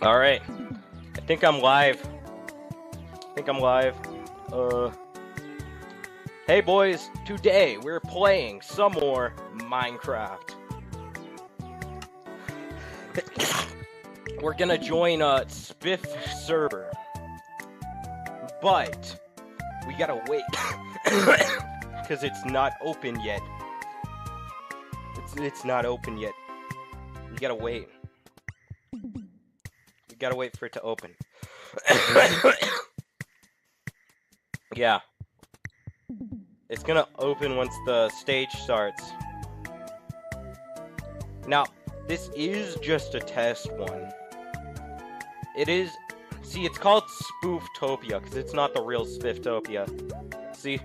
All right. I think I'm live. Hey boys, today we're playing some more Minecraft. We're gonna join a Spiff server. But we gotta wait. Because it's not open yet. It's not open yet. You gotta wait. You gotta wait for it to open. Yeah. It's gonna open once the stage starts. Now, this is just a test one. It is... See, it's called Spooftopia, because it's not the real Spifftopia. See?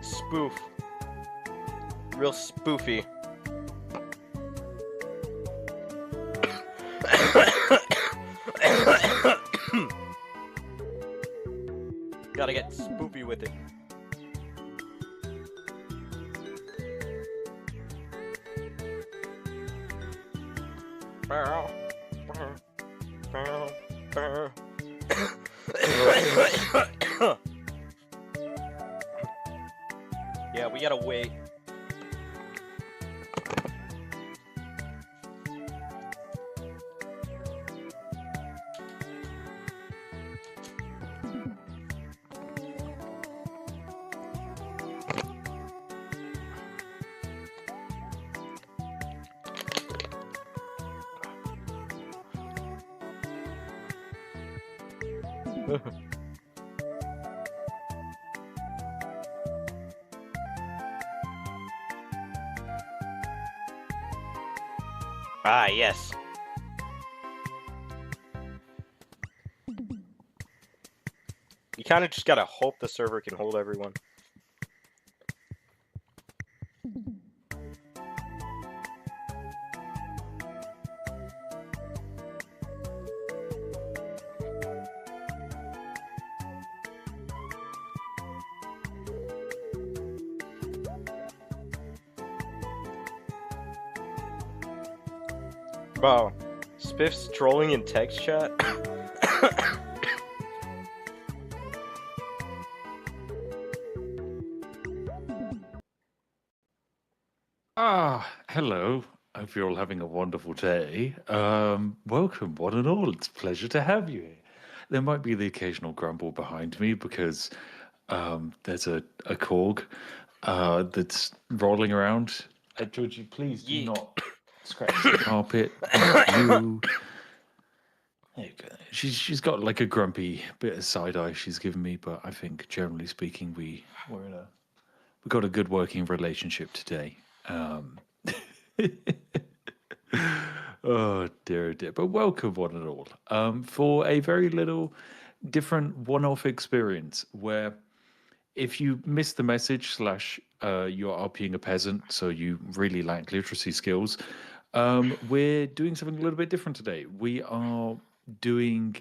Spoof. Real spoofy. Gotta get spoofy with it. Yeah, we gotta wait. Ah, yes. You kind of just gotta hope the server can hold everyone. Wow. Spiff's trolling in text chat? Hello. I hope you're all having a wonderful day. Welcome, one and all. It's a pleasure to have you here. There might be the occasional grumble behind me because there's a corg that's rolling around. Georgie, please do not scratch the carpet. Thank you. There you go. She's got like a grumpy bit of side eye she's given me, but I think generally speaking we've got a good working relationship today. Oh dear, dear. But welcome, one and all, for a very little different one-off experience where if you missed the message slash you're RPing a peasant, so you really lack literacy skills, we're doing something a little bit different today. We are doing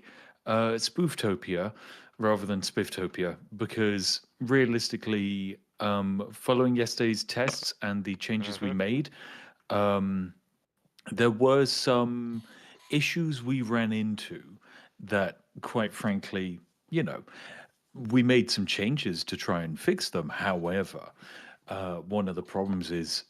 Spooftopia rather than Spifftopia because realistically, following yesterday's tests and the changes we made, there were some issues we ran into that, quite frankly, we made some changes to try and fix them. However, one of the problems is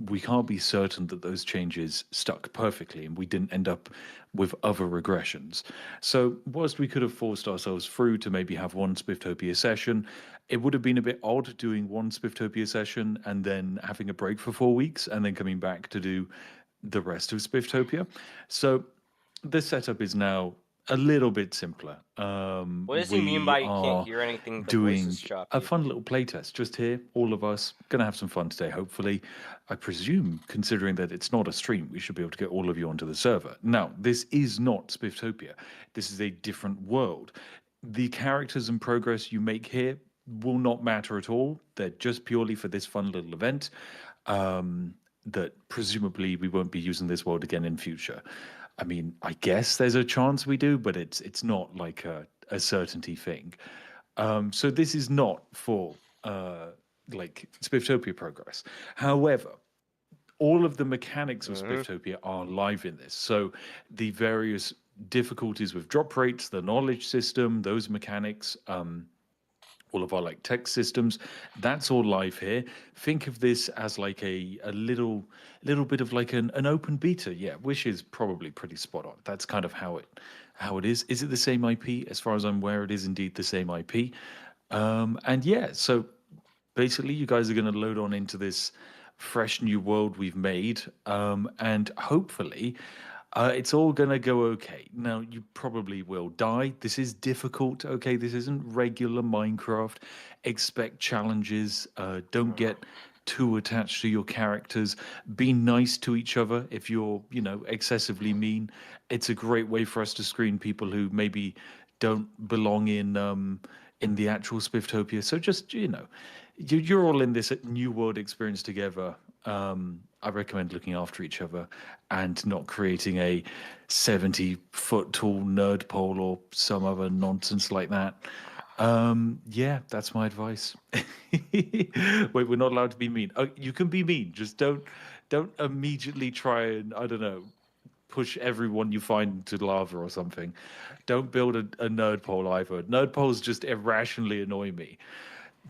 we can't be certain that those changes stuck perfectly and we didn't end up with other regressions. So whilst we could have forced ourselves through to maybe have one Spifftopia session, it would have been a bit odd doing one Spifftopia session and then having a break for 4 weeks and then coming back to do the rest of Spifftopia. So the setup is now a little bit simpler. What does he mean by you can't hear anything? The doing voices choppy? a fun little playtest just here, all of us gonna have some fun today. Hopefully, I presume, considering that it's not a stream, we should be able to get all of you onto the server. Now, this is not Spifftopia. This is a different world. The characters and progress you make here will not matter at all. They're just purely for this fun little event. That presumably we won't be using this world again in future. I mean, I guess there's a chance we do, but it's not like a certainty thing. So this is not for like Spifftopia progress. However, all of the mechanics of Spifftopia are live in this. So the various difficulties with drop rates, the knowledge system, those mechanics, all of our like text systems, that's all live here. Think of this as like a little bit of like an open beta. Yeah, which is probably pretty spot on. That's kind of how it is. Is it the same IP? As far as I'm aware, it is indeed the same IP. And yeah, so basically you guys are going to load on into this fresh new world we've made, and hopefully it's all going to go okay. Now you probably will die. This is difficult. Okay, this isn't regular Minecraft. Expect challenges. Don't get too attached to your characters. Be nice to each other. If you're, excessively mean, it's a great way for us to screen people who maybe don't belong in the actual Spifftopia. So just, you're all in this new world experience together. I recommend looking after each other and not creating a 70-foot tall nerd pole or some other nonsense like that. Yeah, that's my advice. Wait, we're not allowed to be mean. Oh, you can be mean. Just don't immediately try and, I don't know, push everyone you find into lava or something. Don't build a nerd pole either. Nerd poles just irrationally annoy me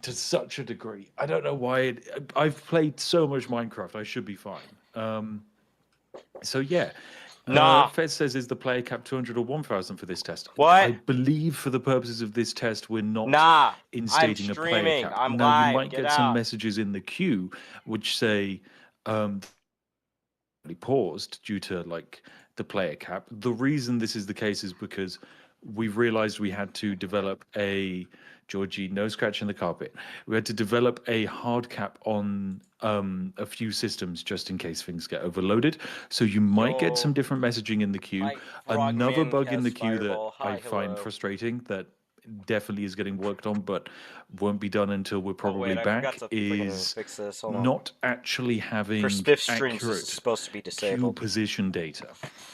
to such a degree. I don't know why. I've played so much Minecraft. I should be fine. So yeah. Nah. Fez says, is the player cap 200 or 1,000 for this test? I What? believe for the purposes of this test, we're not Nah. I'm instating a player streaming. cap. I'm Now, you live. might Get get some out. messages in the queue which say paused due to like the player cap. The reason this is the case is because we've realized we had to develop Georgie, no scratch in the carpet. We had to develop a hard cap on a few systems just in case things get overloaded. So you might get some different messaging in the queue. Another bug in the queue that I find frustrating that definitely is getting worked on, but won't be done until we're probably back, is fix this. Hold not actually having For Spiff streams, this is accurate supposed to be queue disabled. position data.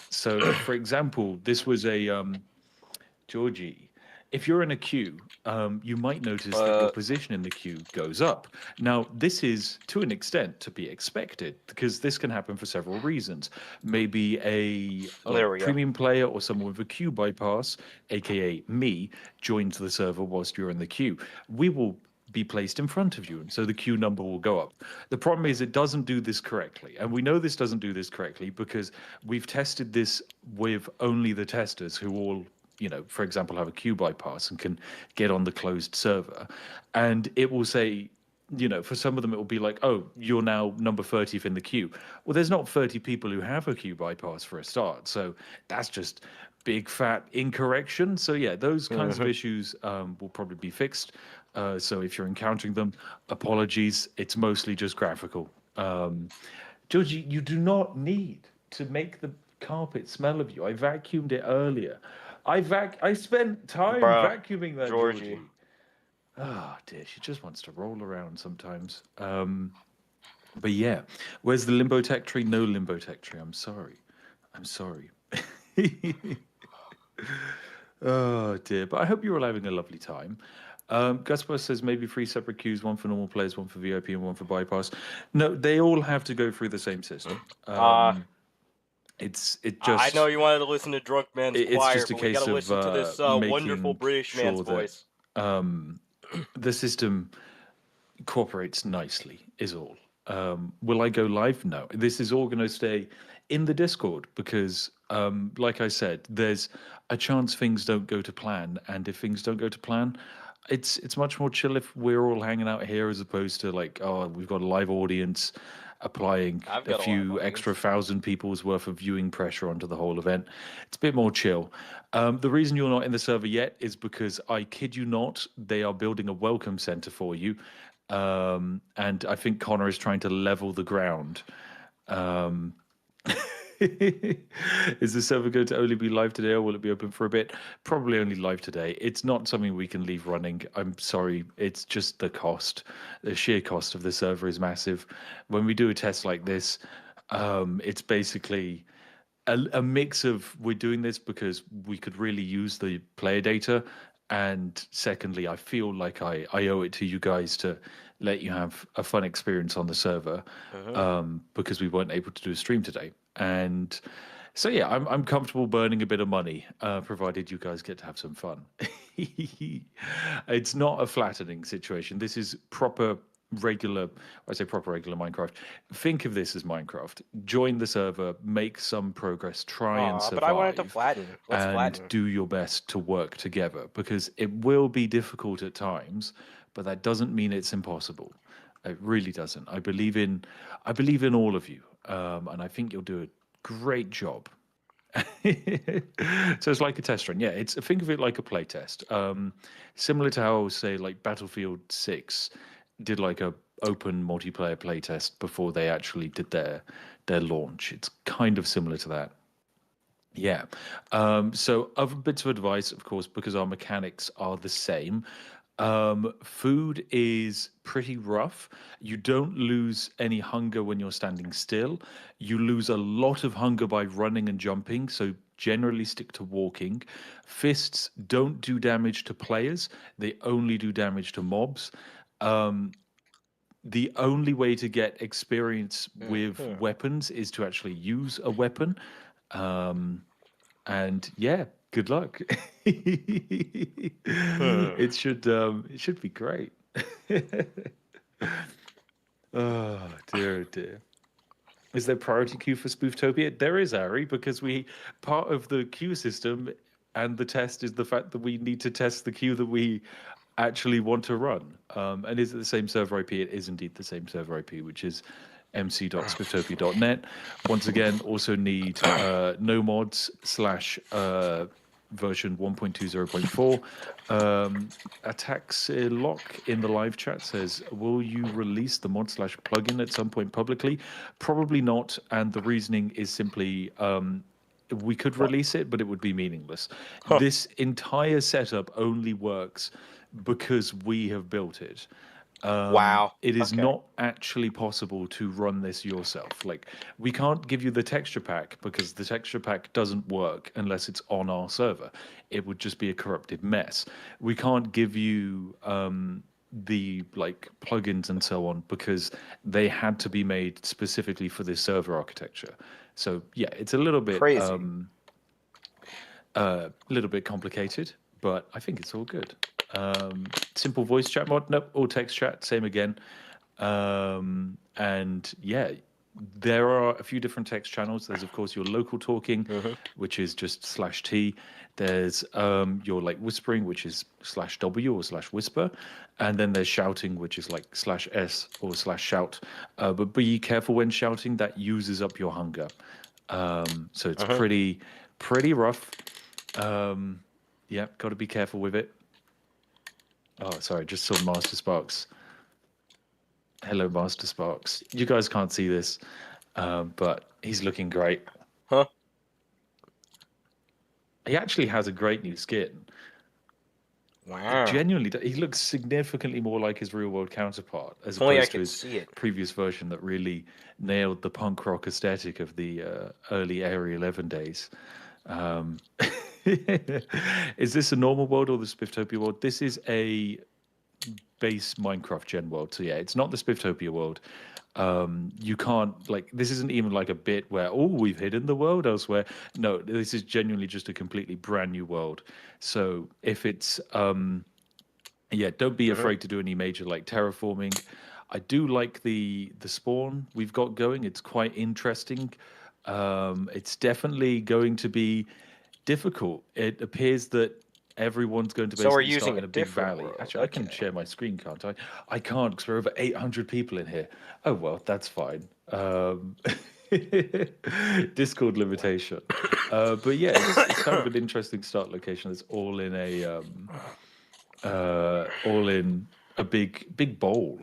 So, for example, this was a Georgie. If you're in a queue, you might notice that your position in the queue goes up. Now, this is to an extent to be expected because this can happen for several reasons. Maybe a premium player or someone with a queue bypass, aka me, joins the server whilst you're in the queue. We will be placed in front of you, and so the queue number will go up. The problem is it doesn't do this correctly, and we know this doesn't do this correctly because we've tested this with only the testers who all, for example, have a queue bypass and can get on the closed server, and it will say, for some of them it will be like, oh, you're now number 30th in the queue. Well, there's not 30 people who have a queue bypass for a start, so that's just big fat incorrection. So yeah, those kinds of issues will probably be fixed. So if you're encountering them, apologies. It's mostly just graphical. Georgie, you do not need to make the carpet smell of you. I vacuumed it earlier. I spent time vacuuming that, Georgie. Oh dear, she just wants to roll around sometimes. But yeah, where's the limbo tech tree? No limbo tech tree. I'm sorry. Oh dear, but I hope you're all having a lovely time. Gusper says maybe 3 separate queues, one for normal players, one for VIP, and one for bypass. No, they all have to go through the same system. It just. I know you wanted to listen to Drunk Man's Choir, just a but we gotta listen to this wonderful British man's voice. The system cooperates nicely, is all. Will I go live? No. This is all going to stay in the Discord because, like I said, there's a chance things don't go to plan, and if things don't go to plan, it's much more chill if we're all hanging out here as opposed to like, oh, we've got a live audience applying a few extra 1,000 people's worth of viewing pressure onto the whole event. It's a bit more chill. The reason you're not in the server yet is because, I kid you not, they are building a welcome center for you. And I think Connor is trying to level the ground. Is the server going to only be live today, or will it be open for a bit? Probably only live today. It's not something we can leave running. I'm sorry. It's just the cost. The sheer cost of the server is massive. When we do a test like this, it's basically a mix of, we're doing this because we could really use the player data, and secondly, I feel like I owe it to you guys to let you have a fun experience on the server, because we weren't able to do a stream today. And So yeah, I'm comfortable burning a bit of money, provided you guys get to have some fun. It's not a flattening situation. This is proper regular. I say proper regular Minecraft. Think of this as Minecraft. Join the server, make some progress, try and Aw, but I wanted to survive, flatten. Let's and flatten. do your best to work together because it will be difficult at times, but that doesn't mean it's impossible. It really doesn't. I believe in all of you, and I think you'll do a great job. So it's like a test run. Yeah, it's think of it like a play test. Similar to how say like Battlefield 6 did like a open multiplayer play test before they actually did their launch. It's kind of similar to that. Yeah. So other bits of advice, of course, because our mechanics are the same. Food is pretty rough. You don't lose any hunger when you're standing still. You lose a lot of hunger by running and jumping. So generally stick to walking. Fists don't do damage to players. They only do damage to mobs. The only way to get experience with Hmm. weapons is to actually use a weapon. And yeah, good luck. Hmm. It should be great. Oh dear, oh dear. Is there priority queue for Spooftopia? There is, Ari, because we part of the queue system and the test is the fact that we need to test the queue that we actually want to run. And is it the same server IP? It is indeed the same server IP, which is mc.spooftopia.net. Once again, also need no mods slash version 1.20.4. Attacks lock in the live chat says, will you release the mod slash plugin at some point publicly? Probably not. And the reasoning is simply we could What? release it, but it would be meaningless. Huh. This entire setup only works because we have built it. Wow. It is Okay. not actually possible to run this yourself. Like, we can't give you the texture pack because the texture pack doesn't work unless it's on our server. It would just be a corrupted mess. We can't give you the like plugins and so on because they had to be made specifically for this server architecture. So yeah, it's Crazy. a little bit complicated, but I think it's all good. Simple voice chat mod, nope. All text chat, same again. And yeah, there are a few different text channels. There's of course your local talking, Hmm. which is just /t. There's your like whispering, which is /w or /whisper, and then there's shouting, which is like /s or /shout. But be careful when shouting; that uses up your hunger. So it's Hmm. pretty rough. Yeah, got to be careful with it. Oh, sorry, just saw Master Sparks. Hello, Master Sparks. You guys can't see this, but he's looking great. Huh. He actually has a great new skin. It Wow. genuinely, he looks significantly more like his real world counterpart as If only I opposed to could his see it. previous version that really nailed the punk rock aesthetic of the early Area 11 days. Um, is this a normal world or the Spiftopia world? This is a base Minecraft gen world. So yeah, it's not the Spiftopia world. You can't like this isn't even like a bit where oh we've hidden the world elsewhere. No, this is genuinely just a completely brand new world. So if it's yeah, don't be Hmm. afraid to do any major like terraforming. I do like the spawn we've got going. It's quite interesting. It's definitely going to be difficult. It appears that everyone's going to So we're basically using start a in a big different valley. world. Actually, I can Okay. share my screen, can't I? I can't because we're over 800 people in here. Oh well, that's fine. Discord limitation. But yeah, it's kind of an interesting start location. It's all in a big bowl,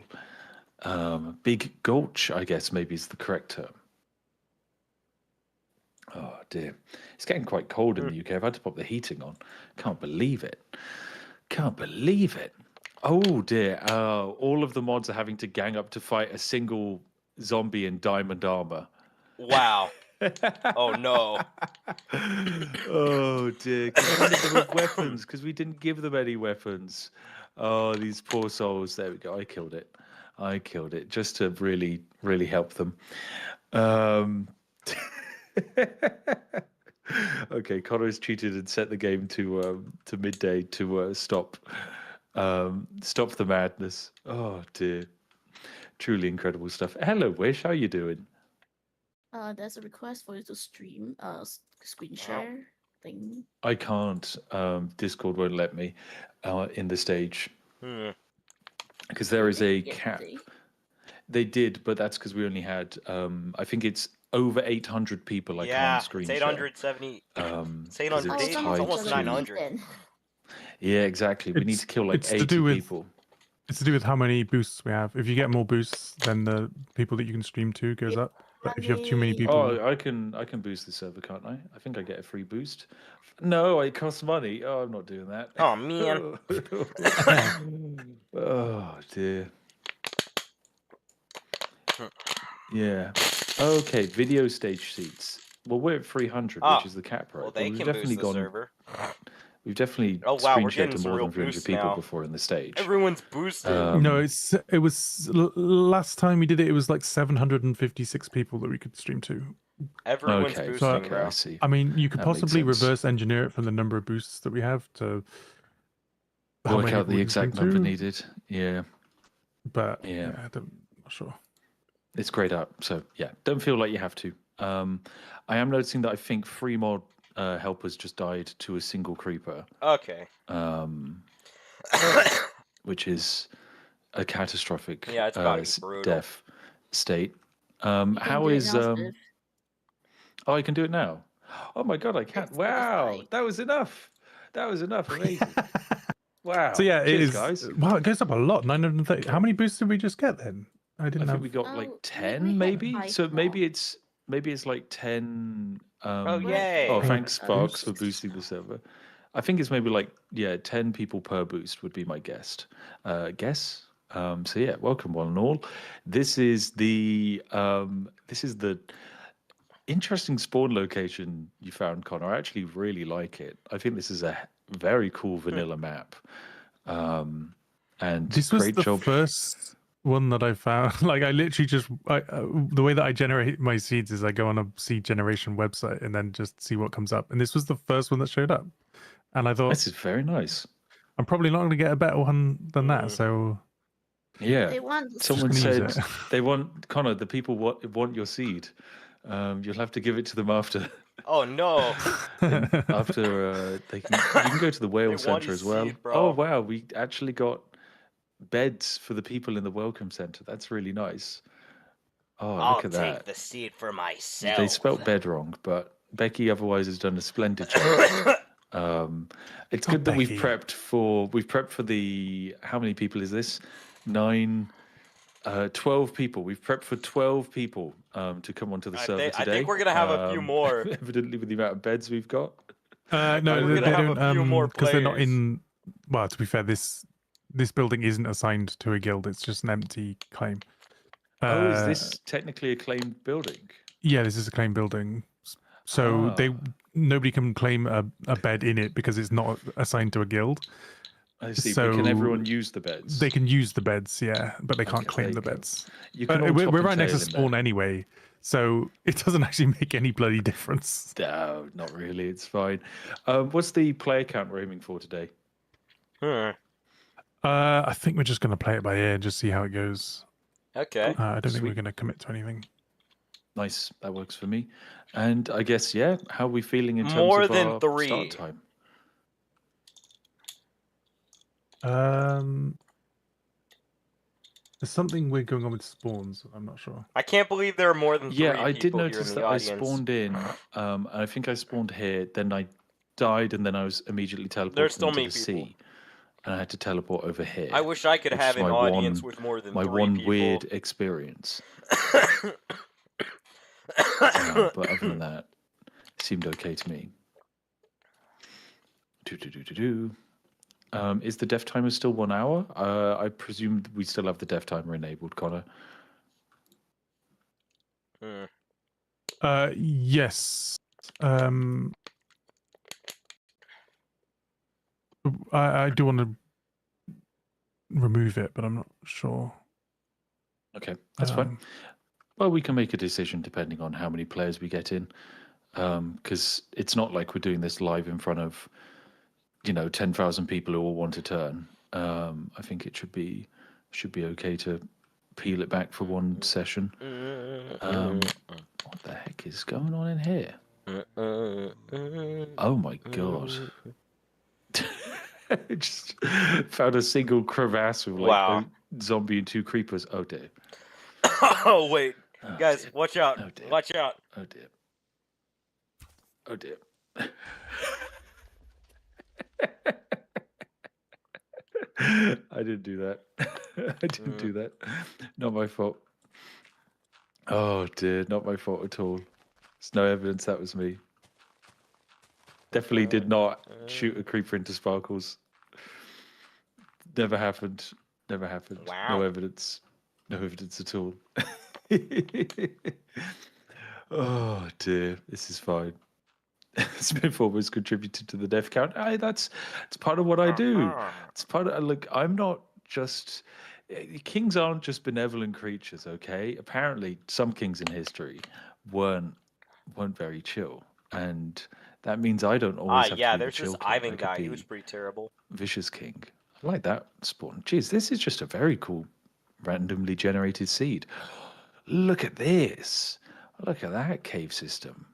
big gulch, I guess maybe is the correct term. Oh dear, it's getting quite cold in Hmm. the UK. I've had to pop the heating on. Can't believe it. Can't believe it. Oh dear. All of the mods are having to gang up to fight a single zombie in diamond armor. Wow. Oh no. Oh dear, because we wanted them with weapons, because we didn't give them any weapons. Oh, these poor souls. There we go. I killed it. I killed it just to really, really help them. Um, Okay, Connor's cheated and set the game to midday to stop the madness. Oh dear, truly incredible stuff. Hello, Wish, how you doing? There's a request for you to stream screen Oh, share thing. I can't. Discord won't let me in the stage because there They is did a cap. yesterday. They did, but that's because we only had. I think it's over 800 people. I can't yeah, it's screen share 870. It's because 880. it's Oh, It's someone's tied almost gonna to. cheat 900. then. Yeah, exactly. We need to kill like It's to 80 do with people. it's to do with how many boosts we have. If you get more boosts, then the people that you can stream to goes up. But if you have too many people, Oh, I can boost the server, can't I? I think I get a free boost. No, it costs money. Oh, I'm not doing that. Oh man. Oh dear. Yeah. Okay, video stage seats. Well, we're at 300, Oh, which is the cap price. well, But they we've can definitely boost the gone. server. We've definitely Oh wow, screen we're shared getting to some more real than 300 boosts people now. before in the stage. Everyone's boosted. no, it was last time we did it. It was like 756 people that we could stream to. Everyone's Okay, boosting, okay, bro. I see. I mean, you could That makes possibly sense. reverse engineer it from the number of boosts that we have to how Work many out people the we can stream exact number to. needed. Yeah, But yeah. I'm not sure. It's grayed up, so yeah, don't feel like you have to. I am noticing that I think 3 more helpers just died to a single creeper, Okay. which is a catastrophic Yeah, it's about to be brutal. death state. You can How do it is now, Steph. Oh, I can do it now. Oh my god, I can! It's Wow, satisfying. that was enough. That was enough. Amazing. Wow. So yeah, it Cheers, is. guys. Wow, it goes up a lot. 930. How many boosts did we just get then? I I didn't think have. we got like Oh, 10, we had maybe. 5 So more. maybe it's like 10. Oh We're at yay! Oh, 4 thanks, Sparks, for boosts. boosting the server. I think it's maybe like 10 people per boost would be my guess. So yeah, welcome one and all. This is the interesting spawn location you found, Connor. I actually really like it. I think this is a very cool vanilla map. And This was great the job. first one that I found. Like I literally just the way that I generate my seeds is I go on a seed generation website and then just see what comes up. And this was the first one that showed up. And I thought This is very nice. I'm probably not going to get a better one than that. So Yeah. They want Someone Just gonna use said it. they want Connor. The people want your seed. You'll have to give it to them after. Oh no! After you can go to the whale They want center your as well. seed, bro. Oh wow, we actually got beds for the people in the welcome center. That's really nice. Oh, I'll look at take that. the seed for myself. They spelt bed wrong, but Becky otherwise has done a splendid job. It's Oh, good that Becky. we've prepped for the how many people is this? 12 people. We've prepped for 12 people to come onto the server today. I think we're gonna have a few more. Evidently, with the amount of beds we've got. No, We're they gonna have don't. a few more Because they're not players. in. Well, to be fair, this building isn't assigned to a guild. It's just an empty claim. Is this technically a claimed building? Yeah, this is a claim building. So nobody can claim a bed in it because it's not assigned to a guild. I see. So but can everyone use the beds? They can use the beds, yeah, but they can't Okay, claim there the you go. beds. You can all We're top and right next to tail in spawn there. anyway, so it doesn't actually make any bloody difference. No, not really. It's fine. What's the player count we're aiming for today? I think we're just going to play it by ear and just see how it goes. Okay. I don't think we're Sweet. going to commit to anything. Nice, that works for me. And I guess how are we feeling in terms More of than our 3. start time? There's something weird going on with spawns. I'm not sure. I can't believe there are more than 3 I did people here in notice the that I audience. spawned in. And I think I spawned here. Then I died, and then I was immediately teleported There's still into many the people. sea, and I had to teleport over here. I wish I could which have is an my audience one- with more than My 3 one people. weird experience. But other than that, it seemed okay to me. Is the death timer still 1 hour? I presume we still have the death timer enabled, Connor. Yes. I do want to remove it, but I'm not sure. Okay, that's fine. Well, we can make a decision depending on how many players we get in, because it's not like we're doing this live in front of 10,000 people who all want to turn. I think it should be okay to peel it back for one session. What the heck is going on in here? Oh my god. I just found a single crevasse with like Wow. a zombie and 2 creepers. Oh dear. Oh wait, Oh, guys, dear. watch out! Oh dear. Watch out! Oh dear. Oh dear. I didn't do that. I didn't do that. Not my fault. Oh dear, not my fault at all. There's no evidence that was me. Definitely did not shoot a creeper into sparkles. Never happened. Never happened. Wow. No evidence. No evidence at all. Oh dear, this is fine. Smith almost contributed to the death count. That's part of what I do. It's part of look. I'm not just kings aren't just benevolent creatures. Okay, apparently some kings in history weren't very chill, and that means I don't always have yeah, to be the there's chill this king. I Ivan could guy. He be was pretty terrible. vicious king. I like that spawn. Jeez, this is just a very cool randomly generated seed. Look at this. Look at that cave system.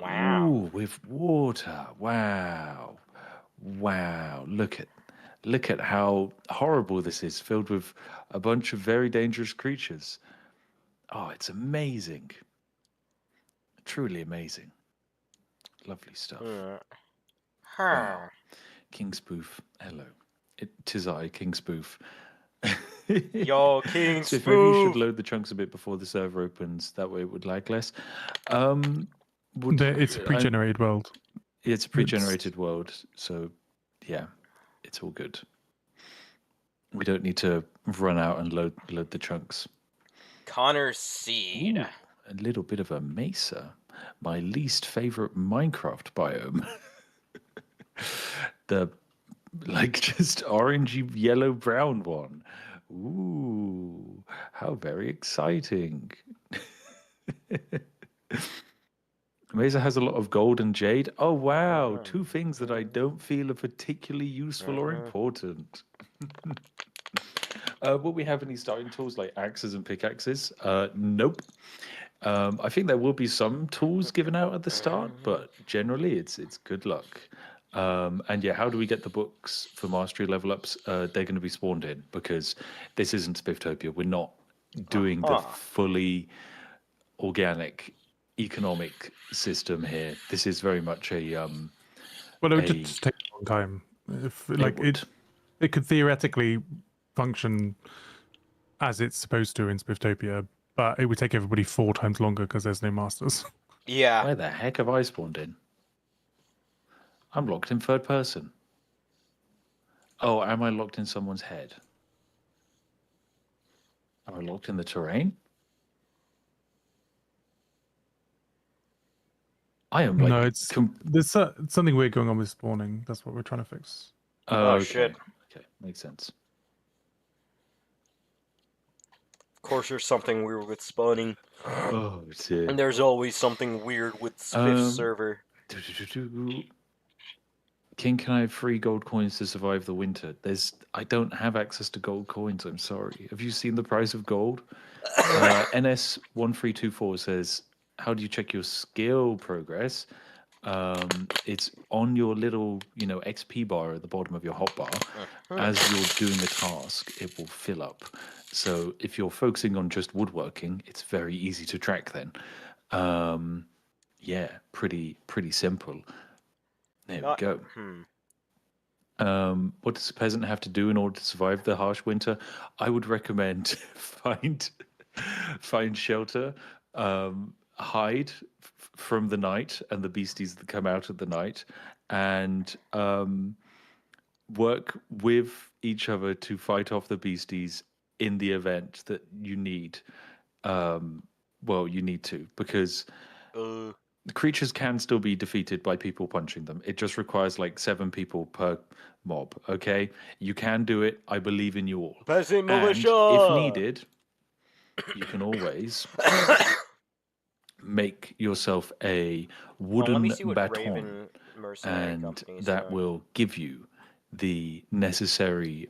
Wow. Ooh, with water. Wow. Wow. Look at how horrible this is, filled with a bunch of very dangerous creatures. Oh, it's amazing. Truly amazing. Lovely stuff. Wow. King Spoof. Hello. Tis I, King Spoof. Yo, King So maybe you should Spoof! load the chunks a bit before the server opens. That way it would lag less. It's a pre-generated world. It's a pre-generated world, so yeah, it's all good. We don't need to run out and load the chunks. Connor's seed. Ooh, a little bit of a mesa. My least favorite Minecraft biome. The just orangey yellow brown one. Ooh, how very exciting. Mesa has a lot of gold and jade. Oh wow, 2 things that I don't feel are particularly useful or important. Will we have any starting tools like axes and pickaxes? Nope. I think there will be some tools given out at the start, but generally it's good luck. And yeah, how do we get the books for mastery level ups? They're going to be spawned in because this isn't Spifftopia. We're not doing the fully organic economic system here. This is very much a Well, it would just take a long time. If it could theoretically function as it's supposed to in Spifftopia, but it would take everybody 4 times longer because there's no masters. Yeah. Where the heck have I spawned in? I'm locked in third person. Oh, am I locked in someone's head? Am I locked in the terrain? I am like... No, it's there's something weird going on with spawning. That's what we're trying to fix. Oh, okay. shit. Okay, makes sense. Of course, there's something weird with spawning. Oh, dear. And there's always something weird with Spiff's server. King, can I have 3 gold coins to survive the winter? I don't have access to gold coins, I'm sorry. Have you seen the price of gold? NS1324 says, how do you check your skill progress? It's on your little, XP bar at the bottom of your hotbar. As you're doing the task, it will fill up. So if you're focusing on just woodworking, it's very easy to track then. Yeah, pretty simple. There we go. What does a peasant have to do in order to survive the harsh winter? I would recommend find shelter, hide from the night and the beasties that come out at the night, and work with each other to fight off the beasties in the event that you need. You need to, because the creatures can still be defeated by people punching them. It just requires like 7 people per mob, okay? You can do it. I believe in you all. Peasant And militia! if needed, you can always make yourself a Well, let me wooden see what baton, Raven Mercenary and Company that said. will give you the necessary,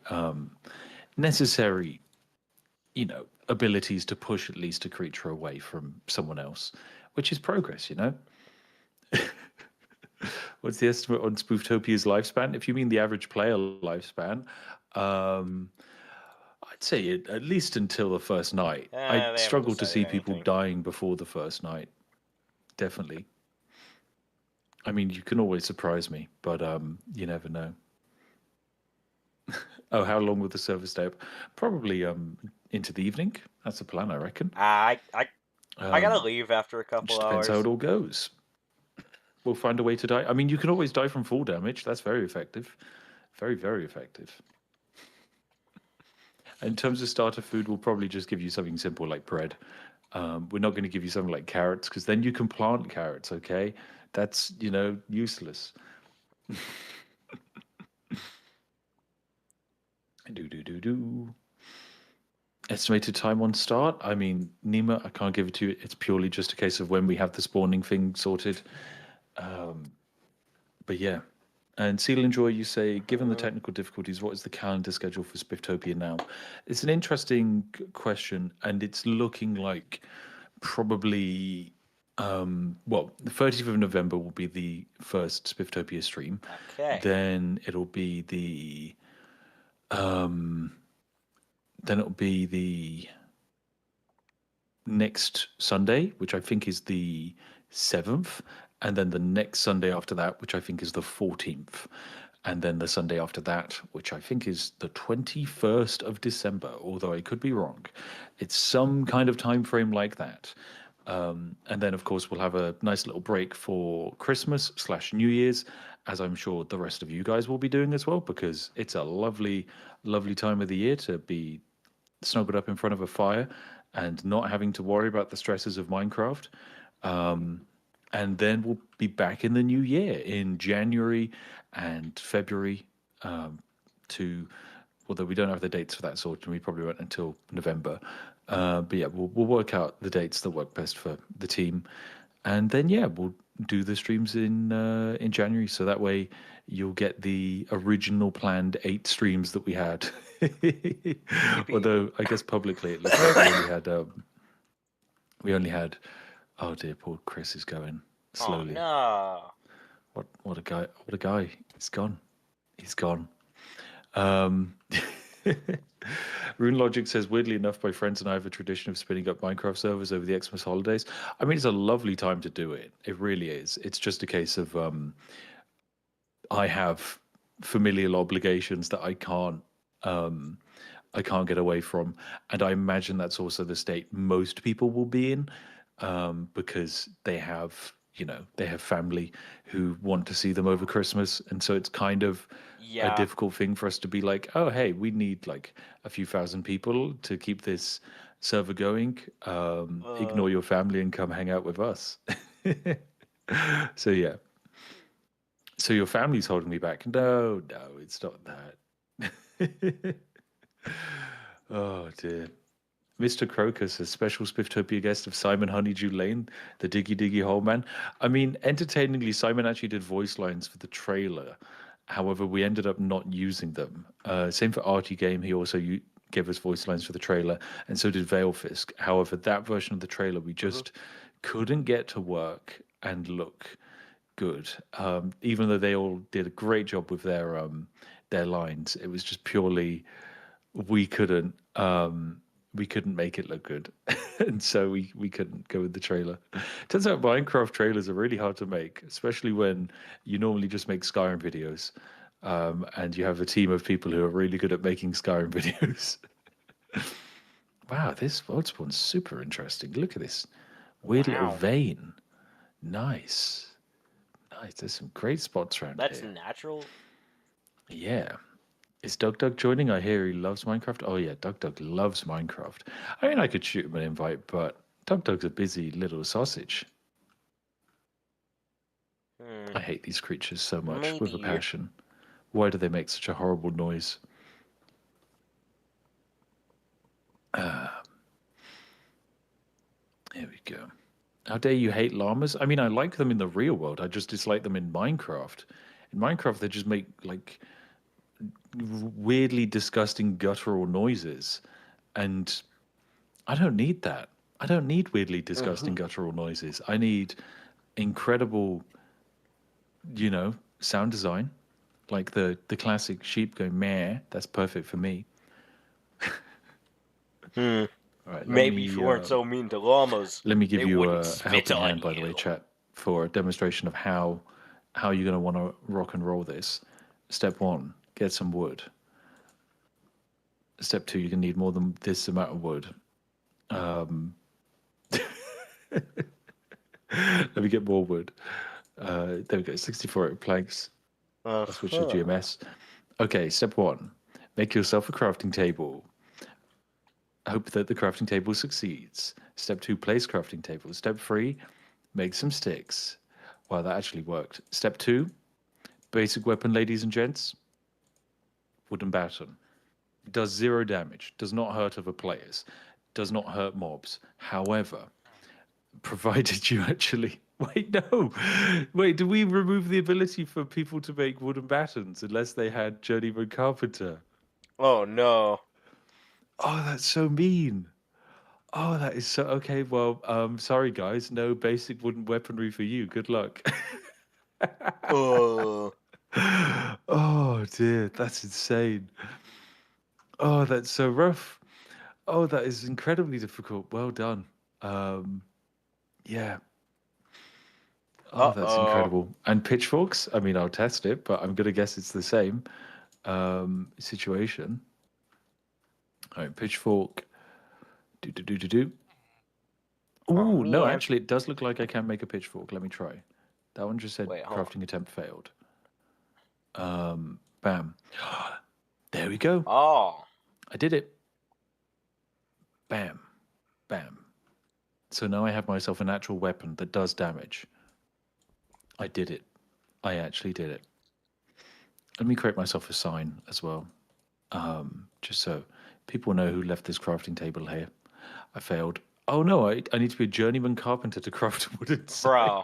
abilities to push at least a creature away from someone else, which is progress, What's the estimate on Spooftopia's lifespan? If you mean the average player lifespan, I'd say at least until the first night. I They haven't struggle to see decided people anything. dying before the first night. Definitely. I mean, you can always surprise me, but you never know. Oh, how long will the server stay up? Probably into the evening. That's the plan, I reckon. I gotta leave after a It couple just depends how hours. it all goes. We'll find a way to die. I mean, you can always die from fall damage. That's very effective. Very, very effective. In terms of starter food, we'll probably just give you something simple like bread. We're not going to give you something like carrots because then you can plant carrots, okay? That's, useless. Do. Estimated time on start? I mean, Nima, I can't give it to you. It's purely just a case of when we have the spawning thing sorted. But yeah. And Seal Enjoy, you say, given the technical difficulties, what is the calendar schedule for Spiftopia now? It's an interesting question, and it's looking like probably, the 30th of November will be the first Spiftopia stream. Okay. Then it'll be the next Sunday, which I think is the 7th, and then the next Sunday after that, which I think is the 14th, and then the Sunday after that, which I think is the 21st of December, although I could be wrong. It's some kind of time frame like that. And then, of course, we'll have a nice little break for Christmas/New Year's, as I'm sure the rest of you guys will be doing as well, because it's a lovely, lovely time of the year to be snuggled up in front of a fire and not having to worry about the stresses of Minecraft. And then we'll be back in the new year in January and February although we don't have the dates for that sort, and we probably won't until November. But yeah, we'll work out the dates that work best for the team. And then, yeah, we'll do the streams in January. So that way you'll get the original planned 8 streams that we had. Although I guess publicly it looks like we only had, oh dear, poor Chris is going slowly. Oh, no. What a guy. He's gone. Rune Logic says, weirdly enough, my friends and I have a tradition of spinning up Minecraft servers over the Xmas holidays. I mean, it's a lovely time to do it. It really is. It's just a case of I have familial obligations that I can't get away from, and I imagine that's also the state most people will be in, because they have family who want to see them over Christmas, and so it's kind of a difficult thing for us to be like, oh hey, we need like a few thousand people to keep this server going. Ignore your family and come hang out with us. So yeah. So your family's holding me back. No, it's not that. Oh dear. Mr. Crocus, a special Spiftopia guest of Simon Honeydew Lane, the Diggy Diggy Hole Man. I mean, entertainingly, Simon actually did voice lines for the trailer. However, we ended up not using them. Same for Artie Game. He also gave us voice lines for the trailer, and so did Veilfisk. However, that version of the trailer we just couldn't get to work and look good. Even though they all did a great job with their lines, it was just purely we couldn't make it look good. And so we couldn't go with the trailer. Turns out Minecraft trailers are really hard to make, especially when you normally just make Skyrim videos, and you have a team of people who are really good at making Skyrim videos. Wow, this world spawn's super interesting. Look at this weird little vein. Nice. There's some great spots around here. That's natural. Yeah. Is Doug joining? I hear he loves Minecraft. Oh yeah, Doug loves Minecraft. I mean, I could shoot him an invite, but Doug's a busy little sausage. I hate these creatures so much with a passion. Why do they make such a horrible noise? There we go. How dare you hate llamas? I mean, I like them in the real world. I just dislike them in Minecraft. In Minecraft, they just make like weirdly disgusting guttural noises, and I don't need that. I don't need weirdly disgusting guttural noises. I need incredible, sound design, like the classic sheep going meh. That's perfect for me. All right, Maybe if you weren't so mean to llamas, let me give they you wouldn't a spit helping on hand, by the way, you. chat, for a demonstration of how you're going to want to rock and roll this. Step 1, get some wood. Step 2, you're going to need more than this amount of wood. Let me get more wood. There we go, 64 planks. I'll switch to GMS. Okay, step 1, make yourself a crafting table. Hope that the crafting table succeeds. Step 2, place crafting table. Step 3, make some sticks. Wow, that actually worked. Step 2, basic weapon, ladies and gents. Wooden baton. Does 0 damage. Does not hurt other players. Does not hurt mobs. However, provided you actually... Wait, no. Wait, do we remove the ability for people to make wooden batons unless they had journeyman carpenter? Oh, no. Oh, that's so mean. Oh, that is so... Okay, well, sorry, guys. No basic wooden weaponry for you. Good luck. Oh. Oh, dear. That's insane. Oh, that's so rough. Oh, that is incredibly difficult. Well done. Yeah. Oh, that's incredible. And pitchforks? I mean, I'll test it, but I'm going to guess it's the same situation. All right, pitchfork. Do. Oh, no, actually, it does look like I can make a pitchfork. Let me try. That one just said crafting attempt failed. Bam. There we go. Oh. I did it. Bam. Bam. So now I have myself an actual weapon that does damage. I did it. I actually did it. Let me create myself a sign as well. Just so people know who left this crafting table here. I failed. Oh no, I need to be a journeyman carpenter to craft a wooden sign.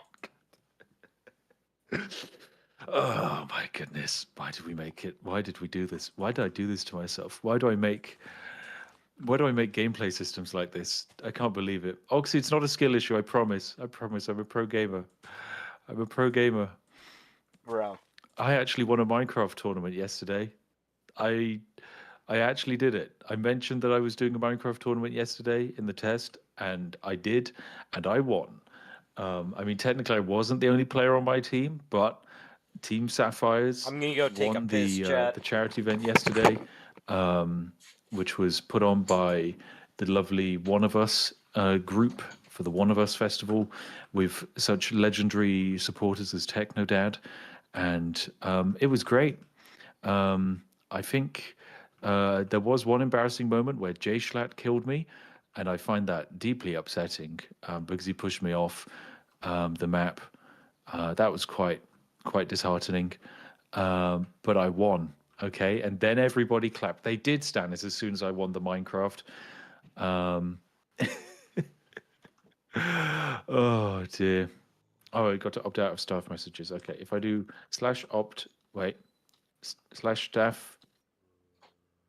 Bro. Oh my goodness. Why did we make it? Why did we do this? Why did I do this to myself? Why do I make gameplay systems like this? I can't believe it. Oxy, it's not a skill issue, I promise. I promise. I'm a pro gamer. I'm a pro gamer. Bro. I actually won a Minecraft tournament yesterday. I actually did it. I mentioned that I was doing a Minecraft tournament yesterday in the test, and I did, and I won. I mean, technically, I wasn't the only player on my team, but Team Sapphires I'm gonna go take won a piss, the charity event yesterday, which was put on by the lovely One of Us group for the One of Us festival, with such legendary supporters as Technodad, and it was great. I think there was one embarrassing moment where Jay Schlatt killed me, and I find that deeply upsetting because he pushed me off the map. That was quite disheartening. But I won, okay? And then everybody clapped. They did, Stannis, as soon as I won the Minecraft. Oh, dear. Oh, I got to opt out of staff messages. Okay, if I do /opt, wait, /staff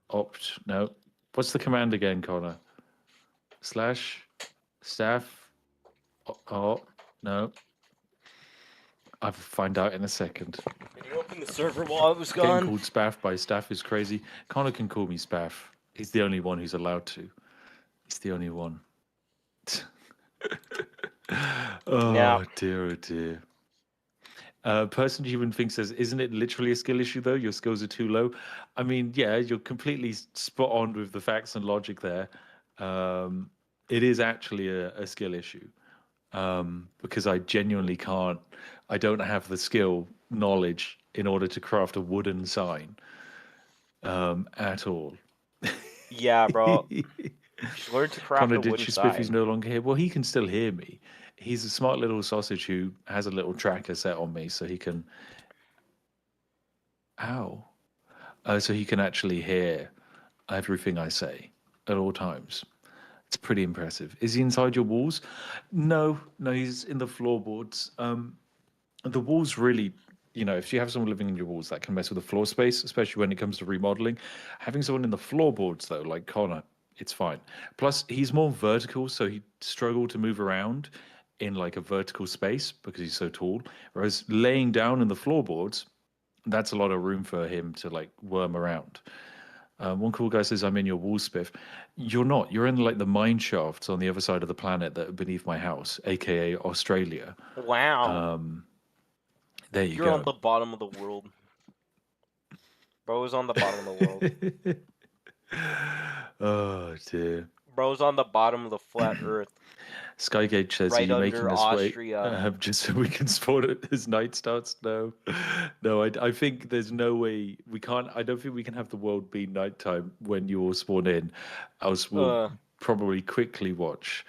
opt, no. What's the command again, Connor? /staff, oh, no. I'll find out in a second. Did you open the server while I was Getting gone? called Spaff by staff is crazy. Connor can call me Spaff. He's the only one who's allowed to. He's the only one. Oh, dear, oh, dear. Person Human Think says, isn't it literally a skill issue, though? Your skills are too low. I mean, yeah, you're completely spot on with the facts and logic there. It is actually a skill issue because I genuinely can't. I don't have the skill, knowledge in order to craft a wooden sign at all. Yeah, bro. Just learn to craft Connor, a did wooden you Spiffy's sign. no longer here? Well, he can still hear me. He's a smart little sausage who has a little tracker set on me so he can... Ow. So he can actually hear everything I say at all times. It's pretty impressive. Is he inside your walls? No, he's in the floorboards. The walls really, if you have someone living in your walls, that can mess with the floor space, especially when it comes to remodeling. Having someone in the floorboards, though, like Connor, it's fine. Plus, he's more vertical, so he'd struggle to move around in like a vertical space because he's so tall. Whereas laying down in the floorboards, that's a lot of room for him to like worm around. One cool guy says, "I'm in your wall, Spiff." You're not. You're in like the mine shafts on the other side of the planet that are beneath my house, aka Australia. Wow. There you You're go. on the bottom of the world. Bro's on the bottom of the world. Oh dear. Bro's on the bottom of the flat Earth. Skygate says, Right "Are you under making us Austria. wait just so we can spawn it as night starts?" No, no. I think there's no way we can't. I don't think we can have the world be nighttime when you all spawn in. Else we'll probably quickly watch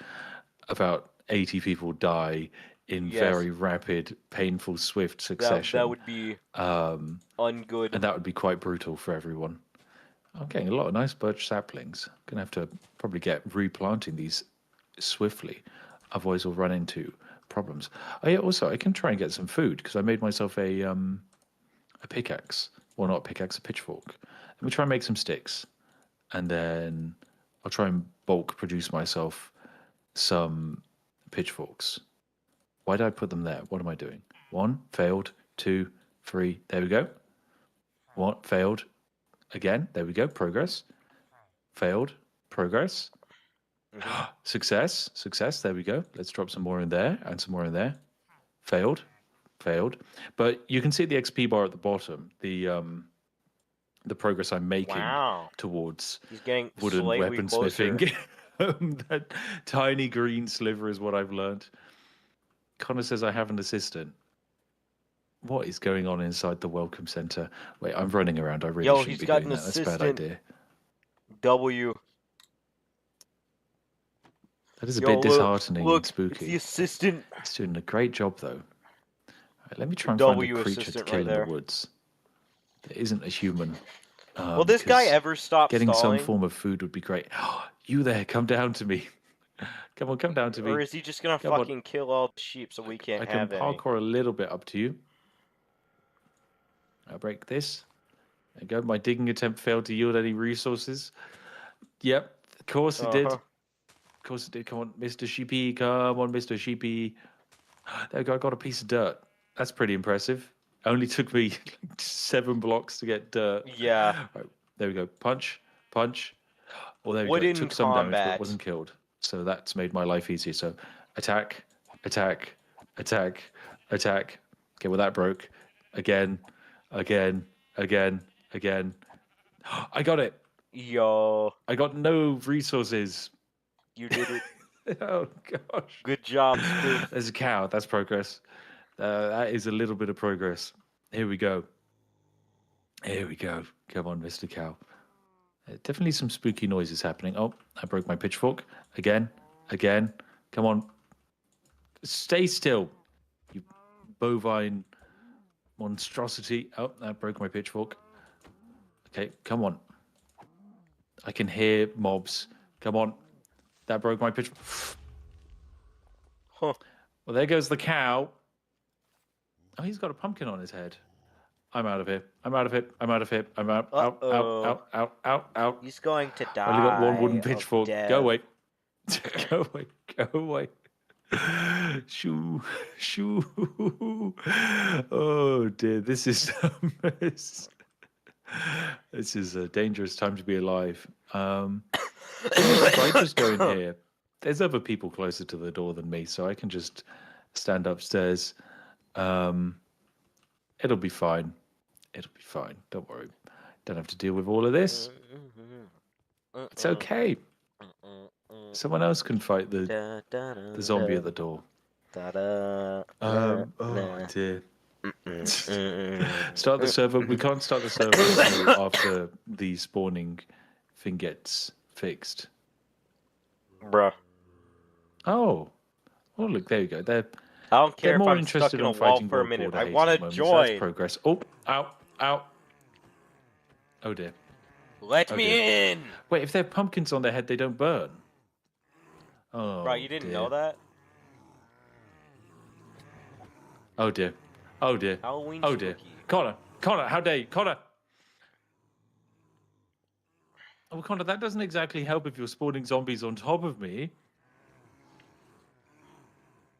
about 80 people die in very rapid, painful, swift succession. That would be ungood. And that would be quite brutal for everyone. I'm getting a lot of nice birch saplings. Gonna have to probably get replanting these swiftly, otherwise we'll run into problems. Oh yeah, also I can try and get some food because I made myself a pickaxe. Well, not a pickaxe, a pitchfork. Let me try and make some sticks, and then I'll try and bulk produce myself some pitchforks. Why did I put them there? What am I doing? 1 failed, 2, 3. There we go. 1 failed. Again, there we go. Progress. Failed. Progress. Success. There we go. Let's drop some more in there and some more in there. Failed. But you can see the XP bar at the bottom. The progress I'm making towards wooden weaponsmithing. That tiny green sliver is what I've learned. Connor says I have an assistant. What is going on inside the welcome center? Wait, I'm running around. I really shouldn't be doing that. That's a bad idea. W. That is a bit disheartening and spooky. It's the assistant. He's doing a great job, though. Right, let me try and find a creature to kill in the woods. There isn't a human. Will this guy ever stop getting stalling? some form of food would be great. You there, come down to me. Come down to me. Or is he just gonna fucking kill all the sheep so we can't have any? I can parkour a little bit up to you. I'll break this. There you go. My digging attempt failed to yield any resources. Yep, of course it did. Of course it did. Come on, Mr. Sheepy. Come on, Mr. Sheepy. There we go. I got a piece of dirt. That's pretty impressive. Only took me 7 blocks to get dirt. Yeah. Right, there we go. Punch. Oh, there we go. It took some damage, but it wasn't killed. So that's made my life easier. So attack. Okay, well, that broke. Again. I got it. Yo. I got no resources. You did it. Oh, gosh. Good job, Spoof. There's a cow. That's progress. That is a little bit of progress. Here we go. Come on, Mr. Cow. Definitely some spooky noises happening. Oh, I broke my pitchfork. Again. Come on. Stay still, you bovine monstrosity. Oh, that broke my pitchfork. Okay, come on. I can hear mobs. Come on. That broke my pitchfork. Huh. Well, there goes the cow. Oh, he's got a pumpkin on his head. I'm out of here. I'm out. Out. He's going to die. I only got 1 wooden pitchfork. Go away. Go away. Shoo. Oh dear, this is this is a dangerous time to be alive. If I just go in here, there's other people closer to the door than me, so I can just stand upstairs. It'll be fine. Don't worry. Don't have to deal with all of this. It's okay. Someone else can fight the zombie at the door. Oh dear. Start the server. We can't start the server until after the spawning thing gets fixed. Bruh. Oh, look, there you go. I don't care if more I'm interested stuck in a in wall fighting for a World minute. War I Hate want at to the moment, so join. that's progress. Ow. Oh dear. Let me in. Wait, if they have pumpkins on their head, they don't burn. Oh, Bro, you didn't dear. know that? Oh dear. Oh dear. Halloween Oh dear. spooky. Connor, how dare you? Connor! Oh, Connor, that doesn't exactly help if you're spawning zombies on top of me.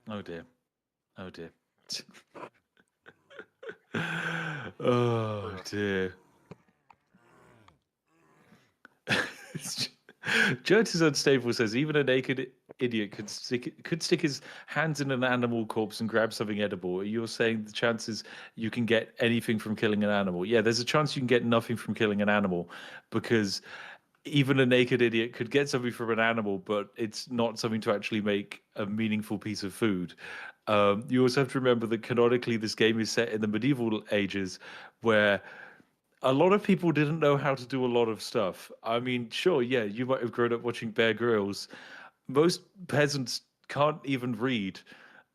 Oh dear. Oh dear. Oh dear. Jert is unstable says even a naked idiot could stick his hands in an animal corpse and grab something edible. You're saying the chances you can get anything from killing an animal? Yeah, there's a chance you can get nothing from killing an animal, because even a naked idiot could get something from an animal, but it's not something to actually make a meaningful piece of food. You also have to remember that canonically this game is set in the medieval ages, where a lot of people didn't know how to do a lot of stuff. I mean, sure, yeah, you might have grown up watching Bear Grylls. Most peasants can't even read.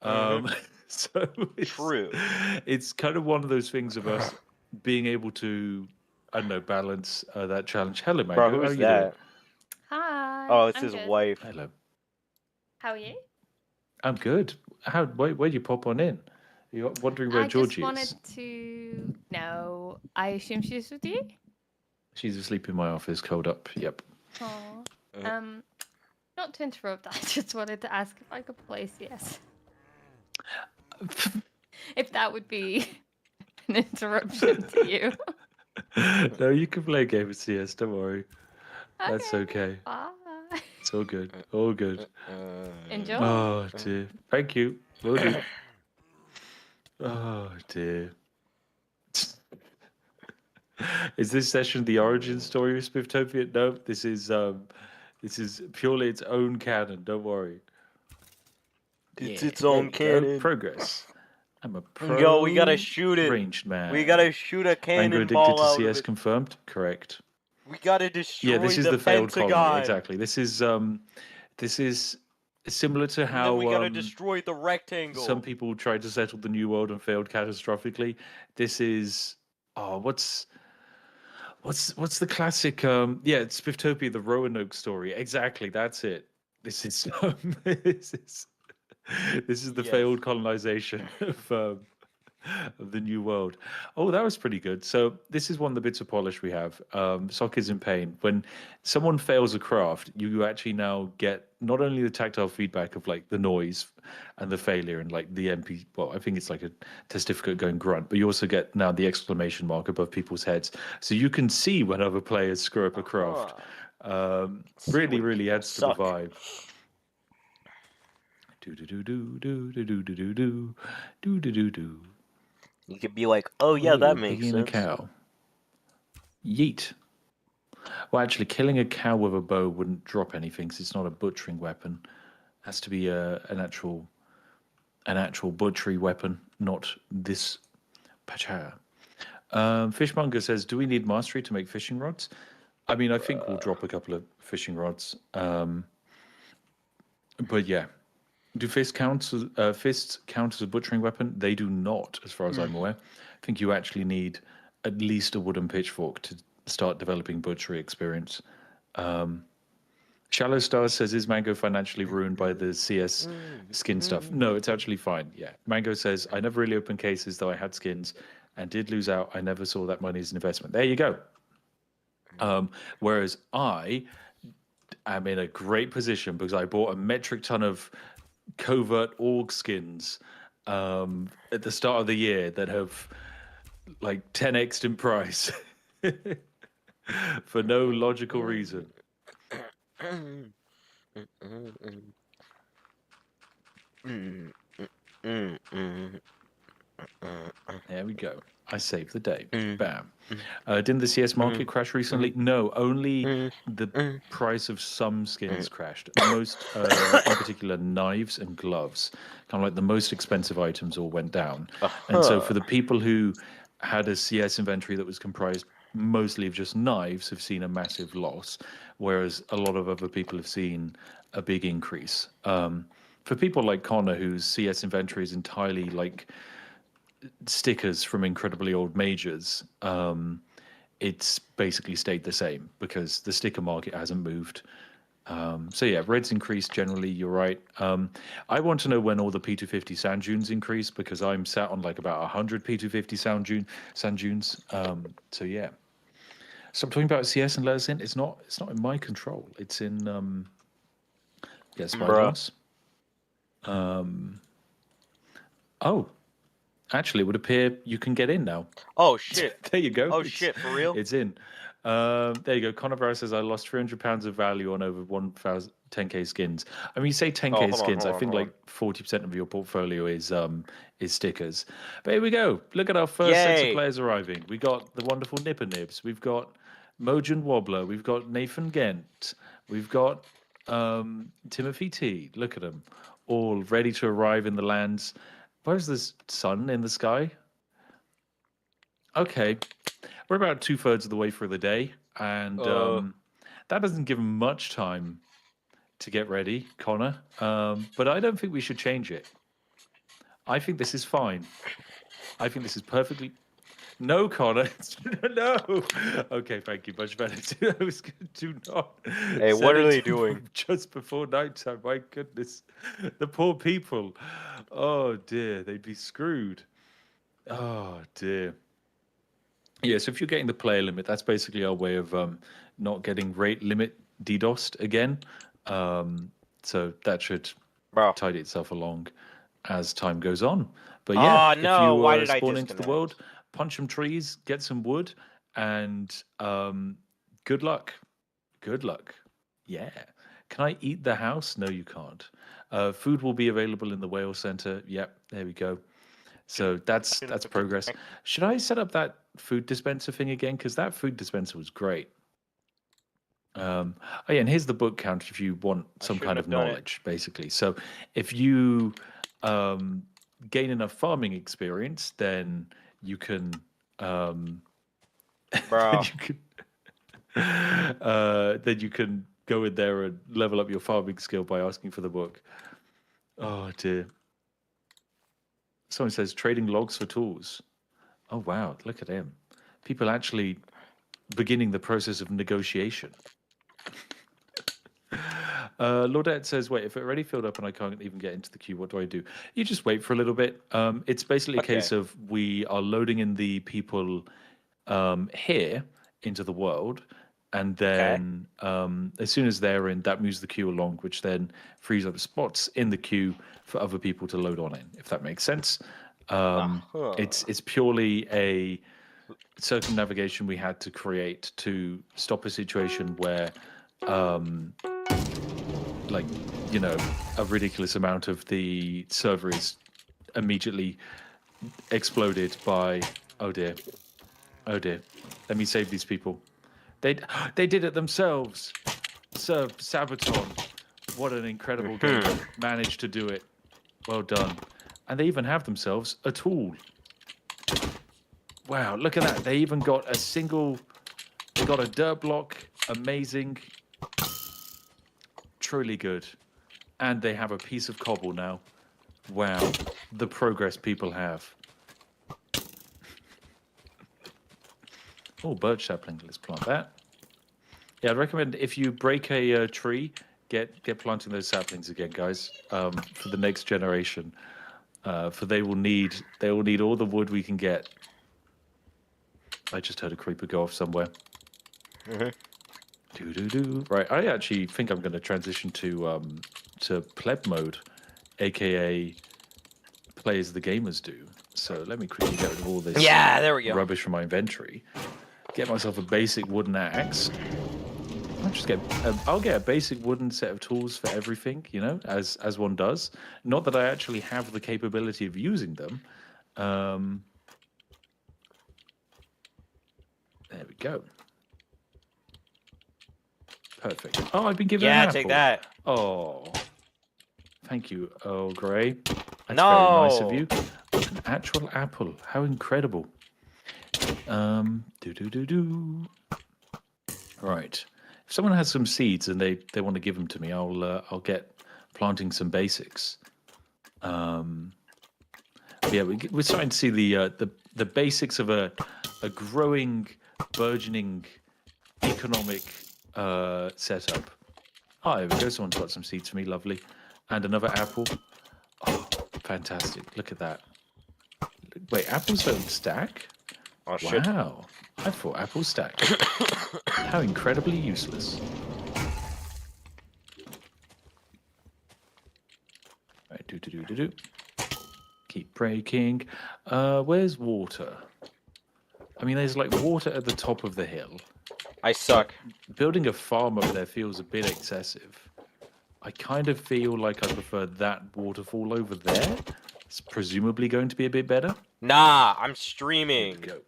So True. it's kind of one of those things of us being able to, I don't know, balance that challenge. Hello, Bro, Mango. How are who's you doing? that? Hi. Oh, it's I'm his good. wife. Hello. How are you? I'm good. Where'd you pop on in? You're wondering where I Georgie just wanted is? to know. I assume she's with you. She's asleep in my office, curled up. Yep. Oh. Uh. Not to interrupt. I just wanted to ask if I could play CS. If that would be an interruption to you. No, you can play a game of CS. Don't worry. That's okay. Bye. It's all good. All good. Enjoy. Oh dear. Thank you. Will do. Oh dear. Is this session the origin story of Spiftopia? No, this is purely its own canon. Don't worry. It's Yeah, its there own you go. cannon. Progress. I'm a pro. Yo, we gotta shoot it. Ranged man. We gotta shoot a Mango addicted cannonball to out CS of it. confirmed. Correct. We gotta destroy Yeah, this is the failed colony. Pentagon. Exactly. This is similar to And then how we gotta destroy the rectangle. some people tried to settle the New World and failed catastrophically. This is what's the classic it's Spiftopia, the Roanoke story. Exactly, that's it. This is this is the Yes. failed colonization of the New World. Oh, that was pretty good. So this is one of the bits of polish we have. Sock is in pain. When someone fails a craft, you actually now get not only the tactile feedback of like the noise and the failure and like the MP. Well, I think it's like a testificate going grunt, but you also get now the exclamation mark above people's heads, so you can see when other players screw up a craft. Really, when really people adds suck. to the vibe. Do do do do do do do do do do do do do. You could be like, oh yeah, that makes piggy and a sense. cow. Yeet. Well, actually, killing a cow with a bow wouldn't drop anything, because it's not a butchering weapon. It has to be an actual butchery weapon, not this pacha. Fishmonger says, "Do we need mastery to make fishing rods?" I mean, I think we'll drop a couple of fishing rods. But yeah. Do fists count as a butchering weapon? They do not, as far as I'm aware. I think you actually need at least a wooden pitchfork to start developing butchery experience. Shallow Stars says, "Is Mango financially ruined by the CS skin stuff?" No, it's actually fine. Yeah. Mango says, "I never really opened cases, though I had skins and did lose out. I never saw that money as an investment." There you go. Whereas I am in a great position because I bought a metric ton of covert org skins at the start of the year that have like 10x'd in price for no logical reason. There we go. I saved the day. Bam. Didn't the CS market crash recently? No, only the price of some skins crashed. Most, in particular, knives and gloves, kind of like the most expensive items, all went down. And so for the people who had a CS inventory that was comprised mostly of just knives, have seen a massive loss, whereas a lot of other people have seen a big increase. For people like Connor, whose CS inventory is entirely like stickers from incredibly old majors, it's basically stayed the same because the sticker market hasn't moved So yeah, red's increased generally. You're right. I want to know when all the P250 sand dunes increase because I'm sat on like about 100 P250 sand dunes. So yeah. Stop talking about CS and let us in. It's not in my control. It's in yeah, Spyglass. Oh, actually, it would appear you can get in now. Oh shit. There you go. Oh shit, for real? It's in. There you go. Connor Barrow says I lost £300 of value on over 10k skins. I mean, you say 10k hold on, skins. hold I on, think hold like 40% of your portfolio is stickers. But here we go. Look at our first sets of Yay. players arriving. We got the wonderful Nipper Nibs. We've got Mojan Wobbler. We've got Nathan Gent. We've got Timothy T. Look at them, all ready to arrive in the lands. Where's this sun in the sky? Okay, we're about 2/3 of the way through the day, and that doesn't give him much time to get ready, Connor. But I don't think we should change it. I think this is fine. I think this is perfectly. No, Connor. No. Okay, thank you. Much better. Do not. Hey, what set are it they to doing? just before nighttime? My goodness, the poor people. Oh dear, they'd be screwed. Oh dear. Yeah, so if you're getting the player limit, that's basically our way of not getting rate limit DDoSed again. So that should Bro. tidy itself along as time goes on. But yeah, Oh if no, you why did I spawn into the disconnect? world, punch some trees, get some wood, and good luck. Good luck. Yeah. Can I eat the house? No, you can't. Food will be available in the whale center. Yep, there we go. So that's progress. Should I set up that food dispenser thing again? Because that food dispenser was great. Oh yeah, and here's the book count if you want some kind of knowledge, basically. So if you gain enough farming experience, then you can Bro. then you can go in there and level up your farming skill by asking for the book. Oh dear. Someone says trading logs for tools. Oh wow, look at him. People actually beginning the process of negotiation. Laudette says, wait, if it already filled up and I can't even get into the queue, what do I do? You just wait for a little bit. It's basically a case of we are loading in the people here into the world, and then as soon as they're in, that moves the queue along, which then frees up spots in the queue for other people to load on in, if that makes sense. It's purely a circumnavigation we had to create to stop a situation where like, you know, a ridiculous amount of the server is immediately exploded by oh dear, let me save these people. They did it themselves. Sir Sabaton, what an incredible game. Managed to do it. Well done. And they even have themselves a tool. Wow, look at that. They even got they got a dirt block. Amazing. Truly good. And they have a piece of cobble now. Wow, the progress people have. Oh, birch sapling. Let's plant that. Yeah, I'd recommend if you break a tree, get planting those saplings again, guys, for the next generation. For they will need all the wood we can get. I just heard a creeper go off somewhere. Right, I actually think I'm going to transition to pleb mode, aka play as the gamers do. So let me quickly get rid of all this there we go. rubbish from my inventory. Get myself a basic wooden axe. I'll get a basic wooden set of tools for everything, you know, as one does. Not that I actually have the capability of using them. There we go. Perfect. Oh, I've been given an apple. Take that. Oh, thank you, Earl Grey. That's very No. nice of you. An actual apple. How incredible. Right. If someone has some seeds and they want to give them to me, I'll get planting some basics. Yeah, we're starting to see the basics of a growing, burgeoning economic setup. Oh, there we go. Someone's got some seeds for me. Lovely. And another apple. Oh, fantastic. Look at that. Wait, apples don't stack? Oh, shit. Wow. I thought apples stacked. How incredibly useless. Right, do. Keep breaking. Where's water? I mean, there's like water at the top of the hill. I suck. Building a farm up there feels a bit excessive. I kind of feel like I prefer that waterfall over there. It's presumably going to be a bit better. Nah, I'm streaming. Go.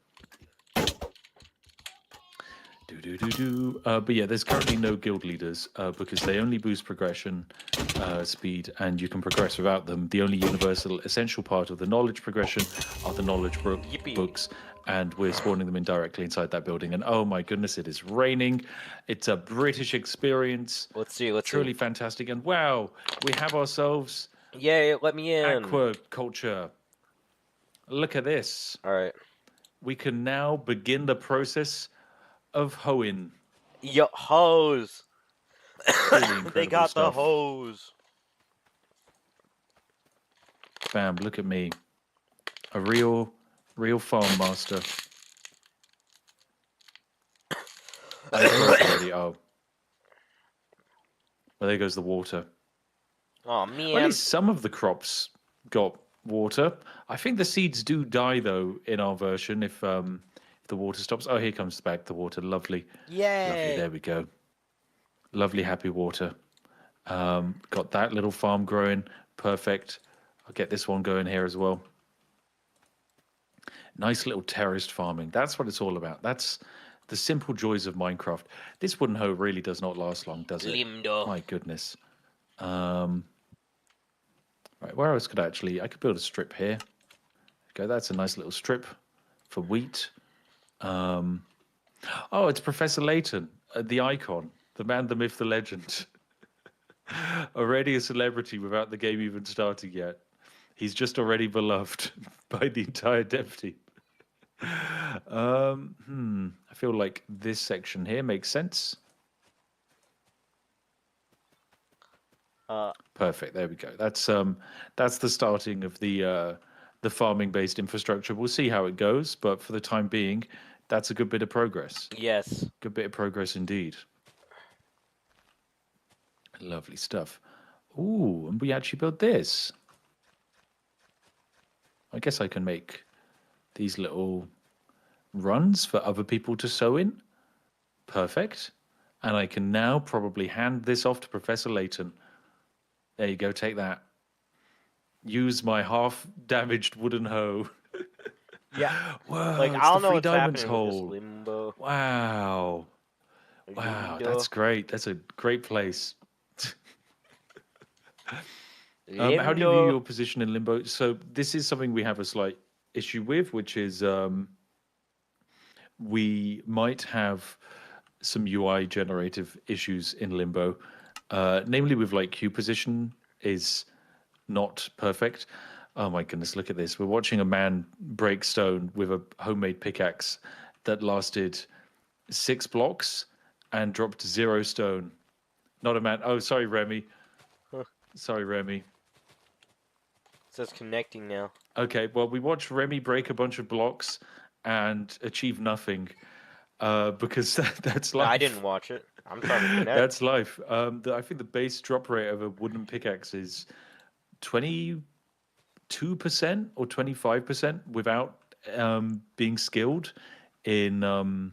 But yeah, there's currently no guild leaders because they only boost progression speed, and you can progress without them. The only universal essential part of the knowledge progression are the knowledge books, and we're spawning them in directly inside that building. And oh my goodness, it is raining. It's a British experience. Let's see. Truly fantastic. And wow, we have ourselves Yay, let me in. aquaculture. Look at this. All right. We can now begin the process of hoeing. Yo, hose. Really They got stuff. the hose. Bam, look at me. A real farm master. Already. Oh. Well, there goes the water. Oh, man. Well, at least some of the crops got water. I think the seeds do die, though, in our version if the water stops. Oh, here comes back the water. Lovely. Yay. Lovely. There we go. Lovely, happy water. Got that little farm growing. Perfect. I'll get this one going here as well. Nice little terraced farming. That's what it's all about. That's the simple joys of Minecraft. This wooden hoe really does not last long, does it? Lindo. My goodness. Right, where else could I could build a strip here. Okay, that's a nice little strip for wheat. Oh, it's Professor Layton, the icon, the man, the myth, the legend. Already a celebrity without the game even starting yet. He's just already beloved by the entire dev team. I feel like this section here makes sense. Perfect. There we go. That's the starting of the farming-based infrastructure. We'll see how it goes, but for the time being, that's a good bit of progress. Yes. Good bit of progress indeed. Lovely stuff. Ooh, and we actually built this. I guess I can make these little runs for other people to sew in. Perfect. And I can now probably hand this off to Professor Layton. There you go, take that. Use my half-damaged wooden hoe. Yeah. Whoa, Like, it's I don't the know free what's diamonds happening with hole. this limbo. Wow. Wow, that's great. That's a great place. How do you view your position in limbo? So this is something we have a slight issue with, which is we might have some UI generative issues in limbo. Namely with like queue position is not perfect. Oh my goodness, look at this. We're watching a man break stone with a homemade pickaxe that lasted 6 blocks and dropped 0 stone. Not a man. Oh, sorry, Remy. Sorry, Remy. It says connecting now. Okay, well, we watched Remy break a bunch of blocks and achieve nothing because that's life. No, I didn't watch it. I'm trying to connect. That's life. I think the base drop rate of a wooden pickaxe is 22% or 25% without being skilled in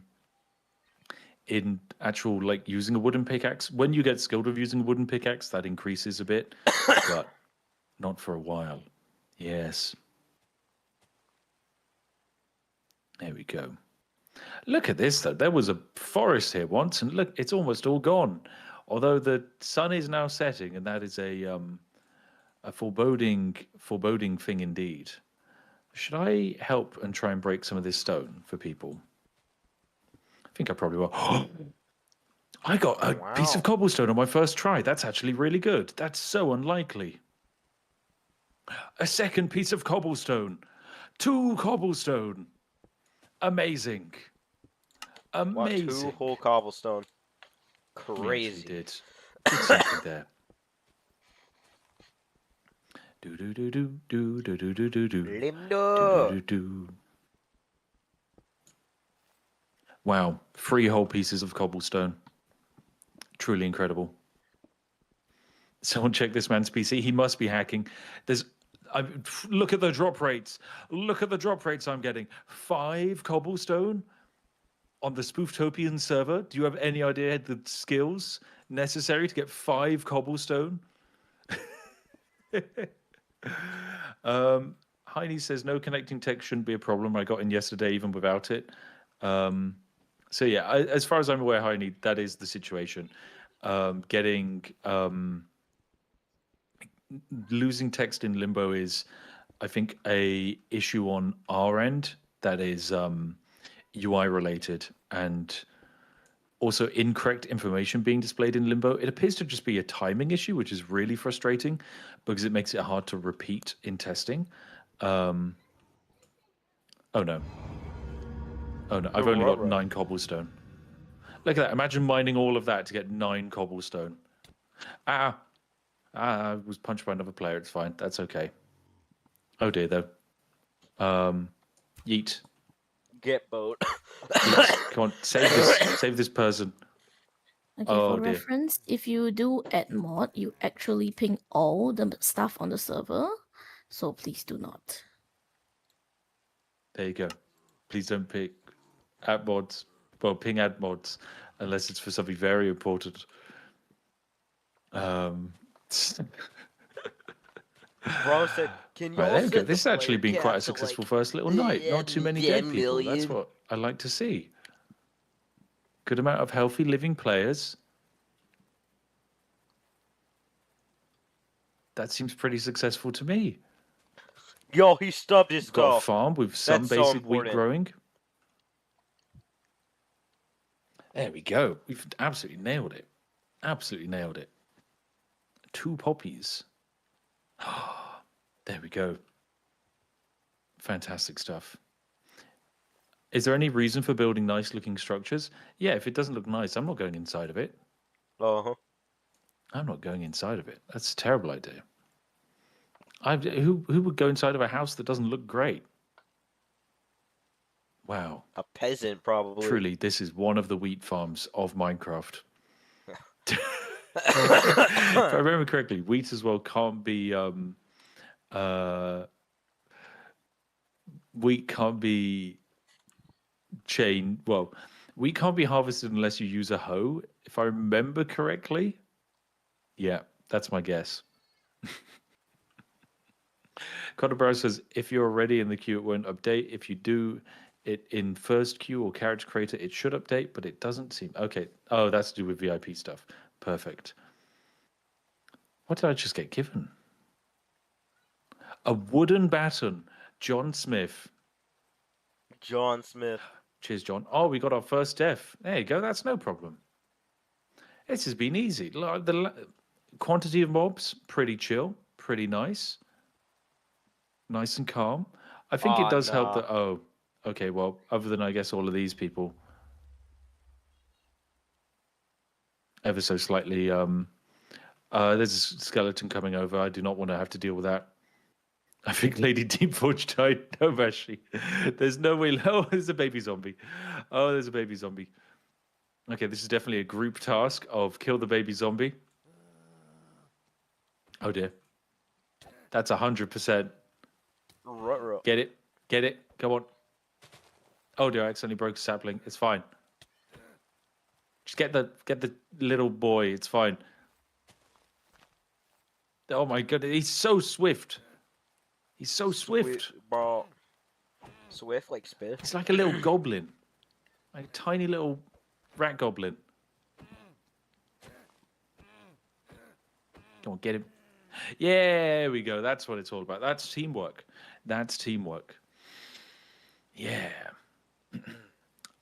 actual like using a wooden pickaxe. When you get skilled with using a wooden pickaxe, that increases a bit, but not for a while. Yes. There we go. Look at this, though. There was a forest here once, and look, it's almost all gone. Although the sun is now setting, and that is a foreboding thing indeed. Should I help and try and break some of this stone for people? I think I probably will. I got a piece of cobblestone on my first try. That's actually really good. That's so unlikely. A second piece of cobblestone. 2 cobblestone. Amazing. Wow, 2 whole cobblestone. We Crazy. actually did. It's something there. Do do do do do do do do do do. Limdo. Do, do, do. Wow, 3 whole pieces of cobblestone. Truly incredible. Someone check this man's PC. He must be hacking. Look at the drop rates. Look at the drop rates I'm getting. 5 cobblestone on the Spooftopian server. Do you have any idea the skills necessary to get 5 cobblestone? Heine says no connecting text shouldn't be a problem. I got in yesterday even without it. So yeah, as far as I'm aware, Heine, that is the situation. Losing text in Limbo is, I think, a issue on our end that is UI related, and also incorrect information being displayed in Limbo. It appears to just be a timing issue, which is really frustrating because it makes it hard to repeat in testing. Oh no. Oh no, I've only got 9 cobblestone. Look at that. Imagine mining all of that to get 9 cobblestone. I was punched by another player. It's fine. That's okay. Oh dear, though. Yeet. Get boat. Yeet. Come on, save this person. Okay, Oh, for dear. reference, if you do add mod, you actually ping all the stuff on the server. So please do not. There you go. Please don't pick add mods. Well, ping add mods unless it's for something very important. Bro said, "Can you?" Right, there we go. This has actually been quite a successful first little night. Not too many dead people. That's what I like to see. Good amount of healthy living players. That seems pretty successful to me. Yo, he stubbed his Got toe. a farm with some That's so basic wheat important. growing. There we go. We've absolutely nailed it. Absolutely nailed it. 2 poppies. There we go. Fantastic stuff. Is there any reason for building nice looking structures? Yeah, if it doesn't look nice, I'm not going inside of it. Uh-huh. I'm not going inside of it. That's a terrible idea. Who would go inside of a house that doesn't look great? Wow. A peasant, probably. Truly, this is one of the wheat farms of Minecraft. If I remember correctly, wheat as well can't be wheat can't be wheat can't be harvested unless you use a hoe, if I remember correctly. Yeah, that's my guess. Connor Brown says, if you're already in the queue, it won't update. If you do it in first queue or character creator, it should update, but it doesn't seem... Okay. Oh, that's to do with VIP stuff. Perfect. What did I just get given? A wooden baton. John Smith. John Smith. Cheers, John. Oh, we got our first death. There you go. That's no problem. This has been easy. The quantity of mobs, pretty chill. Pretty nice. Nice and calm. I think it does help that... Oh, okay. Well, other than, I guess, all of these people. Ever so slightly... there's a skeleton coming over. I do not want to have to deal with that. I think Lady Deepforge died. No, Bashi. There's no way. Oh, there's a baby zombie. Oh, there's a baby zombie. Okay, this is definitely a group task of kill the baby zombie. Oh, dear. That's 100%. Get it. Get it. Come on. Oh, dear. I accidentally broke a sapling. It's fine. Just get the little boy. It's fine. Oh, my God. He's so swift. He's so swift. Bro. Swift like Spiff? He's like a little goblin. Like a tiny little rat goblin. Come on, get him. Yeah, there we go. That's what it's all about. That's teamwork. That's teamwork. Yeah.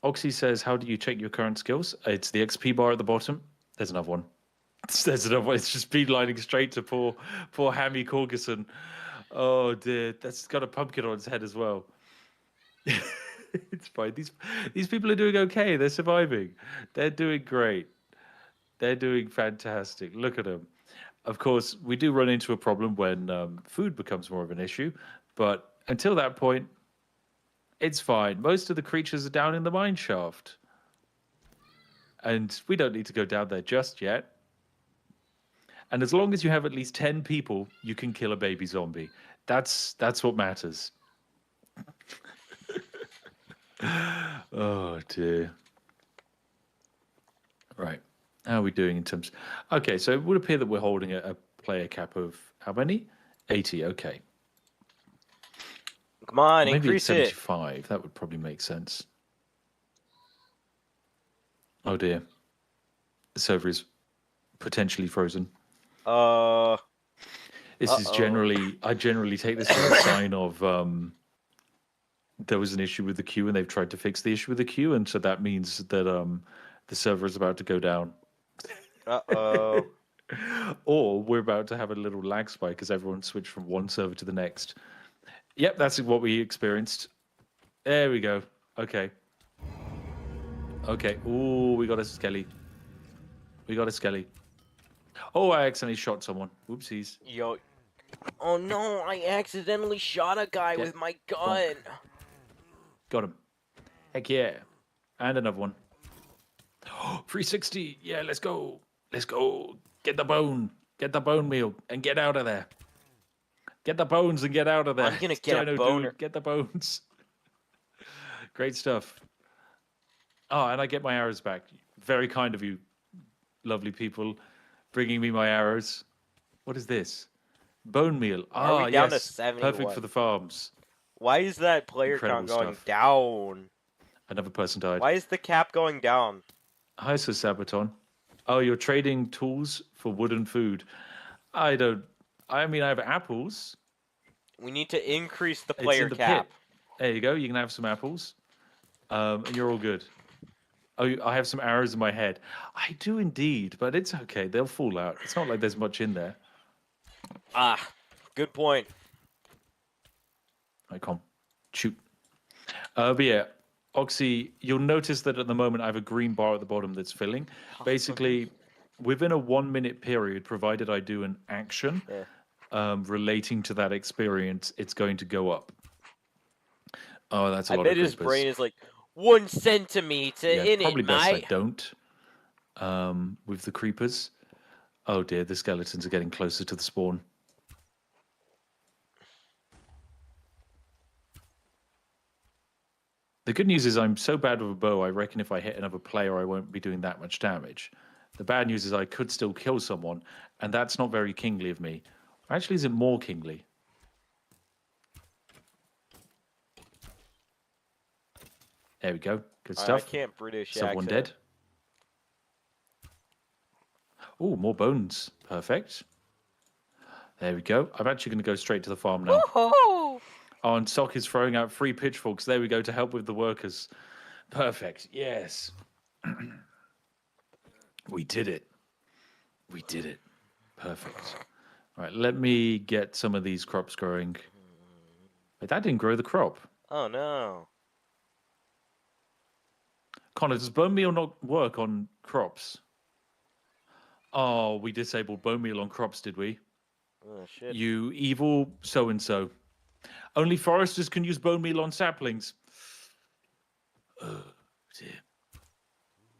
Oxy says, how do you check your current skills? It's the XP bar at the bottom. There's another one. There's another one. It's just beelining straight to poor Hammy Corgerson. Oh dear, that's got a pumpkin on its head as well. It's fine. These people are doing okay. They're surviving. They're doing great. They're doing fantastic. Look at them. Of course, we do run into a problem when food becomes more of an issue, but until that point, it's fine. Most of the creatures are down in the mine shaft. And we don't need to go down there just yet. And as long as you have at least 10 people, you can kill a baby zombie. That's what matters. Oh, dear. Right. How are we doing in terms... Okay, so it would appear that we're holding a player cap of how many? 80, okay. Come on, Maybe increase it's it. 75. That would probably make sense. Oh, dear. The server is potentially frozen. This is generally... I generally take this as a sign of... there was an issue with the queue, and they've tried to fix the issue with the queue, and so that means that the server is about to go down. Uh-oh. Or we're about to have a little lag spike as everyone switched from one server to the next. Yep, that's what we experienced. There we go. Okay. Okay. Ooh, we got a skelly. We got a skelly. Oh, I accidentally shot someone. Whoopsies. Yo. Oh no, I accidentally shot a guy with my gun. Got him. Heck yeah. And another one. 360. Yeah, let's go. Let's go. Get the bone. Get the bone meal and get out of there. Get the bones and get out of there. I'm gonna get a boner. Dude. Get the bones. Great stuff. Oh, and I get my arrows back. Very kind of you, lovely people, bringing me my arrows. What is this? Bone meal. Are we down to yes. 71? Perfect for the farms. Why is that player Incredible count going stuff. down? Another person died. Why is the cap going down? Hi, Sir Sabaton. Oh, you're trading tools for wood and food. I mean, I have apples. We need to increase the It's player in the cap. pit. There you go. You can have some apples. And you're all good. Oh, I have some arrows in my head. I do indeed, but it's okay. They'll fall out. It's not like there's much in there. Ah, good point. I can't shoot. But yeah, Oxy, you'll notice that at the moment I have a green bar at the bottom that's filling. Basically, within a 1 minute period, provided I do an action relating to that experience, it's going to go up. Oh, that's a lot of I bet his creepers. brain is like 1 centimeter in probably it, best mate. I don't. With the creepers. Oh dear, the skeletons are getting closer to the spawn. The good news is I'm so bad with a bow, I reckon if I hit another player, I won't be doing that much damage. The bad news is I could still kill someone, and that's not very kingly of me. Actually, is it more kingly? There we go. Good stuff. I can't British Someone accent. dead. Oh, more bones. Perfect. There we go. I'm actually going to go straight to the farm now. Woohoo! Oh, and Sock is throwing out 3 pitchforks. There we go, to help with the workers. Perfect. Yes. We did it. We did it. Perfect. All right, let me get some of these crops growing. Wait, that didn't grow the crop. Oh no. Connor, does bone meal not work on crops? Oh, we disabled bone meal on crops, did we? Oh shit. You evil so-and-so. Only foresters can use bone meal on saplings. Oh, dear.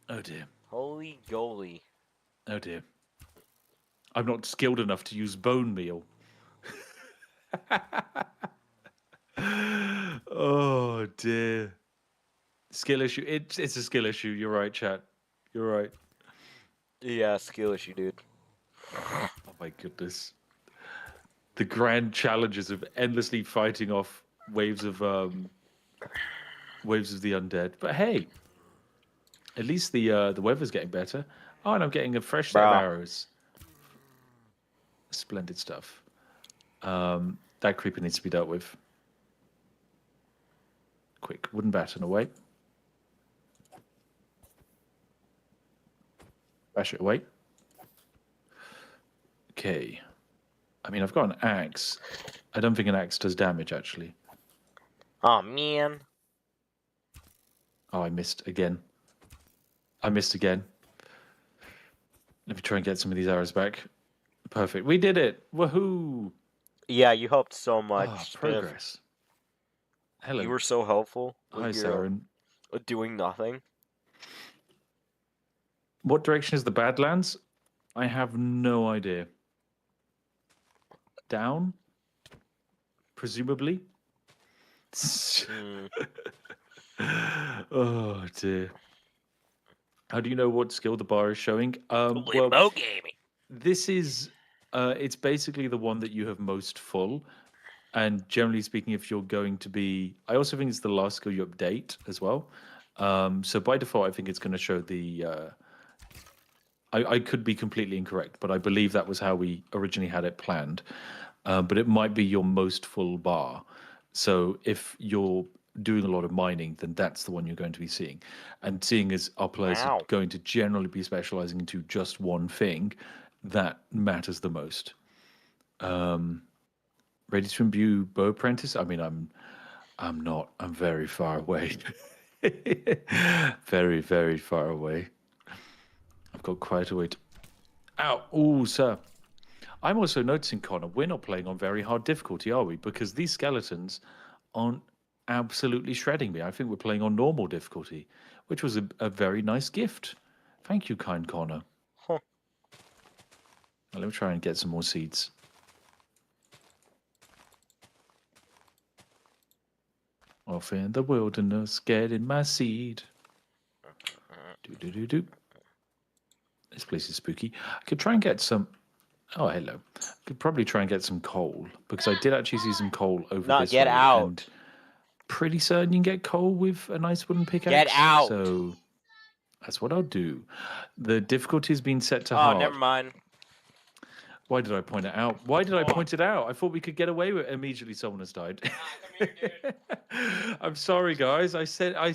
Oh, dear. Holy goalie. Oh, dear. I'm not skilled enough to use bone meal. Oh, dear. Skill issue. It's a skill issue. You're right, chat. You're right. Yeah, skill issue, dude. Oh, my goodness. The grand challenges of endlessly fighting off waves of the undead. But hey, at least the weather's getting better. Oh, and I'm getting a fresh set of arrows. Splendid stuff. That creeper needs to be dealt with. Quick, wooden baton away. Bash it away. Okay. I mean, I've got an axe. I don't think an axe does damage, actually. Oh, man. Oh, I missed again. I missed again. Let me try and get some of these arrows back. Perfect. We did it. Woohoo! Yeah, you helped so much. Ah, Spiff. progress. Hello. You were so helpful Hi, with your Saren. doing nothing. What direction is the Badlands? I have no idea. Down? Presumably? Hmm. Oh, dear. How do you know what skill the bar is showing? Limbo gaming. This is... it's basically the one that you have most full. And generally speaking, if you're going to be... I also think it's the last skill you update as well. So by default, I think it's going to show the... I could be completely incorrect, but I believe that was how we originally had it planned. But it might be your most full bar. So if you're doing a lot of mining, then that's the one you're going to be seeing. And seeing as our players are going to generally be specializing into just one thing, that matters the most. Ready to imbue Bow Apprentice? I mean, I'm not. I'm very far away. Very, very far away. I've got quite a way to... Ow! Ooh, sir. I'm also noticing, Connor, we're not playing on very hard difficulty, are we? Because these skeletons aren't absolutely shredding me. I think we're playing on normal difficulty, which was a very nice gift. Thank you, kind Connor. Huh. Well, let me try and get some more seeds. Off in the wilderness, getting my seed. Do-do-do-do. This place is spooky. I could try and get some... Oh, hello. I could probably try and get some coal, because I did actually see some coal over this way. Get out. And pretty certain you can get coal with a nice wooden pickaxe. Get out. So that's what I'll do. The difficulty has been set to hard. Oh, never mind. Why did I point it out? Why did I point it out? I thought we could get away with it. Immediately someone has died. Come here, dude. I'm sorry, guys. I said... Oh,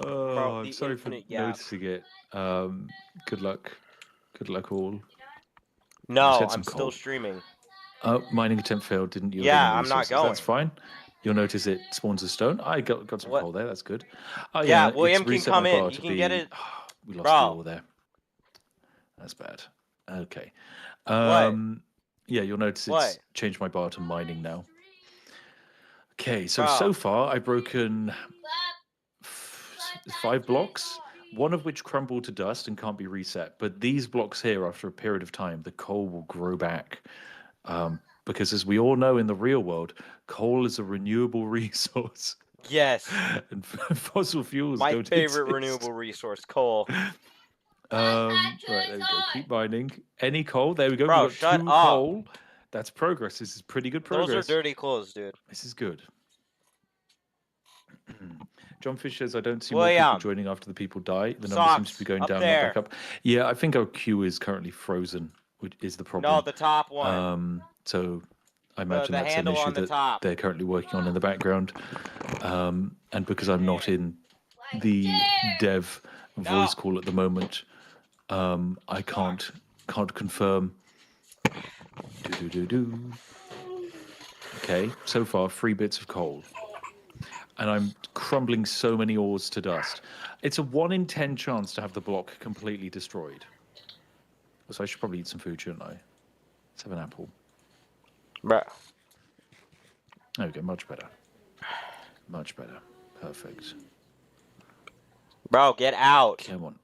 Bro, I'm the sorry for infinite gap. noticing it. Good luck. Good luck, all. No, get some I'm still coal. streaming. Mining attempt failed. Didn't yield Yeah, any I'm not resources. going. That's fine. You'll notice it spawns a stone. I got some What? coal there. That's good. Oh, Yeah, it's William can reset come my in. bar You to can be... get it. We lost Bro. the ore there. That's bad. Okay. What? Yeah, you'll notice it's What? changed my bar to mining now. Okay, so Bro. so far I've broken 5 blocks, one of which crumbled to dust and can't be reset. But these blocks here, after a period of time, the coal will grow back. Because as we all know in the real world, coal is a renewable resource. Yes. And fossil fuels My don't favorite exist. renewable resource, coal. Right, there we go. Keep mining. Any coal? There we go. Bro, We've got shut 2 up. coal. That's progress. This is pretty good progress. Those are dirty clothes, dude. This is good. John Fish says, I don't see more people William. joining after the people die. The number seems to be going Up down, there. not back up. Yeah, I think our queue is currently frozen, which is the problem. No, the top one. So I imagine the that's an handle issue on the that top. they're currently working on in the background. And because I'm not in the dev voice call at the moment, I can't confirm. Okay, so far 3 bits of coal. And I'm crumbling so many ores to dust. It's a 1 in 10 chance to have the block completely destroyed. So I should probably eat some food, shouldn't I? Let's have an apple. Bruh. There we go, much better. Much better. Perfect. Bro, get out. Come on.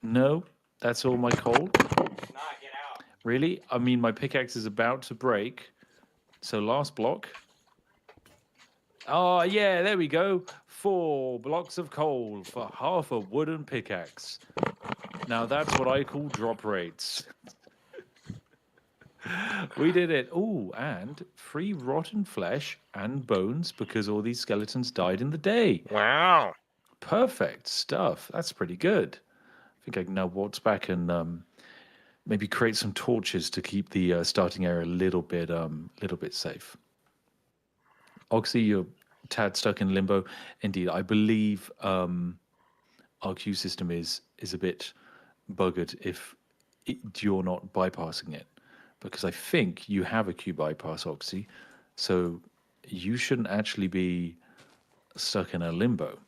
No, that's all my coal. Nah, get out. Really? I mean, my pickaxe is about to break. So last block. Oh, yeah, there we go. 4 blocks of coal for half a wooden pickaxe. Now that's what I call drop rates. We did it. Oh, and 3 rotten flesh and bones because all these skeletons died in the day. Wow. Perfect stuff. That's pretty good. I think I can now waltz back and maybe create some torches to keep the starting area a little bit safe. Oxy, you're a tad stuck in limbo. Indeed, I believe our queue system is a bit buggered if you're not bypassing it. Because I think you have a queue bypass, Oxy. So you shouldn't actually be stuck in a limbo.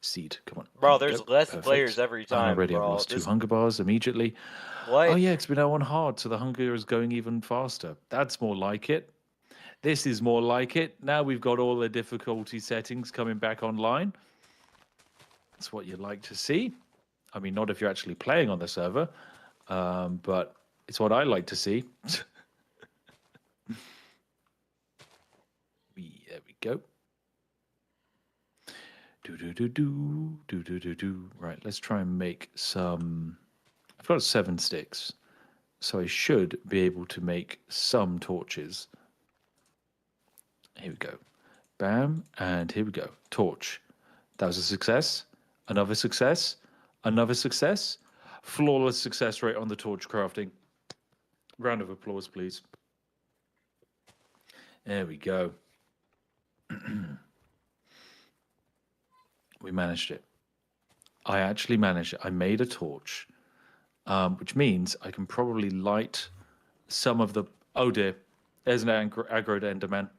seed. Come on. Bro, There we there's go. less Perfect. players every And time, already I've bro. lost 2 This hunger bars immediately. what? Oh yeah, it's been now on hard, so the hunger is going even faster. That's more like it. This is more like it. Now we've got all the difficulty settings coming back online. That's what you'd like to see. I mean, not if you're actually playing on the server, but it's what I like to see. There we go. Do. Right, let's try and make some. I've got 7 sticks, so I should be able to make some torches. Here we go. Bam, and here we go. Torch. That was a success. Another success. Another success. Flawless success rate on the torch crafting. Round of applause, please. There we go. We managed it. I actually managed it. I made a torch, which means I can probably light some of the... Oh dear. There's an aggroed Enderman.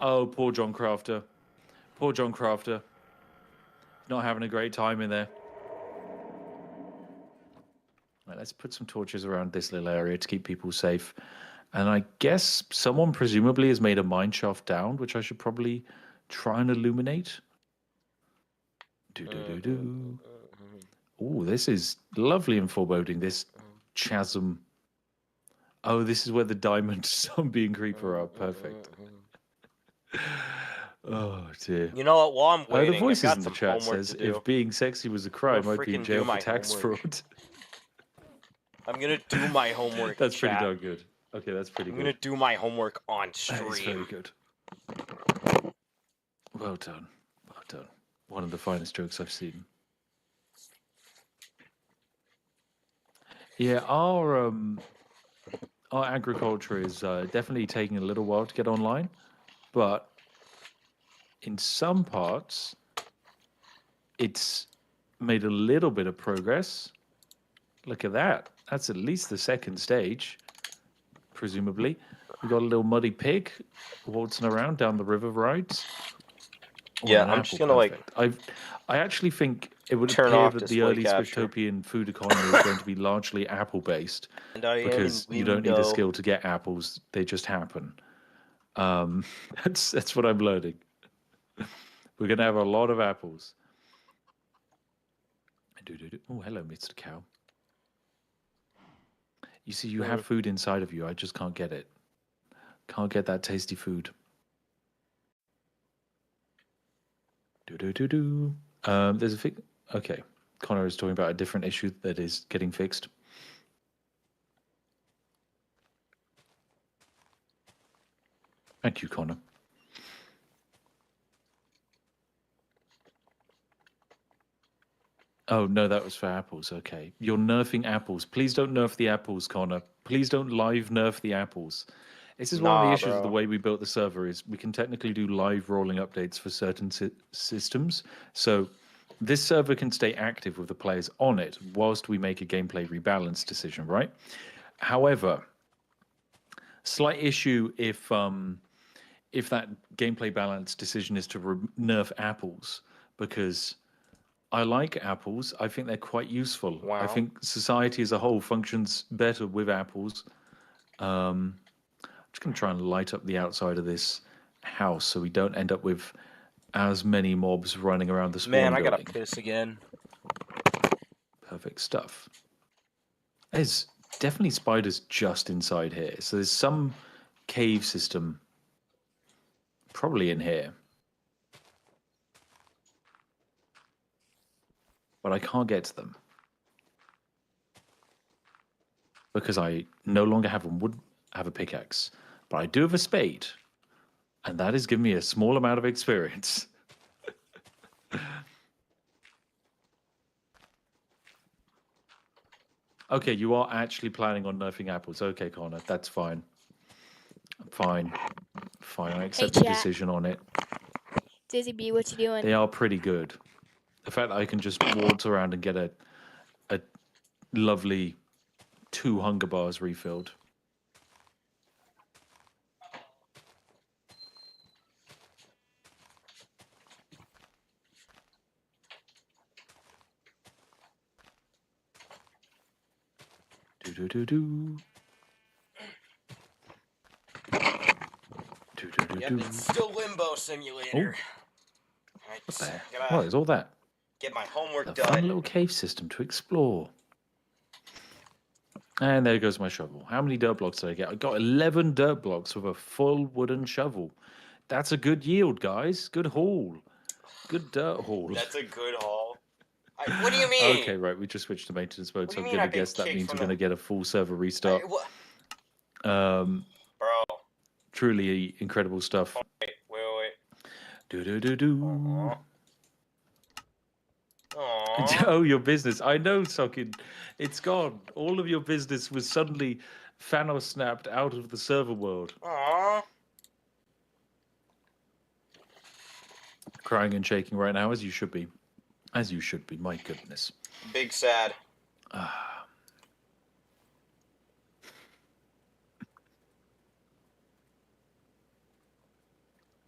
Oh, poor John Crafter. Poor John Crafter. Not having a great time in there. Right, let's put some torches around this little area to keep people safe. And I guess someone presumably has made a mine shaft down, which I should probably try and illuminate. Oh, this is lovely and foreboding, this chasm. Oh, this is where the diamond zombie and creeper are. Perfect. Oh, dear. You know what? While I'm waiting, The voices I've got in the some chat homework says, to do. if being sexy was a crime, I'd be in freaking jail do for my tax homework. fraud. I'm gonna do my homework. That's pretty chat. darn good. Okay, that's pretty I'm good. gonna do my homework on That is very stream. good. Well done. Well done. One of the finest jokes I've seen. Yeah, our agriculture is definitely taking a little while to get online, but in some parts, it's made a little bit of progress. Look at that. That's at least the second stage, presumably. We got a little muddy pig waltzing around down the river rides. Oh, Yeah, an I'm apple, just gonna perfect. I actually think it would turn appear off that the display early capture. Swiftopian food economy is going to be largely apple-based, And I am because in you don't need a window. skill to get apples; they just happen. That's what I'm learning. We're gonna have a lot of apples. Oh, hello, Mr. Cow. You see, you have food inside of you. I just can't get it. Can't get that tasty food. There's a fix. Okay, Connor is talking about a different issue that is getting fixed. Thank you, Connor. Oh, no, that was for apples. Okay. You're nerfing apples. Please don't nerf the apples, Connor. Please don't live nerf the apples. This is one of the issues of the way we built the server, is we can technically do live rolling updates for certain systems. So this server can stay active with the players on it whilst we make a gameplay rebalance decision, right? However, slight issue if that gameplay balance decision is to nerf apples, because I like apples. I think they're quite useful. Wow. I think society as a whole functions better with apples. I'm just going to try and light up the outside of this house so we don't end up with as many mobs running around the spawn Man, I building. gotta piss again. Perfect stuff. There's definitely spiders just inside here. So there's some cave system probably in here. But I can't get to them because I no longer have a pickaxe, but I do have a spade, and that has given me a small amount of experience. Okay, you are actually planning on nerfing apples. Okay, Connor, that's fine. Fine. I accept your decision on it. Dizzy B, what you doing? They are pretty good. The fact that I can just waltz around and get a lovely 2 hunger bars refilled. do do do. Do do do Yep, do. it's still Limbo Simulator. Alright, What the heck? gotta What is all that? get my homework The done. fun little cave system to explore. And there goes my shovel. How many dirt blocks did I get? I got 11 dirt blocks with a full wooden shovel. That's a good yield, guys. Good haul. Good dirt haul. That's a good haul. What do you mean? Okay, right. We just switched to maintenance mode, What so do I'm you mean going I've to been guess that kicked means we're from going to get a full server restart. What? Um, Bro. Truly incredible stuff. Wait. Do do do do. Aww. Aww. Oh, your business. I know, Sokin. It's gone. All of your business was suddenly Thanos snapped out of the server world. Aww. Crying and shaking right now, as you should be. As you should be, my goodness. Big sad.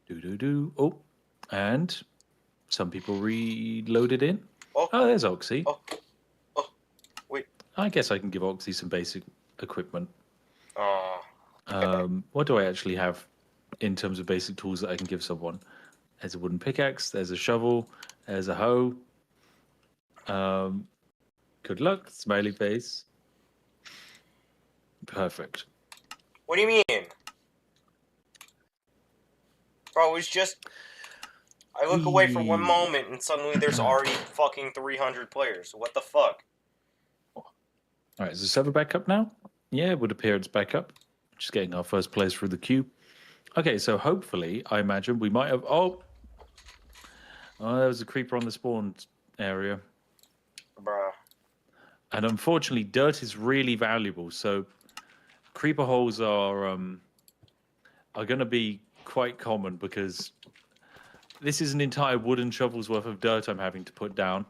Do do do. Oh, and some people reloaded in. Oh, Oh, there's Oxy. oh, wait. I guess I can give Oxy some basic equipment. Aww. What do I actually have in terms of basic tools that I can give someone? There's a wooden pickaxe. There's a shovel. There's a hoe. Good luck, smiley face. Perfect. What do you mean? Bro, it was just... I look away for one moment and suddenly there's already fucking 300 players. What the fuck? Alright, is the server back up now? Yeah, it would appear it's back up. Just getting our first players through the queue. Okay, so hopefully, I imagine we might have... Oh, there was a creeper on the spawn area. Bruh. And unfortunately, dirt is really valuable. So creeper holes are going to be quite common because this is an entire wooden shovel's worth of dirt I'm having to put down.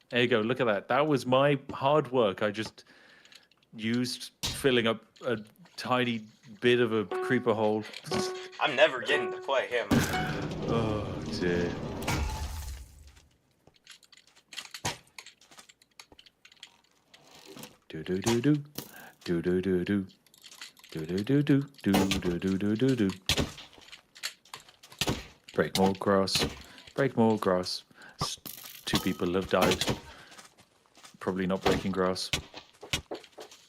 There you go. Look at that. That was my hard work. I just used filling up a tiny bit of a creeper hole. I'm never getting to play him. Oh, dear. Do do do do do do do do do do do do do do do do do. Break more grass. Break more grass. 2 people have died. Probably not breaking grass.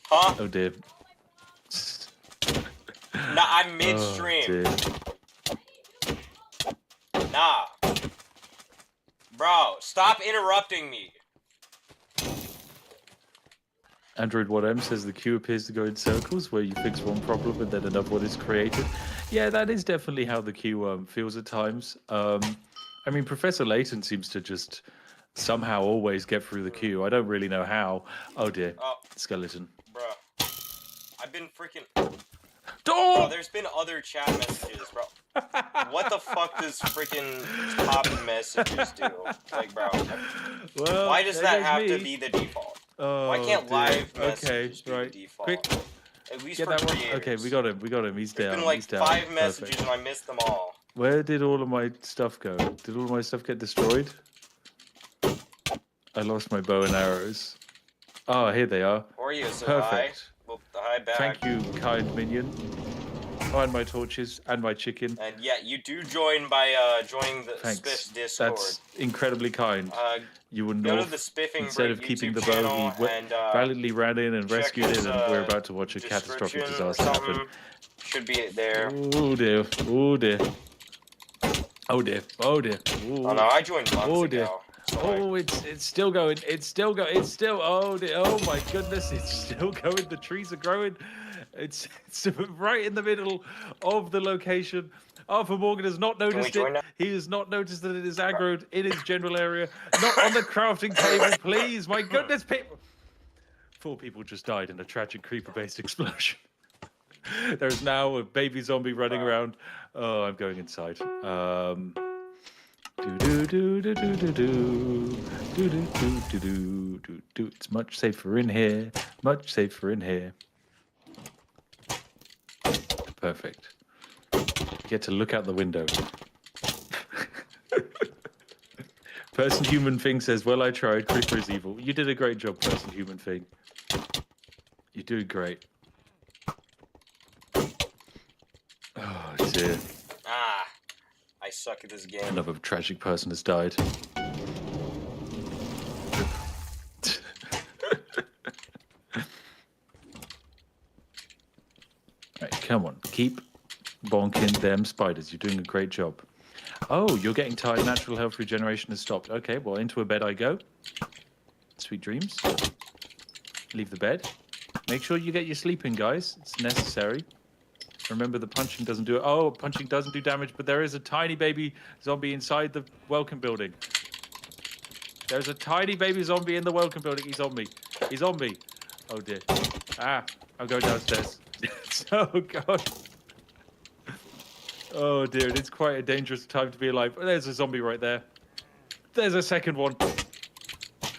Huh? Oh dear. Nah, I'm midstream. Nah. Bro, stop interrupting me. Android 1M says the queue appears to go in circles where you fix one problem and then another one is created. Yeah, that is definitely how the queue feels at times. I mean, Professor Layton seems to just somehow always get through the queue. I don't really know how. Oh dear. Oh. Skeleton. Bro. I've been freaking... Oh! Bro, there's been other chat messages, bro. What the fuck does freaking top messages do? Like, bro. Well, why does that have to me. be the default? Oh, Why can't dear. live messages be right. the default? Quick, At least get for that one. creators. Okay, we got him. He's There's down. been like He's down. 5 messages Perfect. and I missed them all. Where did all of my stuff go? Did all of my stuff get destroyed? I lost my bow and arrows. Oh, here they are. Or you, so Perfect. Well, hi back. Thank you, kind minion. Oh, and my torches and my chicken. And yeah, you do join by joining the Thanks. Spiff's Discord. That's incredibly kind. You would Go know to the Spiffing instead Brit of keeping YouTube the bow, channel he and valiantly ran in and check rescued his, it, and we're about to watch a catastrophic description or disaster happen. something. Should be it there. Oh dear. Oh dear. Oh dear. Oh dear. Oh no, I joined months Oh dear. ago. So Oh, it's still going. It's still going. It's still. Oh dear. Oh my goodness. It's still going. The trees are growing. It's right in the middle of the location. Arthur Morgan has not noticed join it. now? He has not noticed that it is aggroed in his general area. Not on the crafting table, please. My goodness, people. 4 people just died in a tragic creeper-based explosion. There's now a baby zombie running around. Oh, I'm going inside. Do do do do do do do do do do do do do. It's much safer in here. Much safer in here. Perfect. You get to look out the window. Person Human Thing says, "Well, I tried. Creeper is evil." You did a great job, Person Human Thing. You doing great. Oh, dear. Ah, I suck at this game. Another tragic person has died. Right, come on. Keep bonking them spiders. You're doing a great job. Oh, you're getting tired. Natural health regeneration has stopped. Okay, well, into a bed I go. Sweet dreams. Leave the bed. Make sure you get your sleep in, guys. It's necessary. Remember, the punching doesn't do it. Oh, punching doesn't do damage, but there is a tiny baby zombie inside the welcome building. There's a tiny baby zombie in the welcome building. He's on me. He's on me. Oh, dear. Ah, I'm going downstairs. Oh, God. Oh, dear. It's quite a dangerous time to be alive. Oh, there's a zombie right there. There's a second one.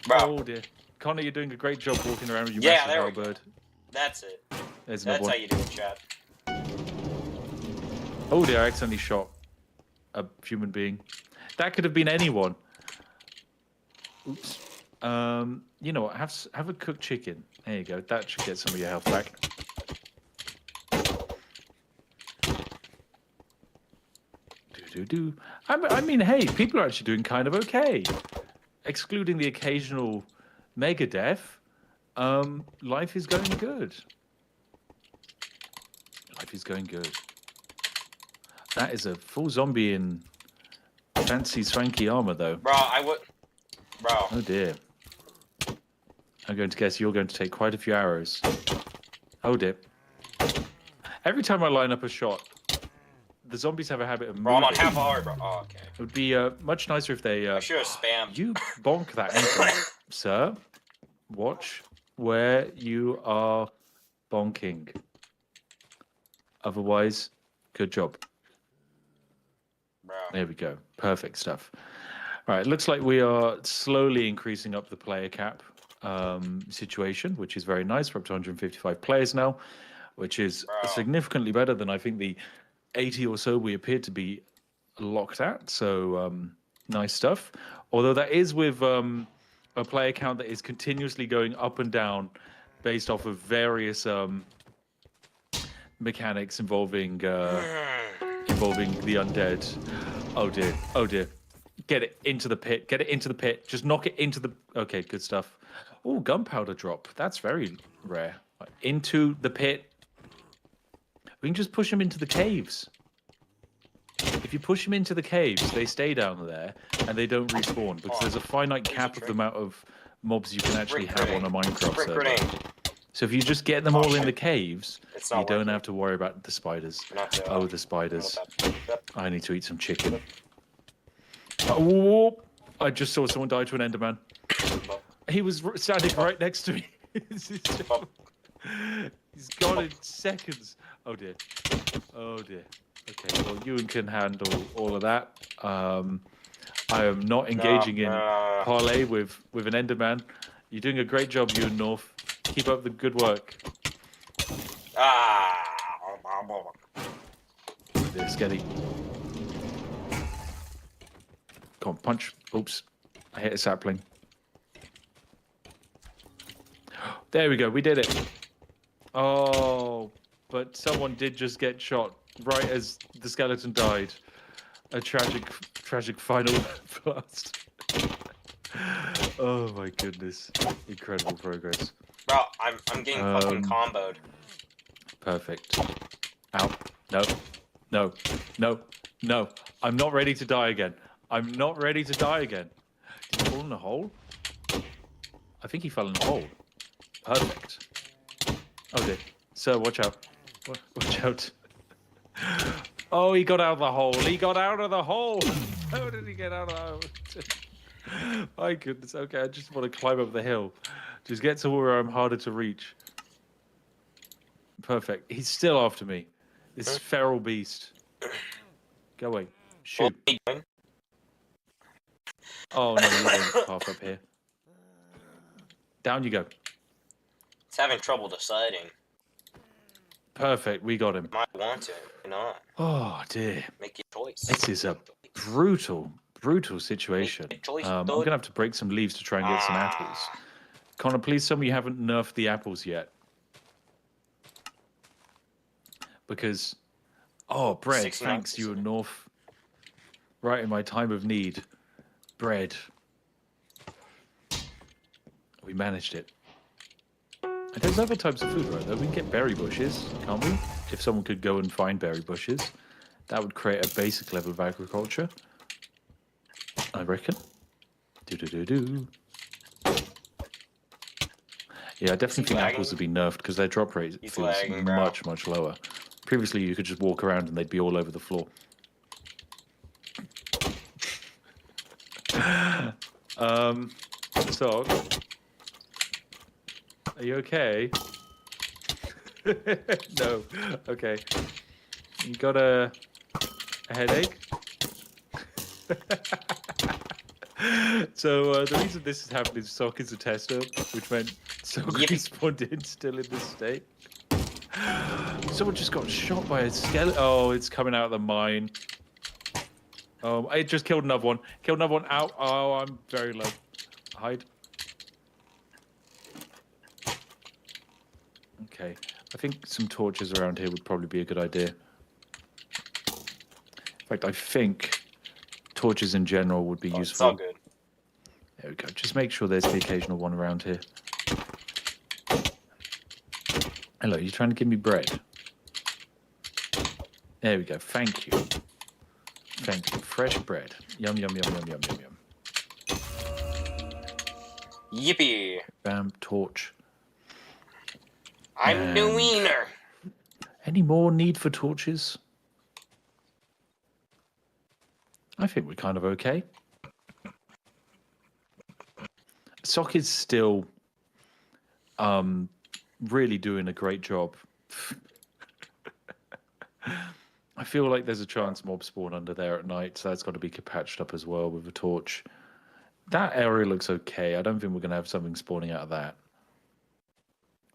Bro. Oh, dear. Connor, you're doing a great job walking around with your Yeah, massive there we go. halberd. That's it. There's another That's one. how you do it, chat. Oh dear, I accidentally shot a human being. That could have been anyone. Oops. You know what? Have a cooked chicken. There you go. That should get some of your health back. Do. I mean, hey, people are actually doing kind of okay. Excluding the occasional mega death, life is going good. Life is going good. That is a full zombie in fancy swanky armor, though. Bro, Bro. Oh dear. I'm going to guess you're going to take quite a few arrows. Oh dear. Every time I line up a shot, the zombies have a habit of moving. Bro, I'm on half hour, bro. Oh, okay. It would be much nicer if they... I should have spammed. You bonk that ankle. Sir, watch where you are bonking. Otherwise, good job. Bro. There we go. Perfect stuff. All right, looks like we are slowly increasing up the player cap situation, which is very nice. We're up to 155 players now, which is Bro. significantly better than I think the 80 or so we appeared to be locked at. So nice stuff. Although that is with a player count that is continuously going up and down based off of various mechanics involving the undead. Oh dear. Oh dear. Get it into the pit. Get it into the pit. Just knock it into the... Okay, good stuff. Oh, gunpowder drop. That's very rare. Into the pit. We can just push them into the caves. If you push them into the caves, they stay down there and they don't respawn because there's a finite cap of the amount of mobs you can actually have on a Minecraft server. So if you just get them all in the caves, you don't have to worry about the spiders. Oh, the spiders. I need to eat some chicken. Oh, I just saw someone die to an Enderman. He was standing right next to me. He's gone in seconds. Oh dear. Oh dear. Okay, well, Ewan can handle all of that. I am not engaging in parley with an Enderman. You're doing a great job, Ewan North. Keep up the good work. They're scary. Come on, punch. Oops. I hit a sapling. There we go. We did it. Oh, but someone did just get shot right as the skeleton died. A tragic final blast. Oh my goodness. Incredible progress. Bro, I'm getting fucking comboed. Perfect. Ow. No. No. No. No. I'm not ready to die again. I'm not ready to die again. Did he fall in a hole? I think he fell in a hole. Perfect. Oh dear. Sir, watch out. Watch out. Oh, he got out of the hole. He got out of the hole. How did he get out of the hole? My goodness. Okay, I just want to climb up the hill. Just get to where I'm harder to reach. Perfect. He's still after me. This feral beast. Go away. Shoot. Oh, no, you're going half up here. Down you go. It's having trouble deciding. Perfect. We got him. Might want to, you know. Oh, dear. Make your choice. This is a brutal situation. I'm going to have to break some leaves to try and get some apples. Connor, please tell me you haven't nerfed the apples yet. because... Oh, bread. 69%. Thanks, you North. Right in my time of need. Bread. We managed it. And there's other types of food, right, though. We can get berry bushes, can't we? If someone could go and find berry bushes, that would create a basic level of agriculture. I reckon. Do-do-do-do. Yeah, I definitely think apples would be nerfed because their drop rate feels much, much lower. Previously, you could just walk around and they'd be all over the floor. So, are you okay? No. Okay. You got a headache? So the reason this is happening is Sock is a tester, which meant Sock respawned in still in this state. Someone just got shot by a skeleton. Oh, it's coming out of the mine. Oh, I just killed another one. Killed another one. Out. Oh, I'm very low. Hide. Okay. I think some torches around here would probably be a good idea. In fact, I think torches in general would be useful. It's all good. There we go. Just make sure there's the occasional one around here. Hello, you trying to give me bread? There we go. Thank you. Thank you. Fresh bread. Yum, yum, yum, yum, yum, yum, yum. Yippee! Bam, torch. I'm the wiener! Any more need for torches? I think we're kind of okay. Sock is still really doing a great job. I feel like there's a chance mobs spawn under there at night, so that's got to be patched up as well with a torch. That area looks okay. I don't think we're going to have something spawning out of that.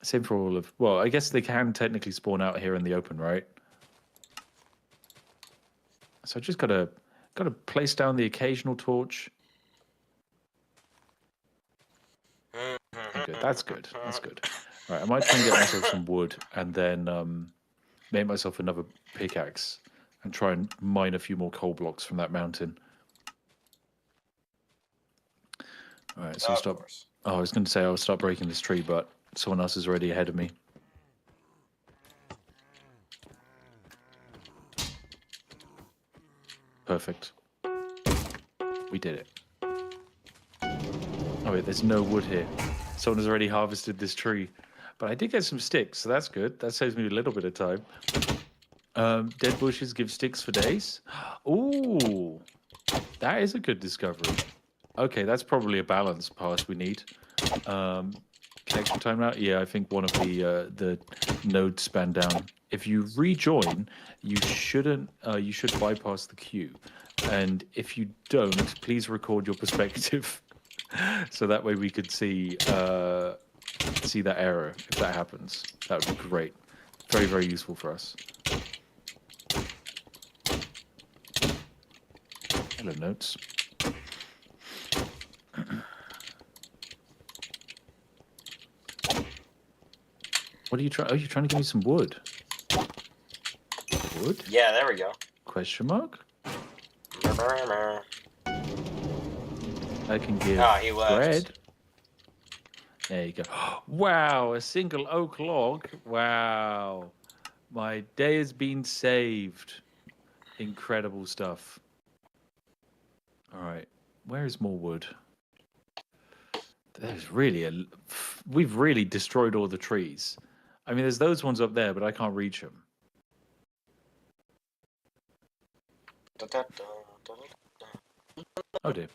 Same for all of... Well, I guess they can technically spawn out here in the open, right? So I just got to place down the occasional torch. Good. That's good. That's good. All right, I might try and get myself some wood and then make myself another pickaxe and try and mine a few more coal blocks from that mountain. All right, so I'll stop. Oh, I was going to say I'll start breaking this tree, but someone else is already ahead of me. Perfect. We did it. Oh wait, there's no wood here. Someone has already harvested this tree. But I did get some sticks, so that's good. That saves me a little bit of time. Dead bushes give sticks for days. Ooh, that is a good discovery. Okay, that's probably a balance pass we need. Connection time now? Yeah, I think one of the nodes span down. If you rejoin, you shouldn't. You should bypass the queue. And if you don't, please record your perspective, so that way we could see that error if that happens. That would be great. Very, very useful for us. Hello, notes. What are you trying? Oh, you're trying to give me some wood. Wood? Yeah, there we go. Question mark? I can give he left. bread. There you go. Wow, a single oak log. Wow. My day has been saved. Incredible stuff. All right. Where is more wood? There's really we've really destroyed all the trees. I mean, there's those ones up there, but I can't reach them. Oh dear.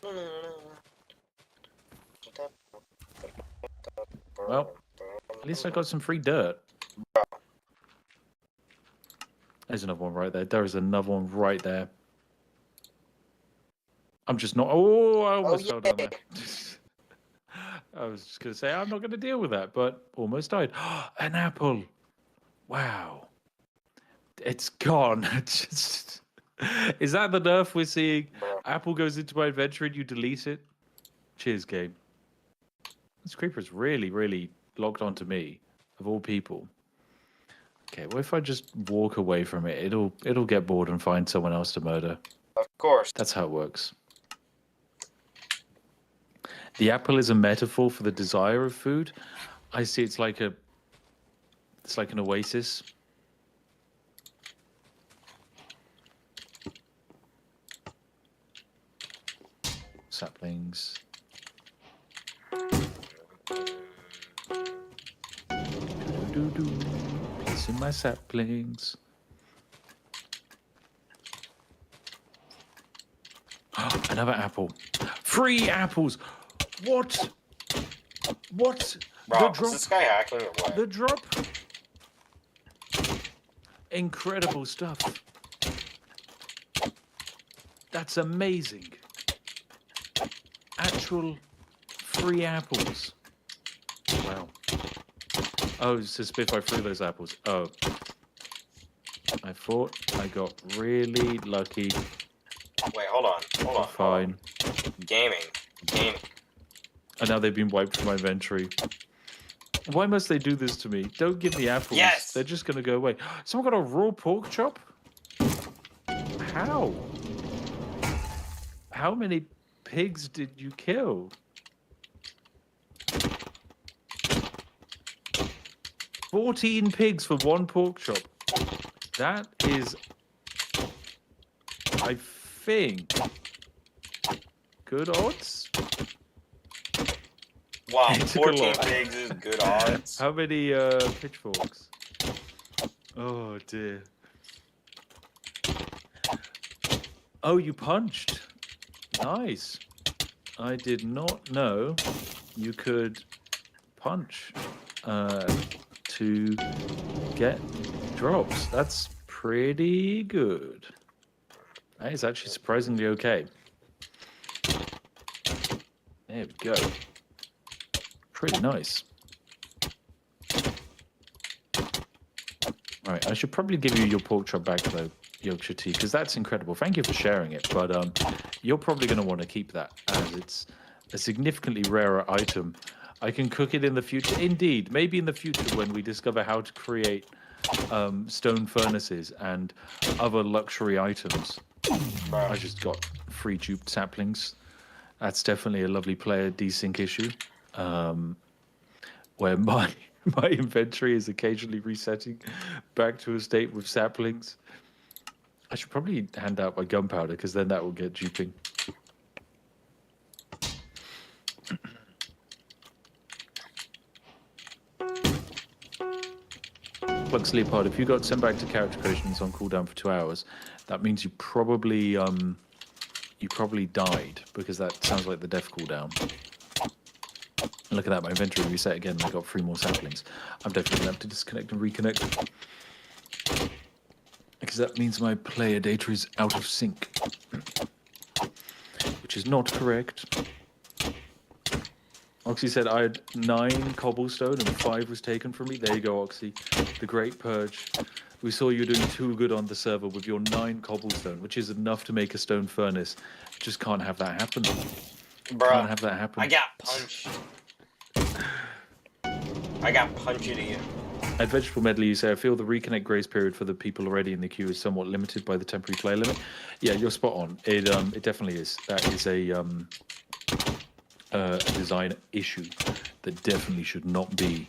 Well, at least I got some free dirt. There's another one right there. There is another one right there. I'm just not... Oh, I almost fell down there. I was just going to say, I'm not going to deal with that, but almost died. An apple. Wow. It's gone. Just... Is that the nerf we're seeing? Apple goes into my inventory and you delete it? Cheers, game. This creeper's really, really locked onto me, of all people. Okay, well, if I just walk away from it, it'll get bored and find someone else to murder. Of course. That's how it works. The apple is a metaphor for the desire of food. I see it's like an oasis. Saplings. Placing my saplings. Another apple. 3 apples. What? What? Bro, is this guy hacking or what? The drop. Incredible stuff. That's amazing. Actual 3 apples. Wow. Oh, it's a spiff, I threw those apples. Oh. I thought I got really lucky. Wait, hold on. Fine. Gaming. And now they've been wiped from my inventory. Why must they do this to me? Don't give me apples. Yes! They're just going to go away. Someone got a raw pork chop? How? How many pigs did you kill? 14 pigs for 1 pork chop. That is, I think, good odds. Wow, It took a 14 lot. pigs is good odds. How many pitchforks? Oh dear. Oh, you punched. Nice. I did not know you could punch to get drops. That's pretty good. That is actually surprisingly okay. There we go. Pretty nice. Right, I should probably give you your pork chop back though, Yorkshire tea, because that's incredible. Thank you for sharing it, but you're probably going to want to keep that as it's a significantly rarer item. I can cook it in the future. Indeed, maybe in the future when we discover how to create stone furnaces and other luxury items. I just got 3 duped saplings. That's definitely a lovely player desync issue. Where my inventory is occasionally resetting back to a state with saplings. I should probably hand out my gunpowder because then that will get duping. Flux Leopard, if you got sent back to character creations on cooldown for 2 hours, that means you probably died because that sounds like the death cooldown. Look at that, my inventory reset again, and I got 3 more saplings. I'm definitely going to have to disconnect and reconnect. Because that means my player data is out of sync. Which is not correct. Oxy said I had 9 cobblestone and 5 was taken from me. There you go, Oxy. The Great Purge. We saw you doing too good on the server with your 9 cobblestone, which is enough to make a stone furnace. Just can't have that happen. Bro, Can't have that happen. I got punched. I got punched again. At Vegetable Medley, you say, I feel the reconnect grace period for the people already in the queue is somewhat limited by the temporary player limit. Yeah, you're spot on. It definitely is. That is a design issue that definitely should not be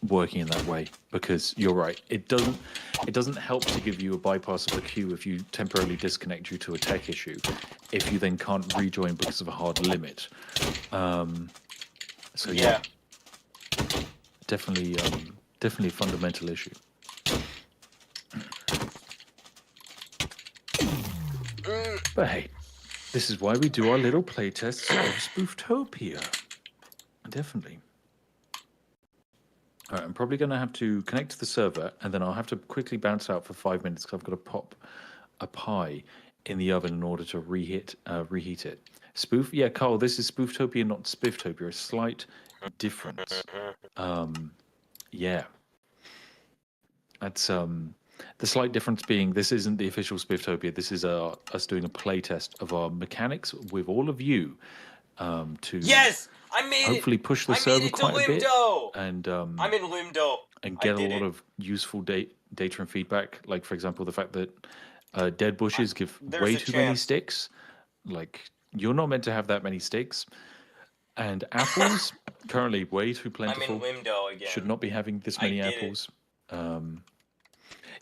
working in that way, because you're right. It doesn't help to give you a bypass of the queue if you temporarily disconnect due to a tech issue, if you then can't rejoin because of a hard limit. So yeah. Definitely a fundamental issue. But hey, this is why we do our little playtests of Spooftopia. Definitely. All right, I'm probably going to have to connect to the server, and then I'll have to quickly bounce out for 5 minutes because I've got to pop a pie in the oven in order to reheat it. Spoof? Yeah, Carl, this is Spooftopia, not Spifftopia. A slight difference. Yeah. That's the slight difference being this isn't the official Spifftopia. This is us doing a playtest of our mechanics with all of you to Yes! I made hopefully push the I made server it to quite a bit Limdo! and I'm in Limdo. and I get a did lot it. of useful data and feedback. Like, for example, the fact that dead bushes give There's way a too many chance. sticks. Like, you're not meant to have that many sticks. And apples, currently way too I'm plentiful. in Limdo again. Should not be having this I many did it. apples.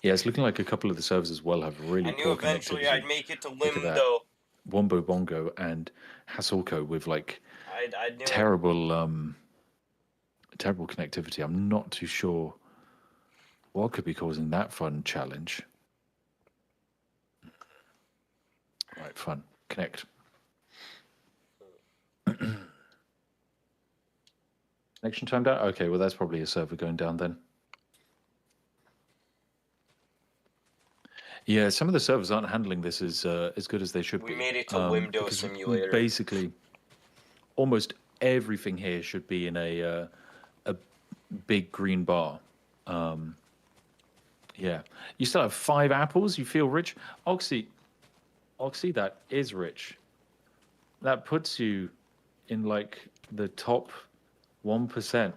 Yeah, it's looking like a couple of the servers as well have really I knew poor eventually connectivity. I'd make it to Look at that. Limdo. Wombo Bongo and Hasulko with like I knew it. terrible terrible connectivity. I'm not too sure what could be causing that fun challenge. Right, fun. Connect. Connection timed out? Okay, well that's probably a server going down then. Yeah, some of the servers aren't handling this as good as they should be. We made it to Limdo because Simulator. Basically, almost everything here should be in a big green bar. Yeah, you still have 5 apples. You feel rich, Oxy. Oxy, that is rich. That puts you in like the top 1%.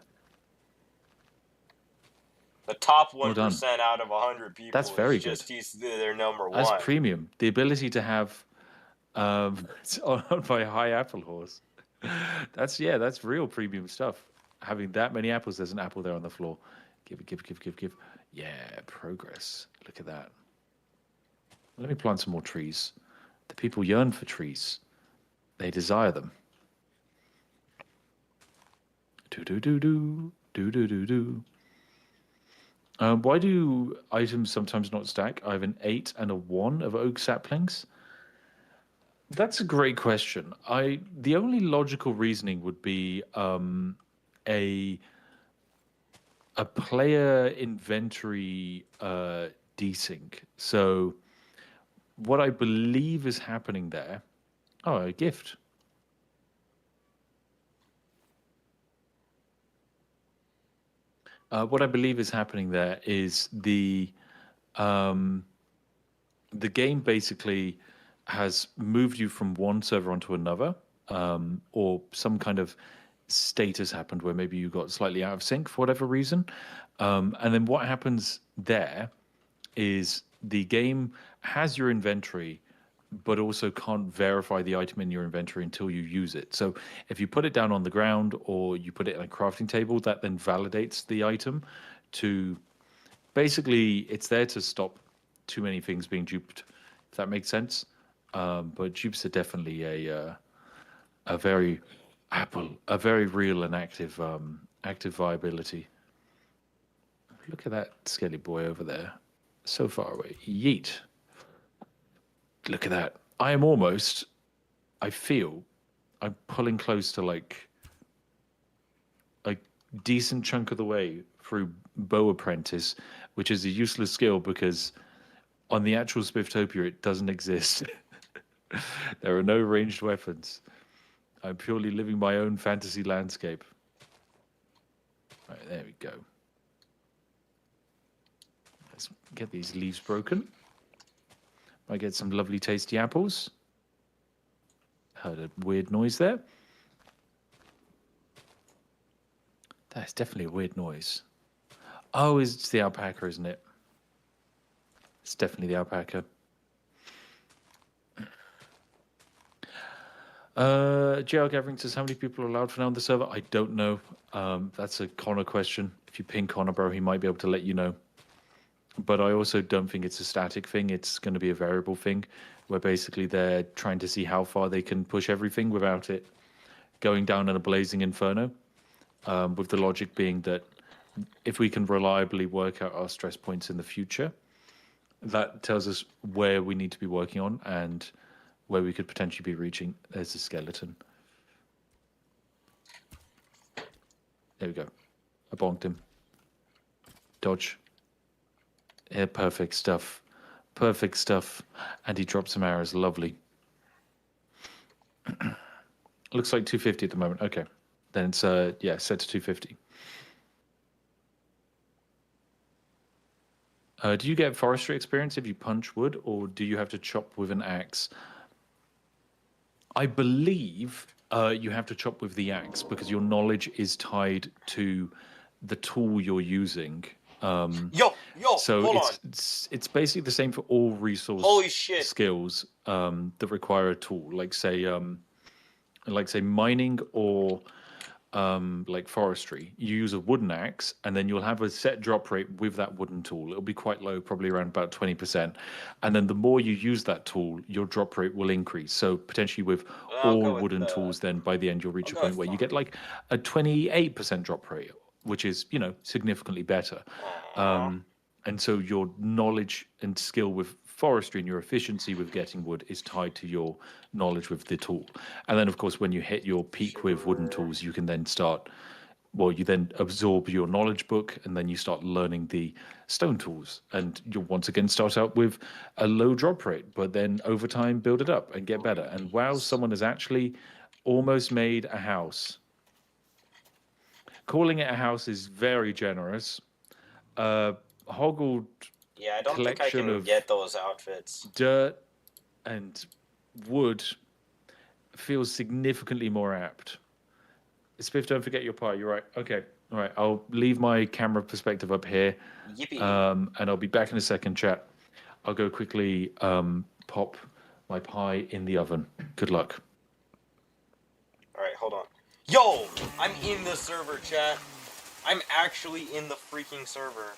The top Well done. 1% out of 100 people. That's very is just good. They're number one. That's premium. The ability to have on my high apple horse. That's real premium stuff. Having that many apples, there's an apple there on the floor. Give it. Yeah, progress. Look at that. Let me plant some more trees. The people yearn for trees. They desire them. Do. Why do items sometimes not stack? I have an 8 and a 1 of oak saplings. That's a great question. The only logical reasoning would be a player inventory desync. So what I believe is happening there. Oh, a gift. What I believe is happening there is the game basically has moved you from one server onto another, or some kind of status happened where maybe you got slightly out of sync for whatever reason. And then what happens there is the game has your inventory, but also can't verify the item in your inventory until you use it. So if you put it down on the ground or you put it in a crafting table, that then validates the item to basically, it's there to stop too many things being duped, if that makes sense. But dupes are definitely a very real and active viability. Look at that skelly boy over there, so far away. Yeet. Look at that. I feel I'm pulling close to like a decent chunk of the way through Bow Apprentice, which is a useless skill because on the actual Spifftopia it doesn't exist. There are no ranged weapons. I'm purely living my own fantasy landscape. Right, there we go. Let's get these leaves broken. I get some lovely tasty apples. Heard a weird noise there. That's definitely a weird noise. Oh, it's the alpaca, isn't it? It's definitely the alpaca. JL Gathering says, how many people are allowed for now on the server? I don't know. That's a Connor question. If you ping Connor, bro, he might be able to let you know. But I also don't think it's a static thing. It's going to be a variable thing where basically they're trying to see how far they can push everything without it going down in a blazing inferno. With the logic being that if we can reliably work out our stress points in the future, that tells us where we need to be working on and where we could potentially be reaching. There's a skeleton. There we go. I bonked him. Dodge. Yeah, perfect stuff. Perfect stuff. And he dropped some arrows. Lovely. Looks like 250 at the moment. Okay. Then it's, yeah, set to 250. Do you get forestry experience if you punch wood, or do you have to chop with an axe? I believe You have to chop with the axe because your knowledge is tied to the tool you're using. Yo, So hold on. it's basically the same for all resource Holy shit. skills that require a tool, like say mining or like forestry. You use a wooden axe, and then you'll have a set drop rate with that wooden tool. It'll be quite low, probably around about 20%. And then the more you use that tool, your drop rate will increase. So potentially with I'll all go with wooden the- tools, then by the end you'll reach a go point with where you farm. get like a 28% drop rate, which is, you know, significantly better. And so your knowledge and skill with forestry and your efficiency with getting wood is tied to your knowledge with the tool. And then, of course, when you hit your peak with wooden tools, you can then start, well, you then absorb your knowledge book and then you start learning the stone tools. And you'll once again start out with a low drop rate, but then over time build it up and get better. And wow, someone has actually almost made a house. Calling it a house is very generous. Hoggled Yeah, I don't think I collection can of get those outfits. dirt and wood feels significantly more apt. Spiff, don't forget your pie. You're right. Okay. All right. I'll leave my camera perspective up here. Yippee. And I'll be back in a second, chat. I'll go quickly pop my pie in the oven. Good luck. Alright, hold on. Yo! I'm in the server, chat. I'm actually in the freaking server.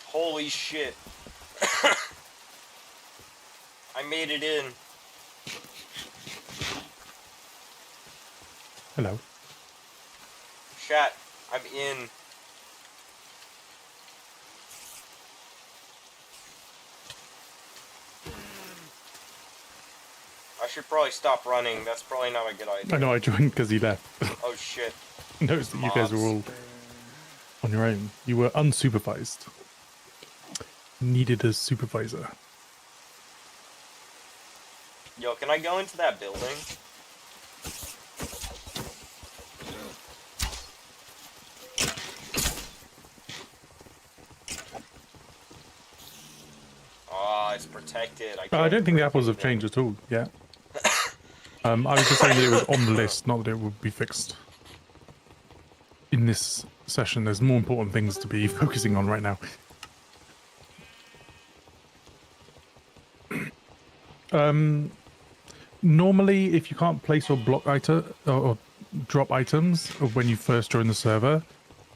Holy shit. I made it in. Hello. Chat, I'm in. I should probably stop running. That's probably not a good idea. I know I joined because he left. Oh shit. Noticed that you guys were all on your own. You were unsupervised. Needed a supervisor. Yo, can I go into that building? Oh, it's protected. I don't think the apples have changed at all yet. I was just saying that it was on the list, not that it would be fixed. In this session, there's more important things to be focusing on right now. Normally, if you can't place or block item or drop items when you first join the server,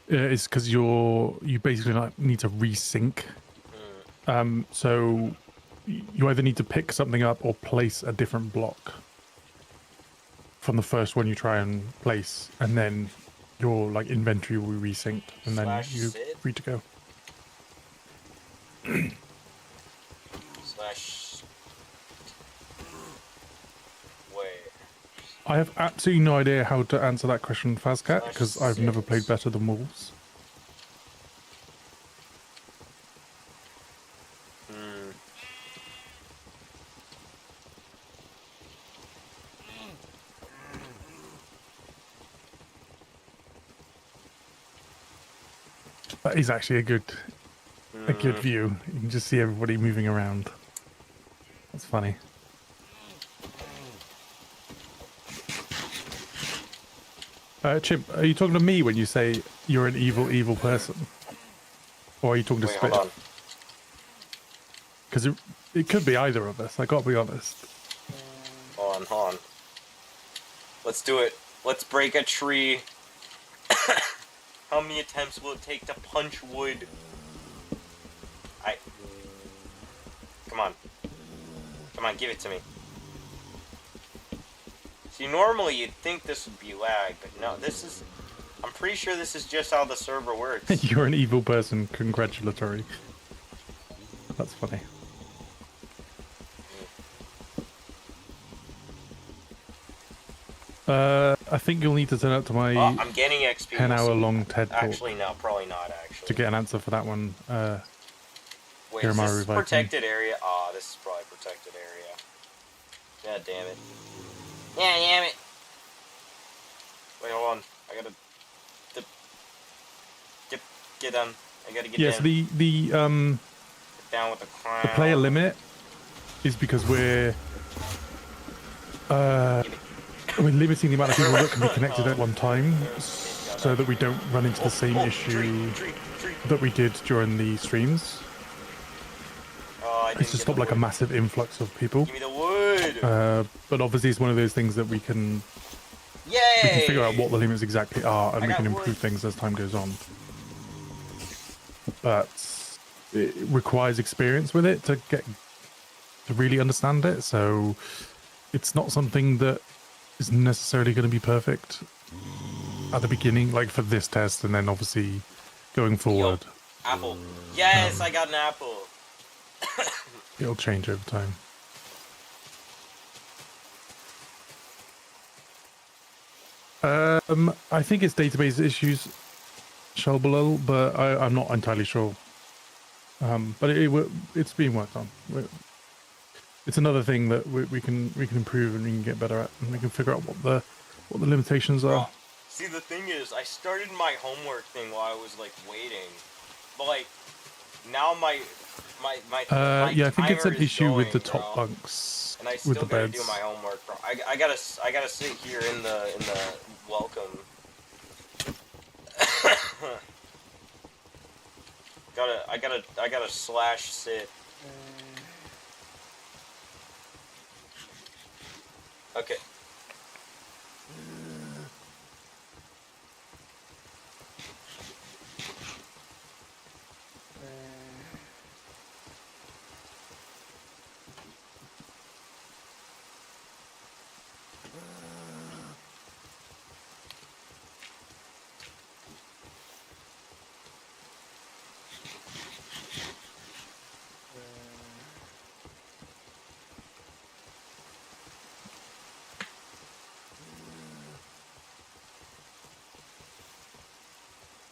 it's because you basically need to resync. So you either need to pick something up or place a different block from the first one you try and place, and then your like inventory will be resynced, and then you're free to go. I have absolutely no idea how to answer that question, Fazcat, because I've never played better than Wolves. That is actually a good view. You can just see everybody moving around. That's funny. Chimp, are you talking to me when you say you're an evil person? Or are you talking to Spiff? Hold on. Because it could be either of us, I gotta be honest. Hold on. Let's do it. Let's break a tree. How many attempts will it take to punch wood? Come on. Come on, give it to me. See, normally you'd think this would be lag, but no, this is... I'm pretty sure this is just how the server works. You're an evil person, congratulatory. That's funny. I think you'll need to turn up to my I'm getting XP. 10-hour-long TED talk. Actually, no, probably not, actually. To get an answer for that one. Wait, is this protected area? Oh, this is probably protected area. God damn it. Yeah, damn it. Wait, hold on. I gotta... Get down. I gotta get down. Yes, the Get down with the crown. player limit is because we're limiting the amount of people that can be connected at one time, so that we don't run into the same issue that we did during the streams. It's to stop like a massive influx of people. Give me the wood. But obviously, it's one of those things that we can figure out what the limits exactly are, and we can improve things as time goes on. But it requires experience with it to really understand it. So it's not something that is necessarily going to be perfect at the beginning, like for this test, and then obviously going forward. Apple. Yes, I got an apple. It'll change over time. I think it's database issues, Shelbalil, but I'm not entirely sure. But it's being worked on. It's another thing that we can improve and we can get better at, and we can figure out what the limitations are. See, the thing is, I started my homework thing while I was like waiting, but like now my yeah, I think it's an timer is issue with the going, top bro. bunks And I with still the gotta beds. do my homework, bro. I gotta sit here in the welcome. I gotta slash sit. Okay.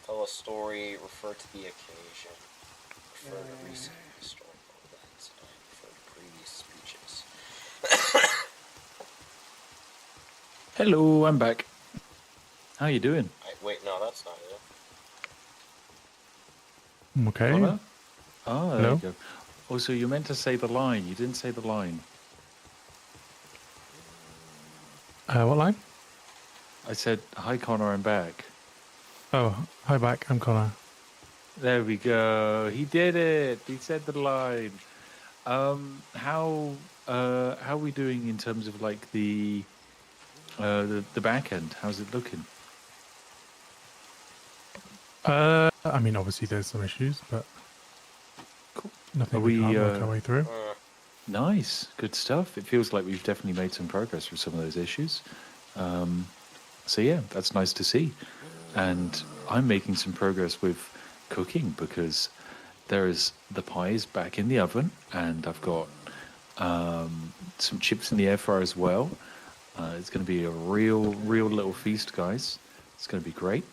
Tell a story, refer to the occasion, refer to recent historical events, and refer to previous speeches. Hello, I'm back. How you doing? Wait, no, that's not it. Okay. Connor? Oh, there Hello? you go. Also, you meant to say the line. You didn't say the line. What line? I said, hi, Connor, I'm back. Oh, hi back. I'm Connor. There we go. He did it. He said the line. How are we doing in terms of like the back end? How's it looking? I mean, obviously there's some issues, but Cool. nothing Are we we, can't work our way through. Nice, good stuff. It feels like we've definitely made some progress with some of those issues. So yeah, that's nice to see. And I'm making some progress with cooking because there's the pies back in the oven, and I've got some chips in the air fryer as well. It's going to be a real little feast, guys. It's going to be great.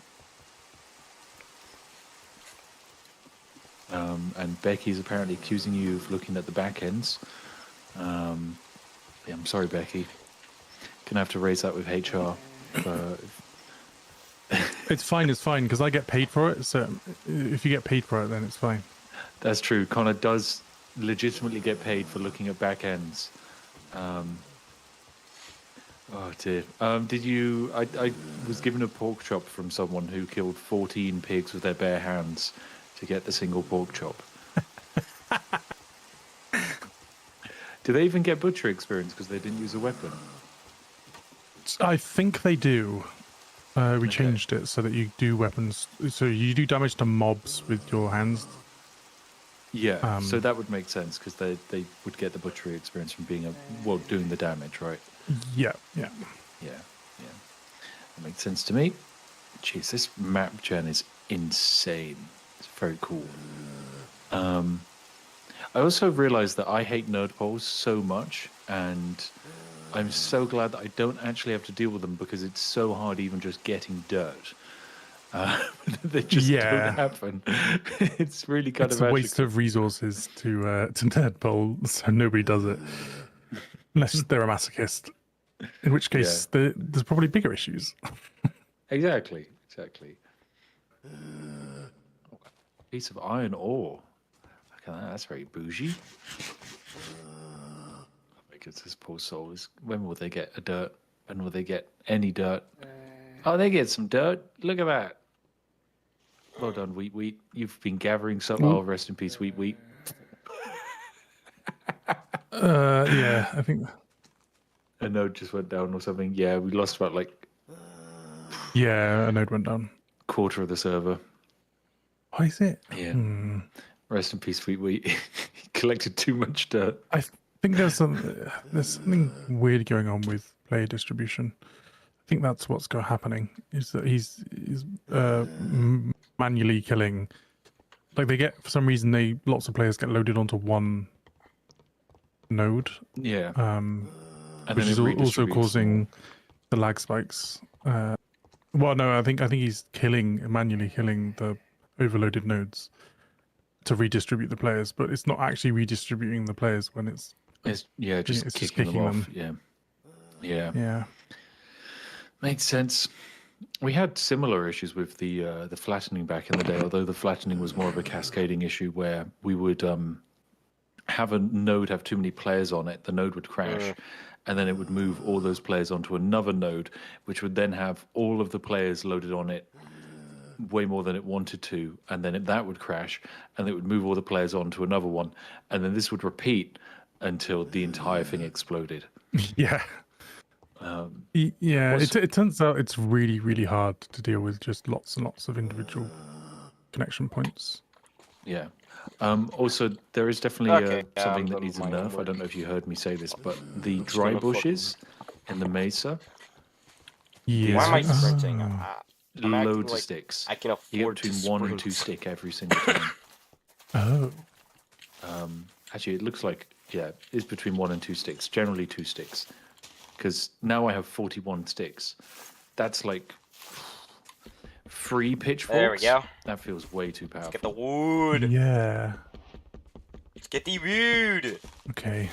And Becky's apparently accusing you of looking at the back ends. Yeah, I'm sorry, Becky. Gonna have to raise that with HR. It's fine, because I get paid for it. So if you get paid for it, then it's fine. That's true. Connor does legitimately get paid for looking at back ends. Oh dear. Did you? I was given a pork chop from someone who killed 14 pigs with their bare hands to get the single pork chop. Do they even get butcher experience because they didn't use a weapon? I think they do. We changed it so that you do weapons. So you do damage to mobs with your hands. Yeah, so that would make sense because they would get the butchery experience from being doing the damage, right? Yeah. Yeah. That makes sense to me. Jeez, this map gen is insane. It's very cool. I also realized that I hate nerd poles so much, and I'm so glad that I don't actually have to deal with them because it's so hard even just getting dirt. They just don't happen. It's really kind it's of a waste of resources to nerd bowl, so nobody does it unless they're a masochist. In which case, there's probably bigger issues. Exactly. Piece of iron ore. Look at that. That's very bougie. Because this poor soul is. When will they get a dirt? When will they get any dirt? Oh, they get some dirt. Look at that. Well done, Wheat Wheat. You've been gathering some. Oh, rest in peace, Wheat Wheat. Yeah, I think. A node just went down or something. Yeah, we lost about like Yeah, a node went down. quarter of the server. Why is it? Yeah. Rest in peace, Wheat Wheat. He collected too much dirt. I think there's something weird going on with player distribution. I think that's what's happening. Is that he's manually killing. Like they get, for some reason, lots of players get loaded onto one node. Yeah. Which is also causing the lag spikes. Well, no, I think he's manually killing the overloaded nodes to redistribute the players, but it's not actually redistributing the players when it's just just kicking them off. them. Yeah. Makes sense. We had similar issues with the flattening back in the day, although the flattening was more of a cascading issue where we would have a node have too many players on it, the node would crash, and then it would move all those players onto another node, which would then have all of the players loaded on it way more than it wanted to, and then that would crash, and it would move all the players onto another one, and then this would repeat until the entire thing exploded. Yeah. It turns out it's really, really hard to deal with just lots and lots of individual connection points. Yeah. Also, there is definitely something that done needs a with my nerf. I homework. don't know if you heard me say this, but the dry bushes in the mesa, Yeah. Why am I sprinting? I'm acting loads of like sticks. I can You get afford to between 1 and 2 sprint. stick every single time. Oh. Actually, it looks like, it's between 1 and 2 sticks, generally 2 sticks. Because now I have 41 sticks. That's like 3 pitchforks. There we go. That feels way too powerful. Let's get the wood. Yeah. Let's get the wood. Okay.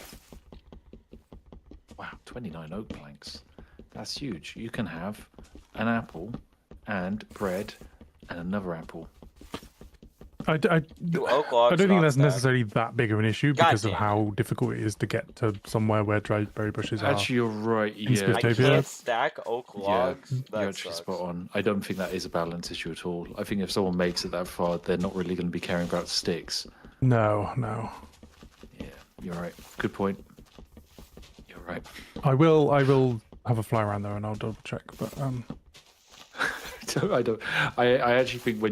Wow, 29 oak planks. That's huge. You can have an apple and bread and another apple. I oak logs don't think not that's stack. necessarily that big of an issue because of damn it. how difficult it is to get to somewhere where dry berry bushes are. Actually, you're right. In Yeah, I Spiffingmbrit. can't stack oak logs. you're That actually sucks. spot on. I don't think that is a balance issue at all. I think if someone makes it that far, they're not really going to be caring about sticks. No. Yeah, you're right. Good point. You're right. I will have a fly around there and I'll double check. But I actually think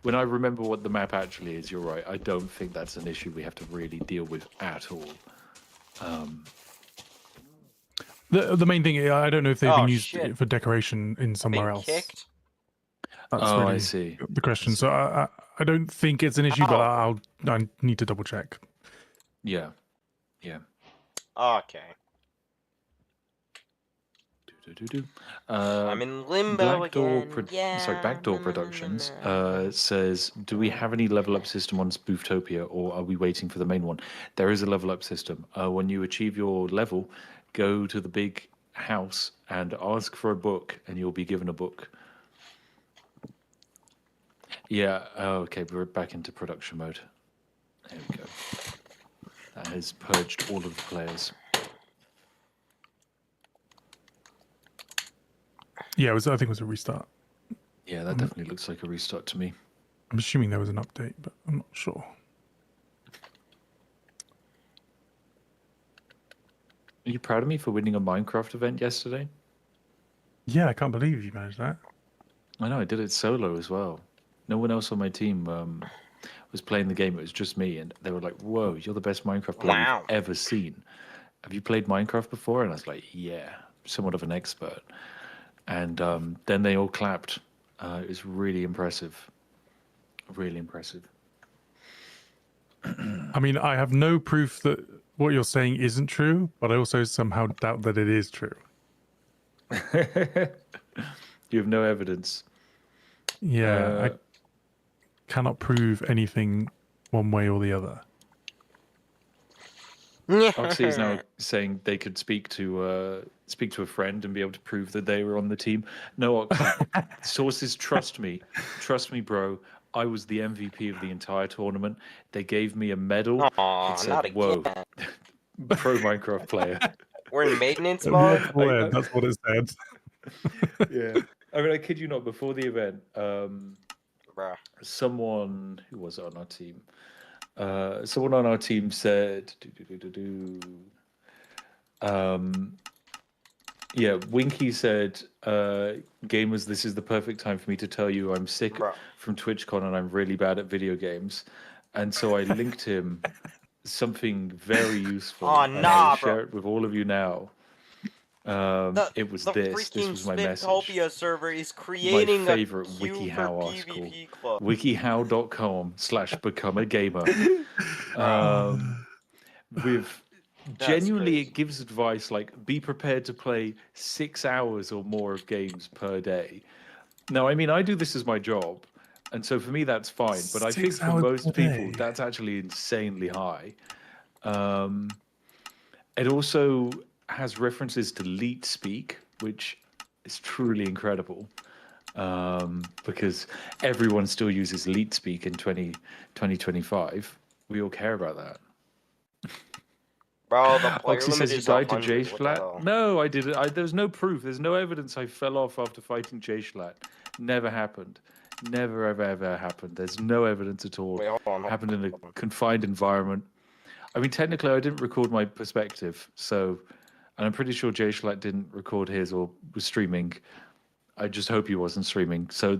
when I remember what the map actually is, you're right. I don't think that's an issue we have to really deal with at all. the main thing, I don't know if they've Oh, been used shit. for decoration in somewhere Being else. kicked. That's Oh, really I see. the question. So I don't think it's an issue, but I need to double check. Yeah. Okay. I'm I'm in limbo Backdoor again. Yeah. Backdoor Productions says, do we have any level up system on Spooftopia, or are we waiting for the main one? There is a level up system. When you achieve your level, go to the big house and ask for a book, and you'll be given a book. Yeah, okay, we're back into production mode. There we go. That has purged all of the players. Yeah, I think it was a restart. Yeah, that definitely looks like a restart to me. I'm assuming there was an update, but I'm not sure. Are you proud of me for winning a Minecraft event yesterday? Yeah, I can't believe you managed that. I know, I did it solo as well. No one else on my team was playing the game. It was just me, and they were like, "Whoa, you're the best Minecraft player Wow. we've ever seen. Have you played Minecraft before?" And I was like, "Yeah, somewhat of an expert." And then they all clapped. It was really impressive. Really impressive. I mean, I have no proof that what you're saying isn't true, but I also somehow doubt that it is true. You have no evidence. Yeah, I cannot prove anything one way or the other. Oxy is now saying they could speak to a friend and be able to prove that they were on the team. No, Oxy. Sources trust me, bro. I was the MVP of the entire tournament. They gave me a medal. Aw, It said, not "Whoa, again. Pro Minecraft player. We're in maintenance At the mode. actual end, that's what it said. Yeah. I mean, I kid you not. Before the event, Bruh. someone who was it on our team? Someone on our team said, yeah, Winky said, gamers, this is the perfect time for me to tell you I'm sick Bruh. from TwitchCon and I'm really bad at video games. And so I linked him something very useful. Aw, and nah, I'll share bro. it with all of you now. It was the this. This freaking was my message. Spifftopia server is My creating a favorite queue for WikiHow article. PvP club. wikihow.com/become a gamer. With genuinely, crazy. it gives advice like be prepared to play 6 hours or more of games per day. Now, I mean, I do this as my job, and so for me that's fine. But I think 6 for hours most per people, day. that's actually insanely high. It also has references to leet speak, which is truly incredible. Because everyone still uses leet speak in 2025. We all care about that. Bro, the player Oxy limit says you is died to 100. J What the Schlatt. hell? No, I didn't. There's no proof. There's no evidence I fell off after fighting J Schlatt. Never happened. Never, ever happened. There's no evidence at all. Wait, hold on. Happened in a confined environment. I mean, technically, I didn't record my perspective, so, and I'm pretty sure J Schlatt didn't record his or was streaming. I just hope he wasn't streaming. So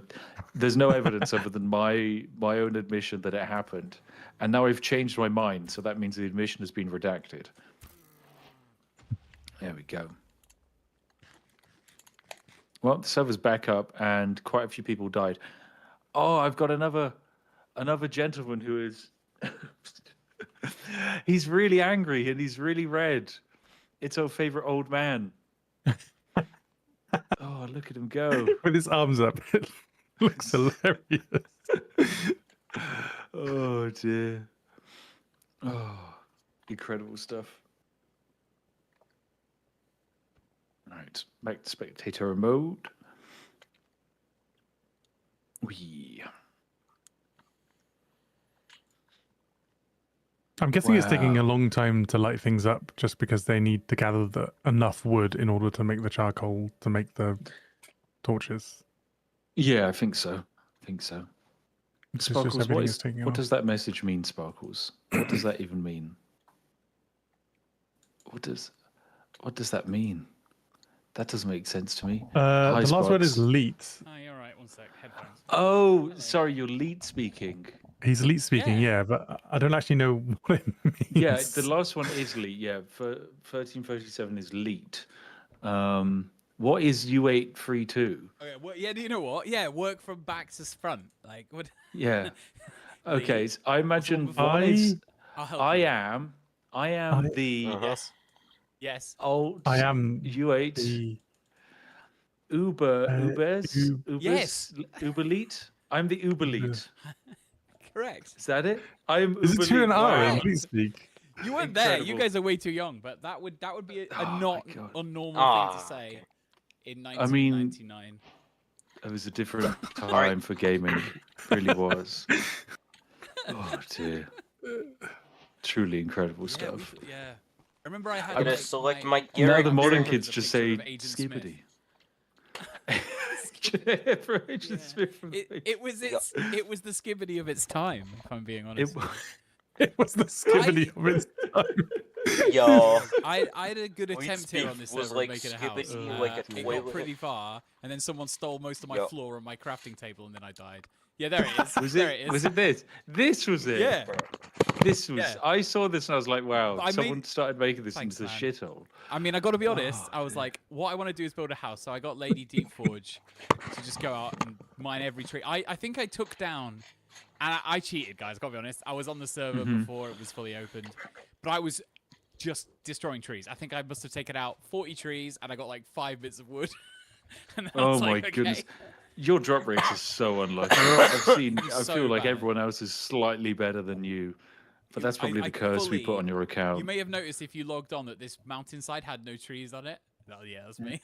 there's no evidence other than my own admission that it happened. And now I've changed my mind, so that means the admission has been redacted. There we go. Well, the server's back up, and quite a few people died. Oh, I've got another gentleman who is... he's really angry, and he's really red. It's our favorite old man. Oh, look at him go. With his arms up. It looks hilarious. Oh, dear. Oh, incredible stuff. Right, back to spectator mode. I'm guessing it's taking a Wow. long time to light things up just because they need to gather enough wood in order to make the charcoal to make the torches. Yeah, I think so. It's just Sparkles, everything is taking what off. does that message mean, Sparkles? What does that even mean? What does that mean? That doesn't make sense to me. Hi, The last word is Sparks. leet. Oh, you're right. One sec. Headphones. Oh, sorry, you're leet speaking. He's leet speaking, Yeah. yeah, but I don't actually know what it means. Yeah, the last one is leet. Yeah, for 1337 is leet. What is U832? Okay. Well, yeah. Do you know what? Yeah. Work from back to front. Like what? Yeah. Okay, so I imagine before? one is I'll help I you. am the Yes. Yes. old I am U8 the Ubers Yes. Uberleet. I'm the Uberleet. Correct. Is that it? I'm Is it true in Uberleet. R in Wow. leet speak? You weren't there. You Incredible. guys are way too young. But that would be a Oh my not God. unnormal thing to say in I mean, 1999. It was a different time for gaming. It really was. Oh dear. Truly incredible Yeah, stuff. yeah. I remember I had. I'm gonna like, select my my gear. Now Gary the modern Griffin kids was a just picture say of Agent Smith. skibbity. For Agent Yeah. Smith from It was the skibbity of its time. If I'm being honest. It was the skibbity of its time. Yo. I had a good Leet attempt here speak on this was server like of making a house. skibbity, like a It toilet. got pretty far, and then someone stole most of my Yo. floor and my crafting table, and then I died. Yeah, there it is. Was there it? it is. Was it this? This was it. Yeah. This was. Yeah. I saw this and I was like, wow. But I Someone made- started making this Thanks, into a man. shithole. I mean, I got to be honest. Oh, I was dear. like, what I want to do is build a house. So I got Lady Deepforge to just go out and mine every tree. I think I took down, and I cheated, guys. Got to be honest. I was on the server before it was fully opened, but I was just destroying trees. I think I must have taken out 40 trees, and I got like 5 bits of wood. And I Oh was my like, okay. goodness. Your drop rates are so unlucky. I So feel like bad. everyone else is slightly better than you. But that's probably I the curse we put fully- on your account. You may have noticed if you logged on that this mountainside had no trees on it. Oh, yeah, that's me.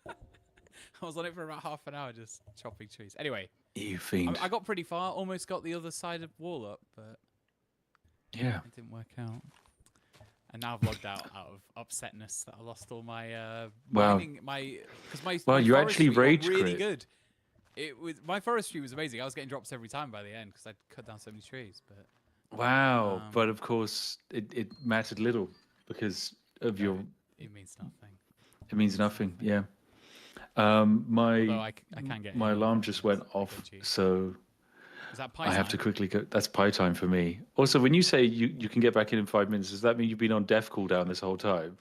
I was on it for about half an hour just chopping trees. Anyway, You fiend. I got pretty far. Almost got the other side of the wall up, but Yeah. it didn't work out. And now I've logged out of upsetness that I lost all my Wow. mining, because my Well, my you actually forestry got rage really quit. good. It was my forestry was amazing. I was getting drops every time by the end because I'd cut down so many trees. But Wow. But of course, it mattered little because of your. it means nothing. It means nothing. Yeah. Although My I can get my in alarm on just things. went off, Go cheat. so Is that pie I have to time? quickly go. That's pie time for me. Also, when you say you can get back in 5 minutes, does that mean you've been on death cooldown this whole time?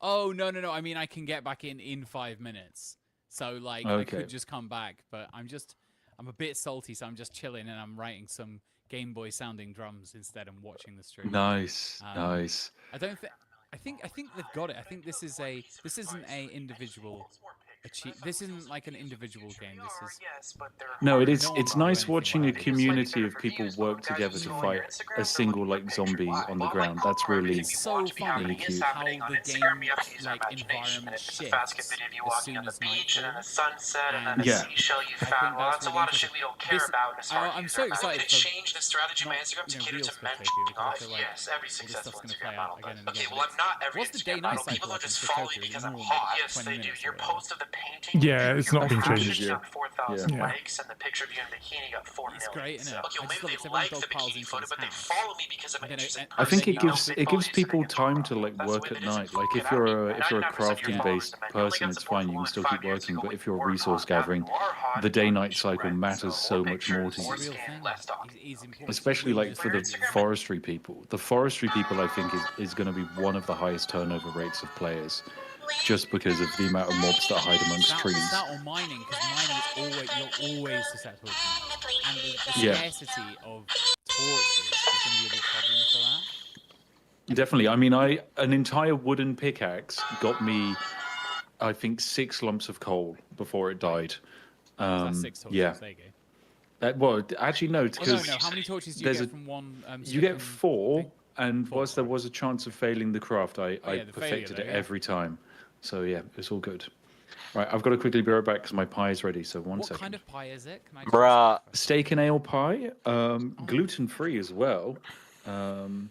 Oh no. I mean I can get back in 5 minutes. So like I Okay. could just come back, but I'm a bit salty, so I'm just chilling and I'm writing some Game Boy sounding drums instead and watching the stream. Nice, nice. I don't think. I think they've got it. I think this isn't a individual. This isn't like an individual game. This is. No, it is. No one It's can do nice anything watching a like this. community of people work together to fight a single like zombie on the ground. That's really It's so funny really cute. how the game like environment shifts as soon as night falls. And Yeah. I think that's really interesting. I'm so excited for change the strategy on my Instagram to cater to men jerking off. Yes, every successful Instagram model does. Okay, well, I'm not every What's the Instagram day-night model. People cycle don't just for follow me Tokyo? because I'm Normal, hot. 20 Yes, they do. minutes Your or whatever. post of the painting. Yeah, it's not been changed It's yet. got 4,000 Yeah. likes, and the picture of you in a bikini got 4 million. It's great, isn't it? Okay, I well, just maybe love they it. like Everyone the goes piles bikini into photo, his but they house. follow me because I'm an And then interesting I think person. it You know, gives they it follow gives you so they people can talk time to about like it. That's the work way at that it is night. in Like if Phuket. you're I a mean, if you're a 99% of your crafting followers based are men. You only person, got it's support fine. for You can more still than keep 5 years working. ago But when if you you're were resource hot. Now that gathering, you are hot, the day you night should cycle rent. matters so More much more to pictures, you. It's a real skin, thing. less talk. It's important. Especially like for the Instagram. forestry people. The forestry people, I think, is going to be one of the highest turnover rates of players, just because of the amount of mobs that hide amongst trees. That or mining, because mining is always you're always susceptible to that. And the Yeah. scarcity of torches is going to be a big problem for that. Definitely. I mean, an entire wooden pickaxe got me, I think, 6 lumps of coal before it died. That's 6 torches. Yeah. There you go. Well, actually, no, it's Oh, no, because no. How many torches do you there's get a- from one? you get stricken 4, thing? and 4, whilst there was a chance of failing the craft, I yeah, the failure perfected though, it yeah. every time. So yeah, it's all good. Right, I've got to quickly be right back because my pie is ready. So one What second. kind of pie is it? Can I Bruh. Steak and ale pie, gluten free as well, and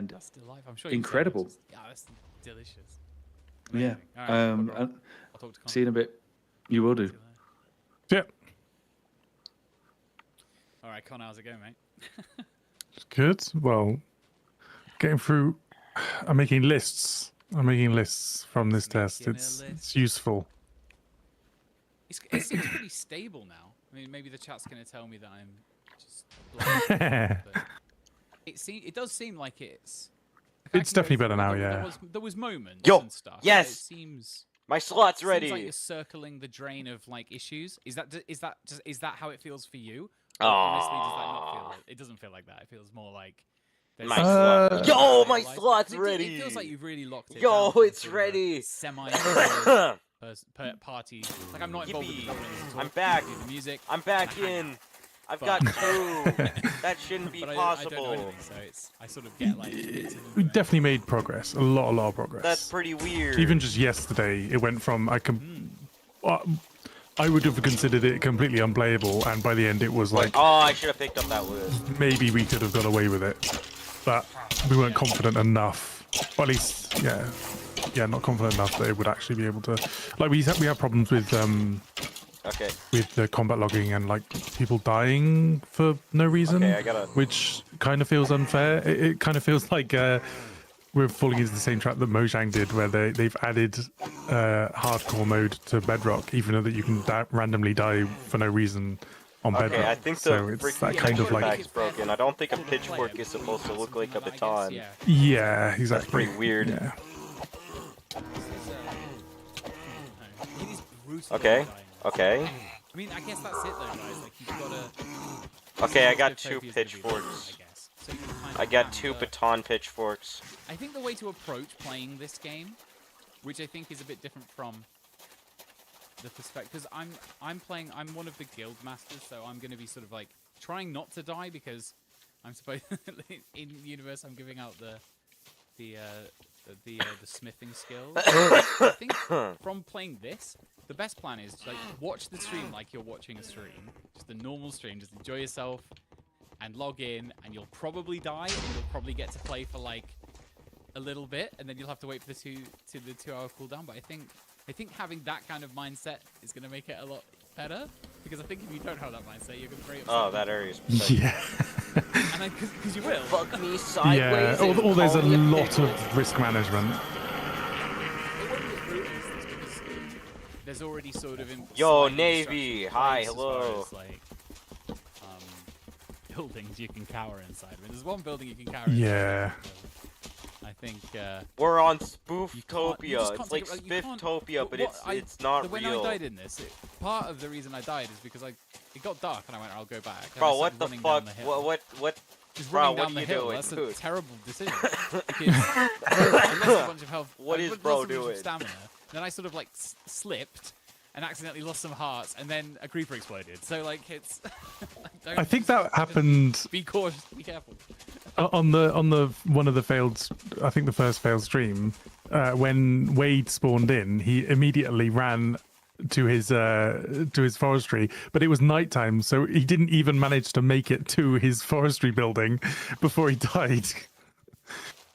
That's delightful. I'm sure you can say incredible. that's just- Yeah, that's delicious. yeah. Amazing. All right, I'll drop. And I'll talk to Con. see you in a bit. You will do. See you later. Yeah, All right, Con, how's it going, mate? good. Well, getting through. I'm making lists. From this test. Making a It's list. useful. It seems pretty stable now. I mean, maybe the chat's going to tell me that I'm just blind, but it does seem like it's. like I It's can go definitely better through- now, there- yeah. There was moments Yo, and stuff. but yes! It seems. My slot's Seems like ready. you're circling the drain of like issues. Is that how it feels for you? Or honestly, does that not feel? It doesn't feel like that. It feels more like. there's My some slot. sort of Yo, my realized- slot's 'cause ready. It feels like you've really locked it. Yo, down from it's sort of a ready. Semi party. Like I'm not involved with the Yippee. governance at all. I'm back. I do the music. I'm back and I hang in. out. I've But- got crew. That shouldn't be But I don't know possible. anything, so I sort of get like. bits of We information. definitely made progress. A lot of progress. That's pretty weird. Even just yesterday, it went from I would have considered it completely unplayable, and by the end, it was like Oh, I should have picked up that wood. maybe we could have got away with it, but we weren't confident enough. Or at least, not confident enough that it would actually be able to. Like we have problems with Okay. the combat logging and like people dying for no reason, Okay, I gotta- which kind of feels unfair. It kind of feels like we're falling into the same trap that Mojang did, where they've added hardcore mode to Bedrock, even though that you can randomly die for no reason on Bedrock. Okay, I think the so it's freaking that kind of like back's broken. I don't think a pitchfork is supposed to look like a But I guess, baton. yeah. yeah, That's exactly. pretty weird. Yeah. It is brutal. Okay. dying. Okay. I mean, I guess that's it though, guys. Like you've got to. Okay, I got 2 pitchforks. I guess. So you can kind I of got have 2 the- baton pitchforks. I think the way to approach playing this game, which I think is a bit different from the perspective, because I'm one of the guild masters, so I'm going to be sort of like trying not to die because I'm supposed in universe I'm giving out the smithing skills. I think from playing this, the best plan is to, like, watch the stream like you're watching a stream, just a normal stream, just enjoy yourself and log in, and you'll probably die, and you'll probably get to play for like a little bit, and then you'll have to wait for the 2-hour cooldown. But I think having that kind of mindset is going to make it a lot better. Because I think if you don't have that mindset, you're going to be very upset. Oh, that area's pathetic. Yeah. And because you will. Fuck me sideways. Yeah. and Or there's a call me lot bitch. of risk management. It won't be as brutal as this because there's already sort of Yo, slightly Navy. structured Hi, place as far hello. as, like, buildings you can cower inside. I mean, there's one building you can cower Yeah. inside. I think We're on you just Spooftopia. can't It's like take it- you can't- Spifftopia, but it's not when real. I died in this, part of the reason I died is because it got dark and I went, I'll go back. And I Bro, what started the running down fuck? the hill. What? Just Bro, running what down are the you hill. doing, That's a dude? terrible decision. Because I lost a bunch of health. What I is lost bro a bunch of doing? Stamina. Then I sort of like slipped and accidentally lost some hearts, and then a creeper exploded. So like it's. I think that happened Be cautious. Be careful. on the one of the failed. I think the first failed stream. When Wade spawned in, he immediately ran to his forestry, but it was nighttime, so he didn't even manage to make it to his forestry building before he died.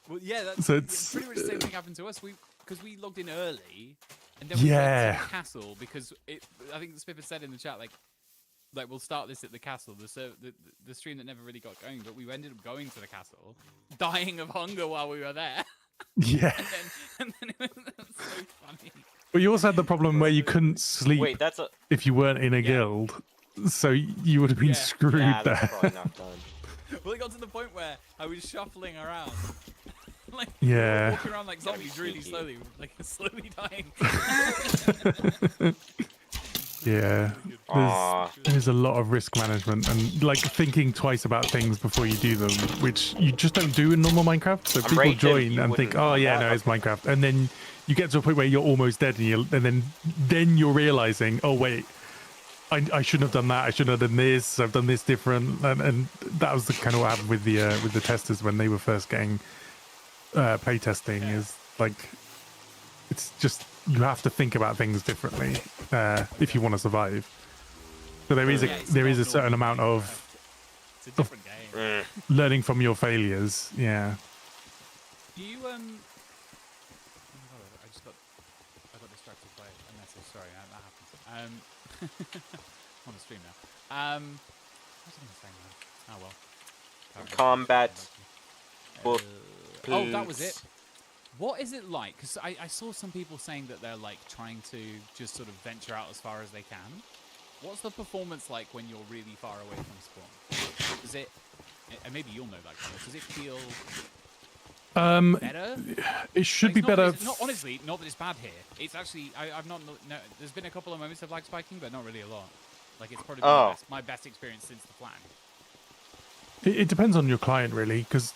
Well, yeah, that's So it's it's- pretty much the same thing happened to us. Because we logged in early, and then we went Yeah. to the castle because I think the Spiff had said in the chat like we'll start this at the castle, the stream that never really got going, but we ended up going to the castle, dying of hunger while we were there, Yeah. and then it was so funny. But you also had the problem where you couldn't sleep Wait, that's a. if you weren't in a guild, so you would have been Yeah. screwed Nah, there. that's probably not done. Well, it got to the point where I was shuffling around. Like, Yeah. walking around like Gotta be zombies really sneaky. slowly, like slowly dying. Yeah. Aw. There's a lot of risk management and like thinking twice about things before you do them, which you just don't do in normal Minecraft. So I'm people right there, join you and think, wouldn't "Oh have yeah, that. no, it's Minecraft," and then you get to a point where you're almost dead, and then you're realizing, "Oh wait, I shouldn't have done that. I shouldn't have done this. I've done this different." And that was the kind of what happened with the testers when they were first getting play testing. Is like it's just you have to think about things differently if you want to survive. So there is Yeah, it's there is not a certain normal amount of It's a different game. learning from your failures. Yeah. Do you oh my God, I got distracted by a message. Sorry, that happens. On the stream now. What was I going to say now? Oh well. Apparently. Combat. book, Oh, that was please. it. What is it like? Because I saw some people saying that they're like trying to just sort of venture out as far as they can. What's the performance like when you're really far away from spawn? Does it? And maybe you'll know that. Does it feel better? It should Like, be it's not that better. it's- honestly, not that it's bad here. It's actually I've not. No, there's been a couple of moments of lag spiking, but not really a lot. Like it's probably been my best experience since the plan. It depends on your client, really, because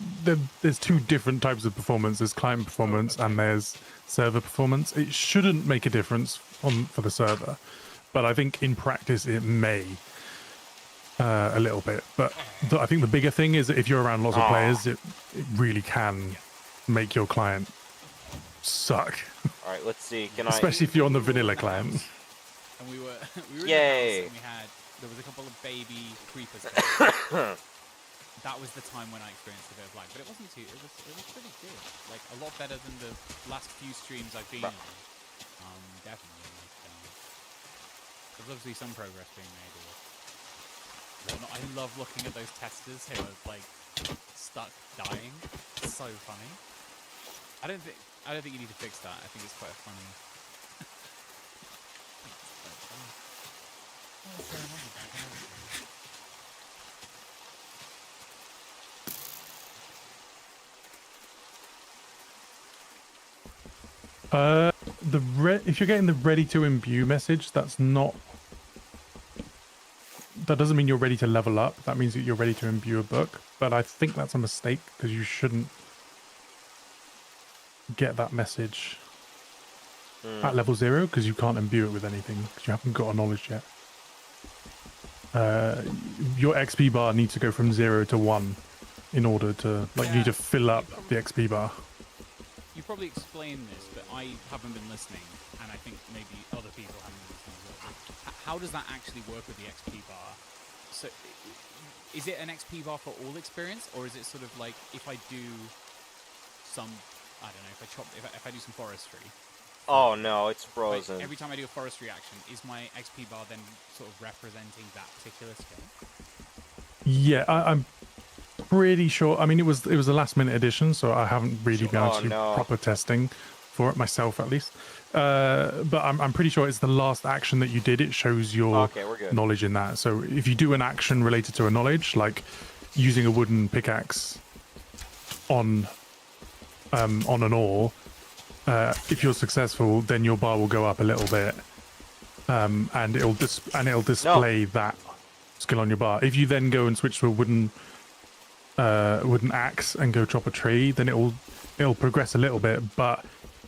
there's two different types of performance. There's client performance and there's server performance. It shouldn't make a difference for the server, but I think in practice it may a little bit. But I think the bigger thing is that if you're around lots of players, it really can make your client suck, All right, let's see. Can especially if you're on the vanilla client. And we were in Yay. the house and there was a couple of baby creepers. That was the time when I experienced a bit of lag, but it wasn't too. It was pretty good. Like a lot better than the last few streams I've been on. Definitely. There's obviously some progress being made. Or whatnot. I love looking at those testers who are like stuck dying. It's so funny. I don't think you need to fix that. I think it's quite funny. What's going on with that? If you're getting the ready to imbue message, that doesn't mean you're ready to level up. That means that you're ready to imbue a book. But I think that's a mistake because you shouldn't get that message at level 0 because you can't imbue it with anything because you haven't got a knowledge yet. Your XP bar needs to go from 0 to 1 in order to you need to fill up the XP bar. You probably explained this, but I haven't been listening, and I think maybe other people haven't been listening as well. How does that actually work with the XP bar? So, is it an XP bar for all experience, or is it sort of like if I do some I don't know, if I do some forestry. Oh no, it's frozen. Every time I do a forestry action, is my XP bar then sort of representing that particular skill? Yeah, I'm pretty sure. I mean, it was a last minute edition, so I haven't really been able to do proper testing for it myself, at least. But I'm pretty sure it's the last action that you did. It shows your knowledge in that. So if you do an action related to a knowledge, like using a wooden pickaxe on an ore, if you're successful, then your bar will go up a little bit, and it'll display that skill on your bar. If you then go and switch to a wooden axe and go chop a tree, then it'll progress a little bit, but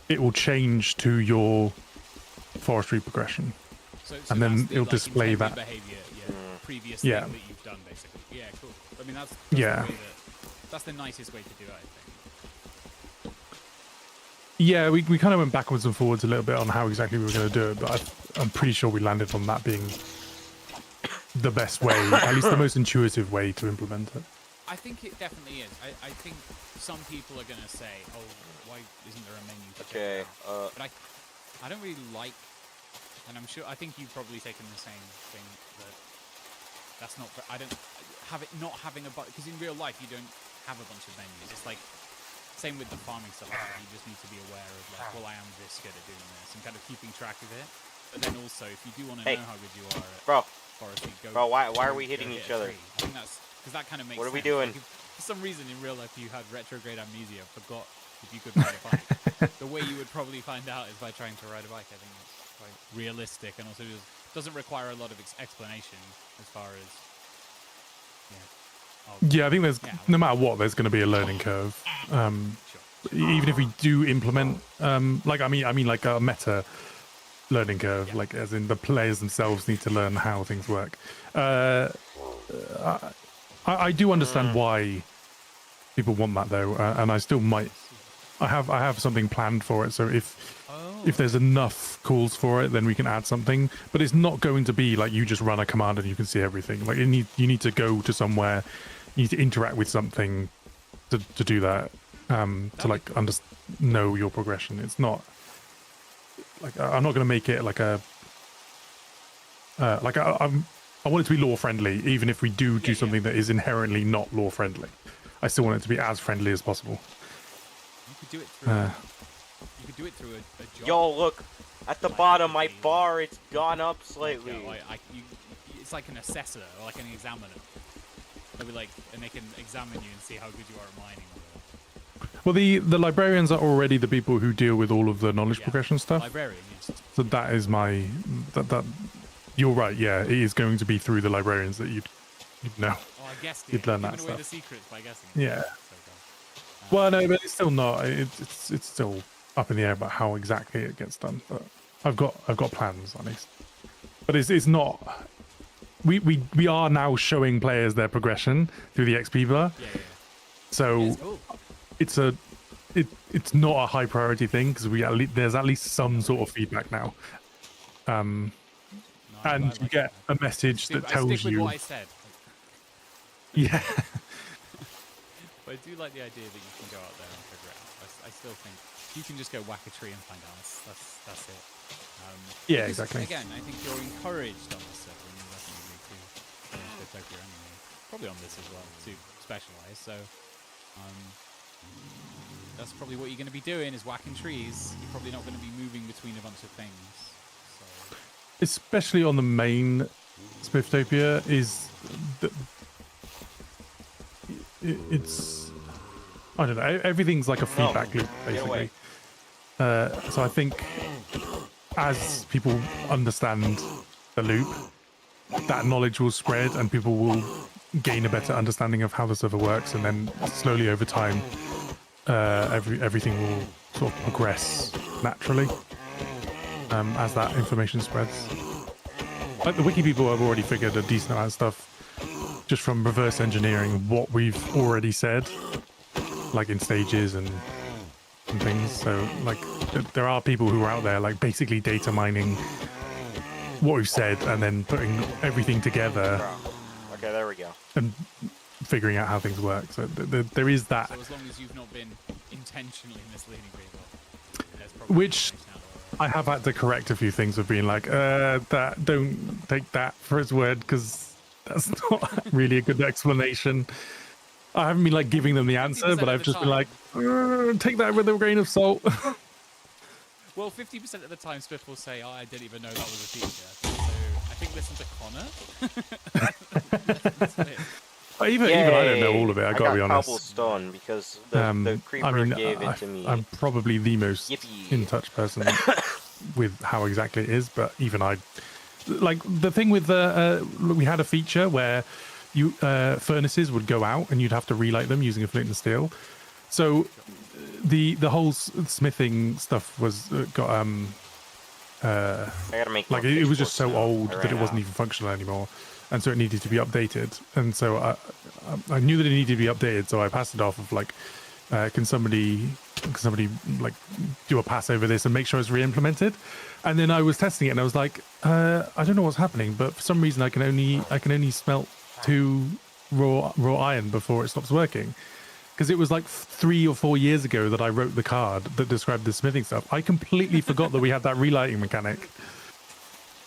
it will change to your forestry progression, and then it'll display that behavior, previous thing that you've done, basically. Yeah, cool. I mean, that's the nicest way to do it, I think. Yeah, we kind of went backwards and forwards a little bit on how exactly we were going to do it, but I'm pretty sure we landed on that being the best way, at least the most intuitive way to implement it. I think it definitely is. I think some people are going to say, oh, why isn't there a menu to check out? But I don't really like, and I think you've probably taken the same thing, that's not, I don't have it not having a button, because in real life you don't have a bunch of menus. It's like, same with the farming stuff, you just need to be aware of, like, well, I am this good at doing this, and kind of keeping track of it. But then also, if you do want to know how good you are at forestry, why are we hitting each other? I think that's, because that kind of makes sense. What are we doing? Like, for some reason in real life you had retrograde amnesia, forgot if you could ride a bike. The way you would probably find out is by trying to ride a bike. I think it's quite realistic, and also just doesn't require a lot of explanation as far as I think there's no matter what, there's going to be a learning curve. Even if we do implement, like I mean like a meta learning curve, like as in the players themselves need to learn how things work. I do understand why people want that though, and I still might. I have something planned for it. So if there's enough calls for it, then we can add something. But it's not going to be like you just run a command and you can see everything. Like you need to go to somewhere, you need to interact with something to do that. To like know your progression. It's not like I'm not going to make it like a I want it to be lore friendly, even if we do something that is inherently not lore friendly. I still want it to be as friendly as possible. You could do it through. You could do it through a job. Yo, look at the bottom. My bar, it's gone up slightly. It's like an assessor or like an examiner. They'll be like, and they can examine you and see how good you are at mining. Well, the librarians are already the people who deal with all of the knowledge progression stuff. Librarian, yes. So that is my that. You're right. Yeah, it is going to be through the librarians that you'd know. Oh, I guessed you'd learn that away stuff. The secrets by guessing. Yeah. Well, no, but it's still not. It's still up in the air about how exactly it gets done. But I've got plans at least. But it's not. We are now showing players their progression through the XP bar. Yeah. So Cool. it's not a high priority thing because there's at least some sort of feedback now. And you get a message that tells I stick with you. What I said. Yeah. But I do like the idea that you can go out there and figure it out. I still think you can just go whack a tree and find out. That's it. Yeah, exactly. Again, I think you're encouraged on this server, and definitely to Tokyo anyway. Probably on this as well to specialize. So that's probably what you're going to be doing is whacking trees. You're probably not going to be moving between a bunch of things. So. Especially on the main Spifftopia it's I don't know, everything's like a feedback loop basically. So I think as people understand the loop, that knowledge will spread and people will gain a better understanding of how the server works, and then slowly over time everything will sort of progress naturally as that information spreads. Like the wiki people have already figured a decent amount of stuff just from reverse engineering what we've already said, like in stages and things. So like there are people who are out there like basically data mining what we've said and then putting everything together. Okay, there we go. And figuring out how things work. So there is that. So as long as you've not been intentionally misleading people. There's probably Which information out there. I have had to correct a few things of being like, that don't take that for its word because that's not really a good explanation. I haven't been like giving them the answer, 50% but of I've the just been time. like, take that with a grain of salt. Well, 50% of the time, Spiff will say, "Oh, I didn't even know that was a feature." So I think listen to Connor. Even I don't know all of it. I gotta be honest. Cobblestone because the creeper gave it to me. I'm probably the most Yippee. in touch person with how exactly it is, but even I, like the thing with we had a feature where you furnaces would go out and you'd have to relight them using a flint and steel. So the whole smithing stuff was got I gotta make like more it was just so pitchforks now. old I that it ran wasn't out. even functional anymore, and so it needed to be updated. And so I knew that it needed to be updated, so I passed it off of like, can somebody like do a pass over this and make sure it's re-implemented? And then I was testing it and I was like, I don't know what's happening, but for some reason I can only smelt 2 raw iron before it stops working. Because it was like 3 or 4 years ago that I wrote the card that described the smithing stuff. I completely forgot that we had that relighting mechanic.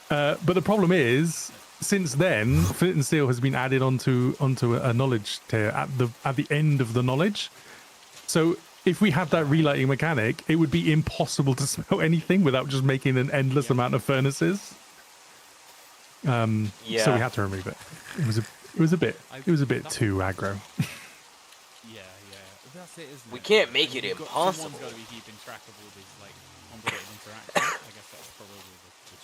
But the problem is, since then, flint and steel has been added onto a knowledge tier at the end of the knowledge. So if we had that relighting mechanic, it would be impossible to smelt anything without just making an endless amount of furnaces. So we had to remove it. It was a bit too aggro. That's it, isn't it? We can't make it Someone's impossible. got to be keeping track of all these like complicated interactions. I guess that's probably the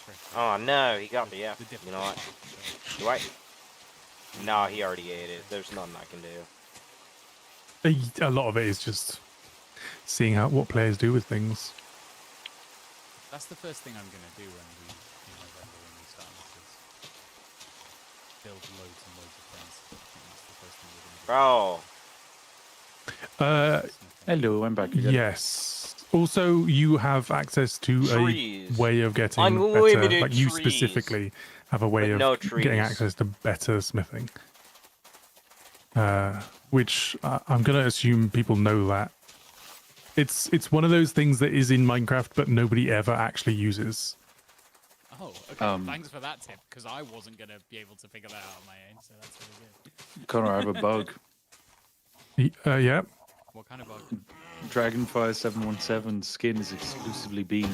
trick. Oh no, he got me. Yeah. The You know what? difficulty. Do I? No, he already ate it. There's nothing I can do. A lot of it is just seeing what players do with things. That's the first thing I'm gonna do when we November when we start this is build loads and loads of things. I think that's the first thing we're gonna do. Bro. Hello, I'm back again. Yes. Also, you have access to Trees. a way of getting better. Unlimited Like you trees. specifically have a way But of no getting trees. access to better smithing. Which I'm gonna assume people know that. It's one of those things that is in Minecraft, but nobody ever actually uses. Oh, okay. Thanks for that tip, because I wasn't gonna be able to figure that out on my own, so that's really good. Connor, I have a bug. Yeah. What kind of bug? Dragonfire 717 skin is exclusively bean.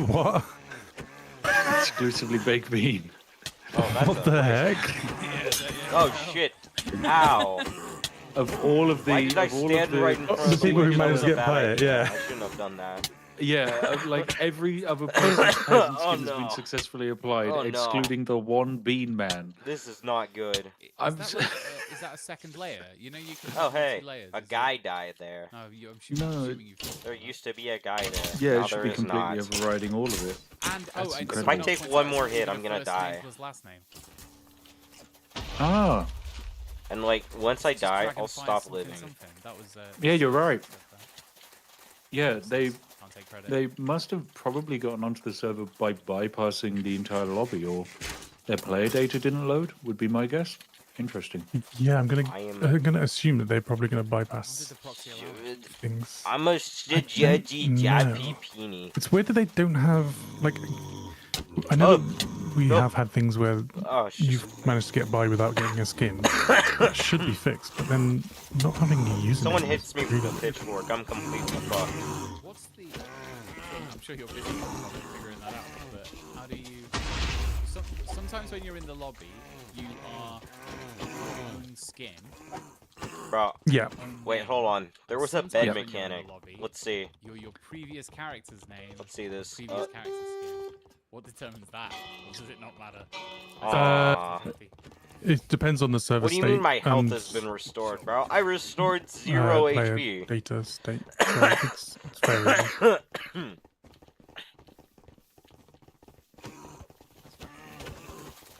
What? Exclusively baked bean. Oh, that's What the heck? Oh shit! Ow! Of all of the, Why did I of all stand of the, right in front the of people who window managed to with get a bad by it, idea? yeah. I shouldn't have done that. yeah, like every other person's peasant Oh, skin has been no. successfully applied, Oh, no. excluding the one bean man. This is not good. Is that a second layer? You know you can. Oh have hey, layers. a is it? guy died there. Oh, No. assuming you've. There used to be a guy there. Yeah, now it should there be is completely not. overriding all of it. And That's and incredible. someone If I else take pointed one out more it's hit, either I'm gonna first name die. plus last name. Ah, And like once I It's just die, Dragonfly I'll stop something living. something. That was. yeah, you're right. said that. Yeah, they Can't take credit. they must have probably gotten onto the server by bypassing the entire lobby, or their player data didn't load, would be my guess. Interesting. Yeah, I'm I am- gonna assume that they're probably gonna How did bypass the proxy allow it? things. I'm a judgy know. jappy peenie. It's weird that they don't have like. I know Oh, that we no. have had things where Oh you've managed to get by without getting a skin. That should be fixed, but then not having to use Someone it hits me is with a really- pitchfork. I'm completely fucked. What's the? I'm sure you're busy probably figuring that out. But how do you? Sometimes when you're in the lobby, you are your own skin. Bro, Yeah. wait, hold on. There was a Sometimes bed when you're in the mechanic. lobby, Let's see. your previous character's name. Let's see this. Previous character's skin. What determines that? Or does it not matter? Aw. It depends on the server What do you state. mean my health and, has been restored, bro? I restored 0 player HP. data state. So it's variable.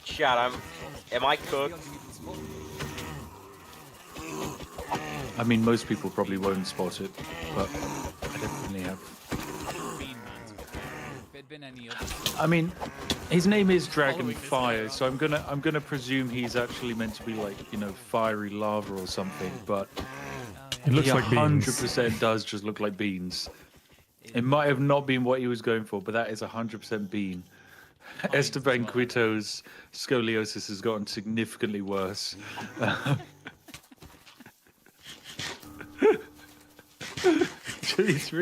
Chat, am I cooked? I mean, most people probably won't spot it, but I definitely have. Bean Man's if it'd been any other. I mean, his name is Following this Dragonfire, guy so I'm gonna presume he's actually meant to be like, fiery lava or something. But It looks like beans. 100% does just look like beans. It might have not been what he was going for, but that is 100% bean. Esteban Quito's scoliosis has gotten significantly worse. It's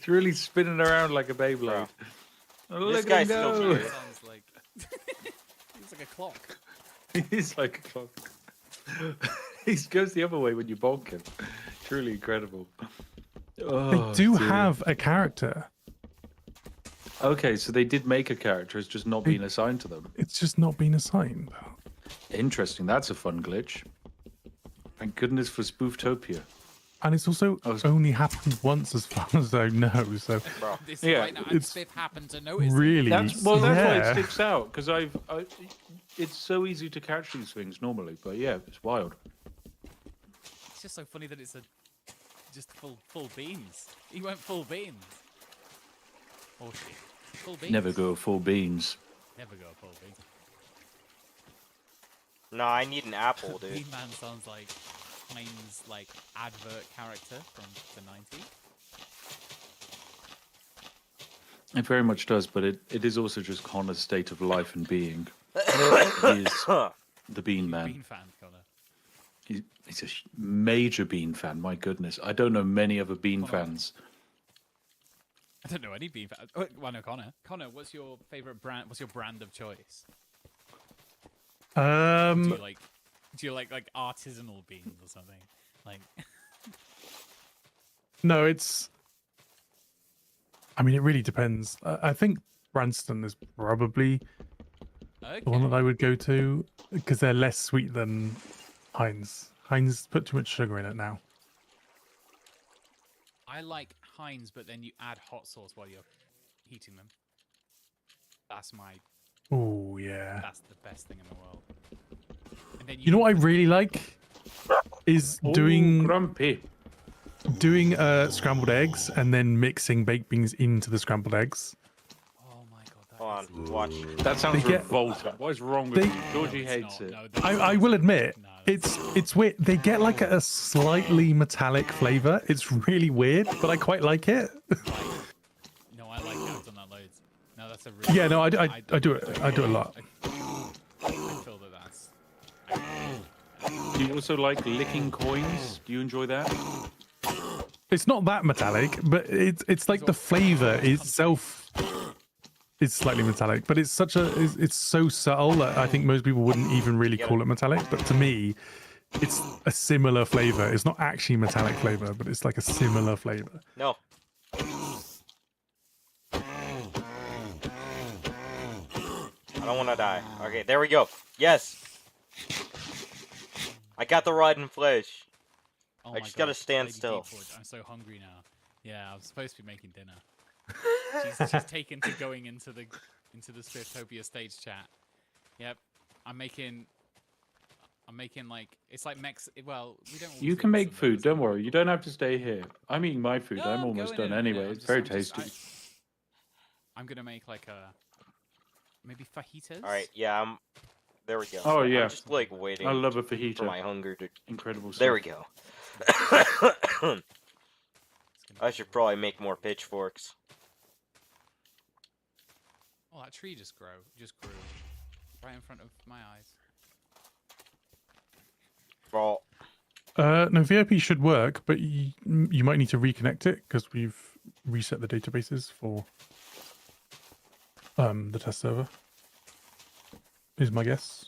really spinning around like a Beyblade. Oh, This look guy's at him still go. cute. Sounds like he's like a clock. He's like a clock. He goes the other way when you bonk him. Truly incredible. Oh, They do dear. have a character. Okay, so they did make a character, it's just not been assigned to them. It's just not been assigned. Interesting, that's a fun glitch. Thank goodness for Spooftopia. And it's also only happened once as far as I know, so Bro. This Yeah, right now, it's Spiff happened to notice. really... That's why yeah. it sticks out, because it's so easy to catch these things normally, but yeah, it's wild. It's just so funny that it's just full beans. He went full beans. Oh shit. Full beans. Never go full beans. Never go full beans. No, I need an apple, dude. Bean Man sounds like Heinz like advert character from the 90s. It very much does, but it is also just Connor's state of life and being. He is the Bean Man. Bean fan, Connor. He's a major Bean fan, my goodness. I don't know many other Bean fans. I don't know any bean fan. Oh, well, no, Connor. Connor, what's your favorite brand? What's your brand of choice? Do you like artisanal beans or something? Like No, it's... I mean, it really depends. I think Branston is probably the one that I would go to, because they're less sweet than Heinz. Heinz put too much sugar in it now. I like Heinz, but then you add hot sauce while you're heating them. That's my. Oh, yeah. That's the best thing in the world. And then You know what I really like? Is doing Grumpy. scrambled eggs and then mixing baked beans into the scrambled eggs. Oh my god. Hold on, watch. That sounds They get- revolting. What is wrong with They- you? Georgie hates it. I will admit, it's weird. They get like a slightly metallic flavor. It's really weird, but I quite like it. No, I like it. I've done that loads. No, that's a really. Yeah, no, I do it. I do it a lot. I feel that that's. Do you also like licking coins? Do you enjoy that? It's not that metallic, but it's like the flavor itself is slightly metallic, but it's so subtle that I think most people wouldn't even really call it metallic. But to me, it's a similar flavor. It's not actually metallic flavor, but it's like a similar flavor. No. I don't want to die. Okay, there we go. Yes. I got the rotten flesh. Oh I my just God, gotta stand Lady still. Deepwood, I'm so hungry now. Yeah, I'm supposed to be making dinner. She's taken to going into the Spiffopia stage chat. Yep, I'm making like it's like well, we don't. You can make food, don't worry. You don't have to stay here. I'm eating my food. No, I'm I'm almost going done in a minute. anyway. I'm It's just- very I'm just- tasty. I'm gonna make like a maybe fajitas. All right, yeah, there we go. Oh, yeah. I'm just like waiting I love a for fajita. my hunger to. Incredible stuff. There we go. I should probably make more pitchforks. Oh, that tree just grew right in front of my eyes. Well, No, VIP should work, but you might need to reconnect it because we've reset the databases for the test server. Is my guess.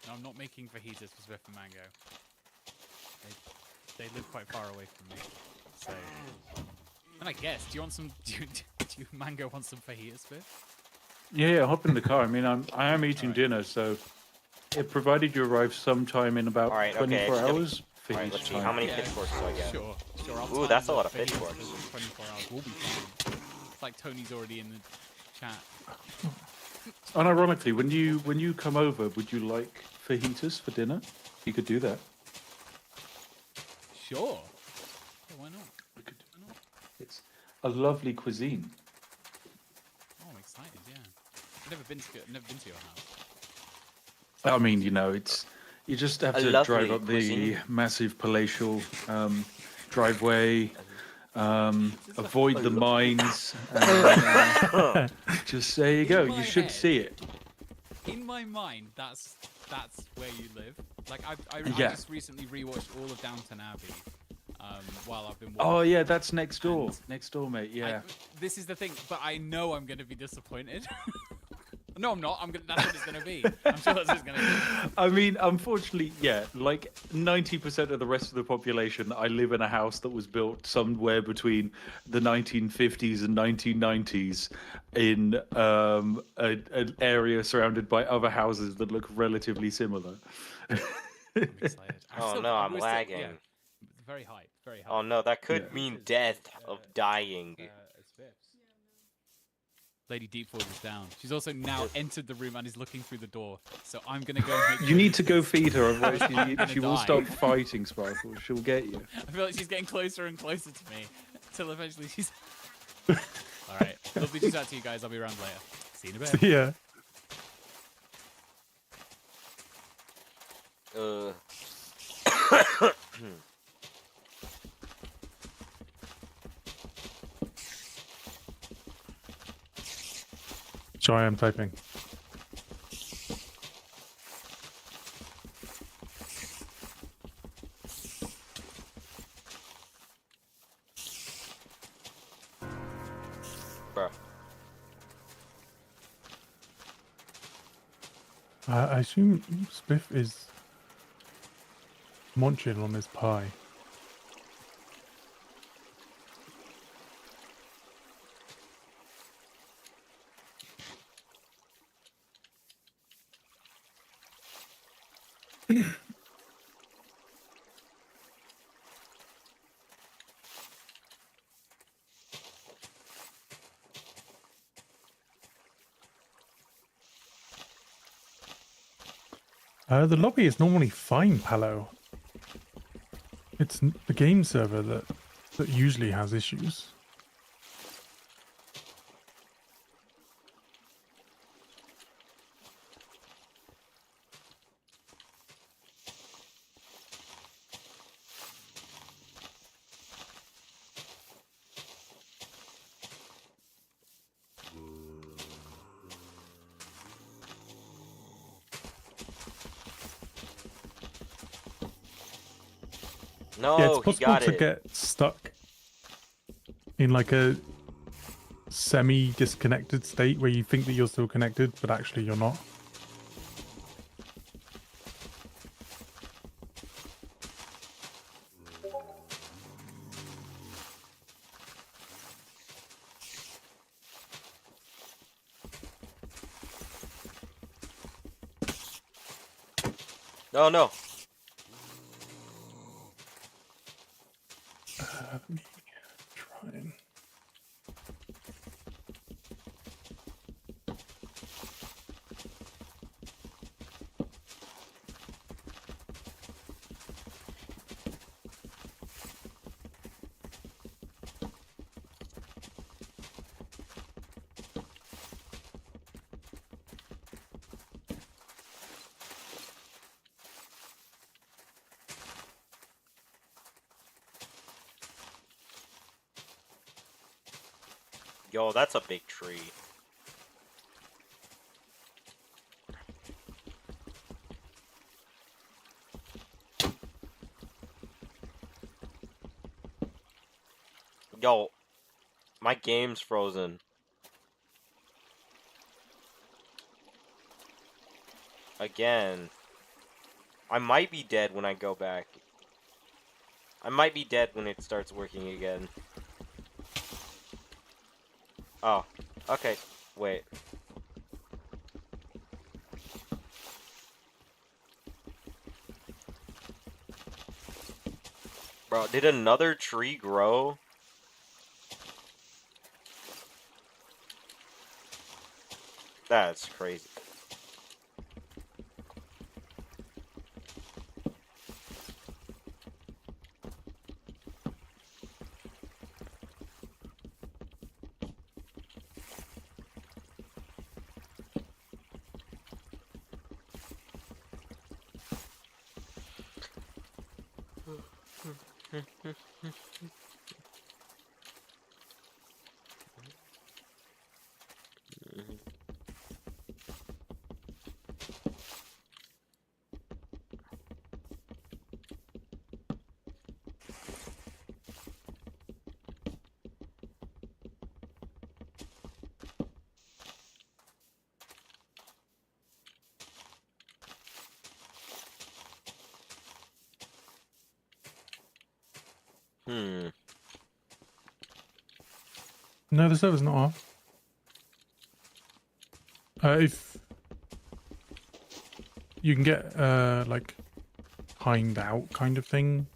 No, I'm not making fajitas for Swift and Mango. They live quite far away from me. So, and I guess, do you want some? Do you Mango want some fajitas, Swift? Yeah, hop in the car. I mean, I am eating dinner, so provided you arrive sometime in about 24 hours. All right, let's see how many pitchforks do I get. Sure. I'll Ooh, time that's a the lot of fajitas pitchforks. for 24 hours. We'll be fine. It's like Tony's already in the chat. Unironically, when you come over, would you like fajitas for dinner? You could do that. Sure. Yeah, why not? We could. It's a lovely cuisine. Oh, I'm excited. Yeah. never been to your house. I mean, you know, you just have A to lovely drive up the cuisine. massive palatial driveway, avoid the mines, and just there you go. In my You should head, see it. In my mind, that's where you live. Like I Yeah. just recently rewatched all of Downton Abbey while I've been walking. Oh yeah, that's next door. And Next door, mate. Yeah. This is the thing, but I know I'm going to be disappointed. No, I'm not. That's what it's going to be. I'm sure that's what it's going to be. I mean, unfortunately, yeah, like 90% of the rest of the population, I live in a house that was built somewhere between the 1950s and 1990s in an area surrounded by other houses that look relatively similar. I'm excited. Oh no, I'm lagging. Yeah, very hyped. Very hyped. Oh no, that could Yeah. mean death of dying. Lady Deepforge is down. She's also now entered the room and is looking through the door. So I'm going to go and make You sure need to this go is- feed her, otherwise gonna she will die. stop fighting, Sparkle. She'll get you. I feel like she's getting closer and closer to me until eventually she's. All right, lovely to chat to you guys. I'll be around later. See you in a bit. Yeah. Sorry, I'm typing. Bruh. I assume Spiff is munching on his pie. The lobby is normally fine, Palo. It's the game server that usually has issues. No, Yeah, it's he possible got to it. get stuck in like a semi-disconnected state where you think that you're still connected, but actually you're not. Oh no. Let me try and... Yo, that's a big tree. Yo, my game's frozen. Again. I might be dead when I go back. I might be dead when it starts working again. Oh, okay. Wait. Bro, did another tree grow? That's crazy. No, the server's not off. If you can get like timed out kind of thing.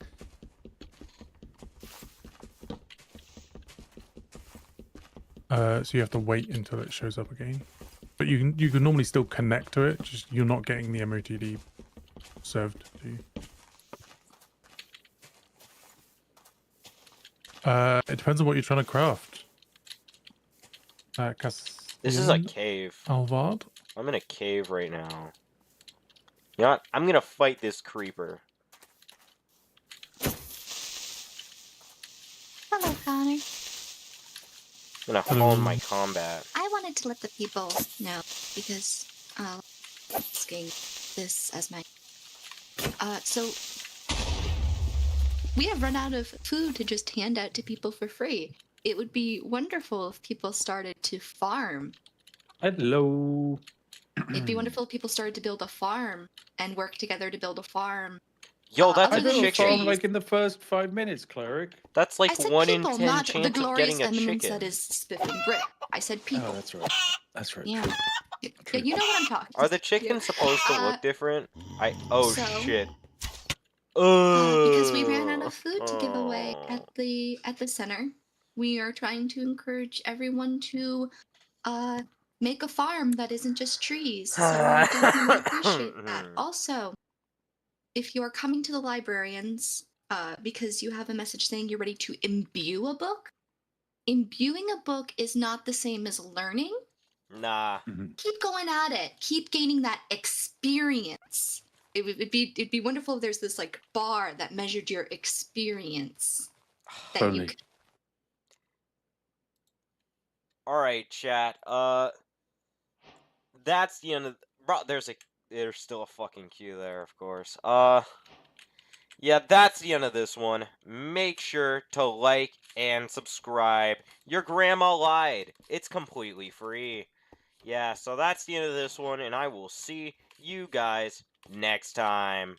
So you have to wait until it shows up again. But you can normally still connect to it, just you're not getting the MOTD served to you. It depends on what you're trying to craft. This is a cave. Alvard? I'm in a cave right now. You know what? I'm gonna fight this creeper. Hello, Connor. I'm gonna hone my combat. I wanted to let the people know because asking this as my so we have run out of food to just hand out to people for free. It would be wonderful if people started to farm. Hello. It'd be wonderful if people started to build a farm and work together to build a farm. Yo, that's I a built a chicken. farm like in the first 5 minutes, cleric. That's like I said 1 people, in 10 not chance the of glorious getting a eminence chicken. that is TheSpiffingBrit. I said people. Oh, that's right. That's right. Yeah. True. Yeah, you know what I'm talking. Are the chickens supposed to look different? Oh so, shit. Because we ran out of food to give away at the center, we are trying to encourage everyone to make a farm that isn't just trees. So we definitely appreciate that. Also, if you're coming to the librarians because you have a message saying you're ready to imbue a book, imbuing a book is not the same as learning. Nah. Keep going at it. Keep gaining that experience. It'd be wonderful if there's this like bar that measured your experience. That you could... All right, chat. That's the end of. Bro, there's still a fucking queue there, of course. Yeah, that's the end of this one. Make sure to like and subscribe. Your grandma lied. It's completely free. Yeah, so that's the end of this one, and I will see you guys next time.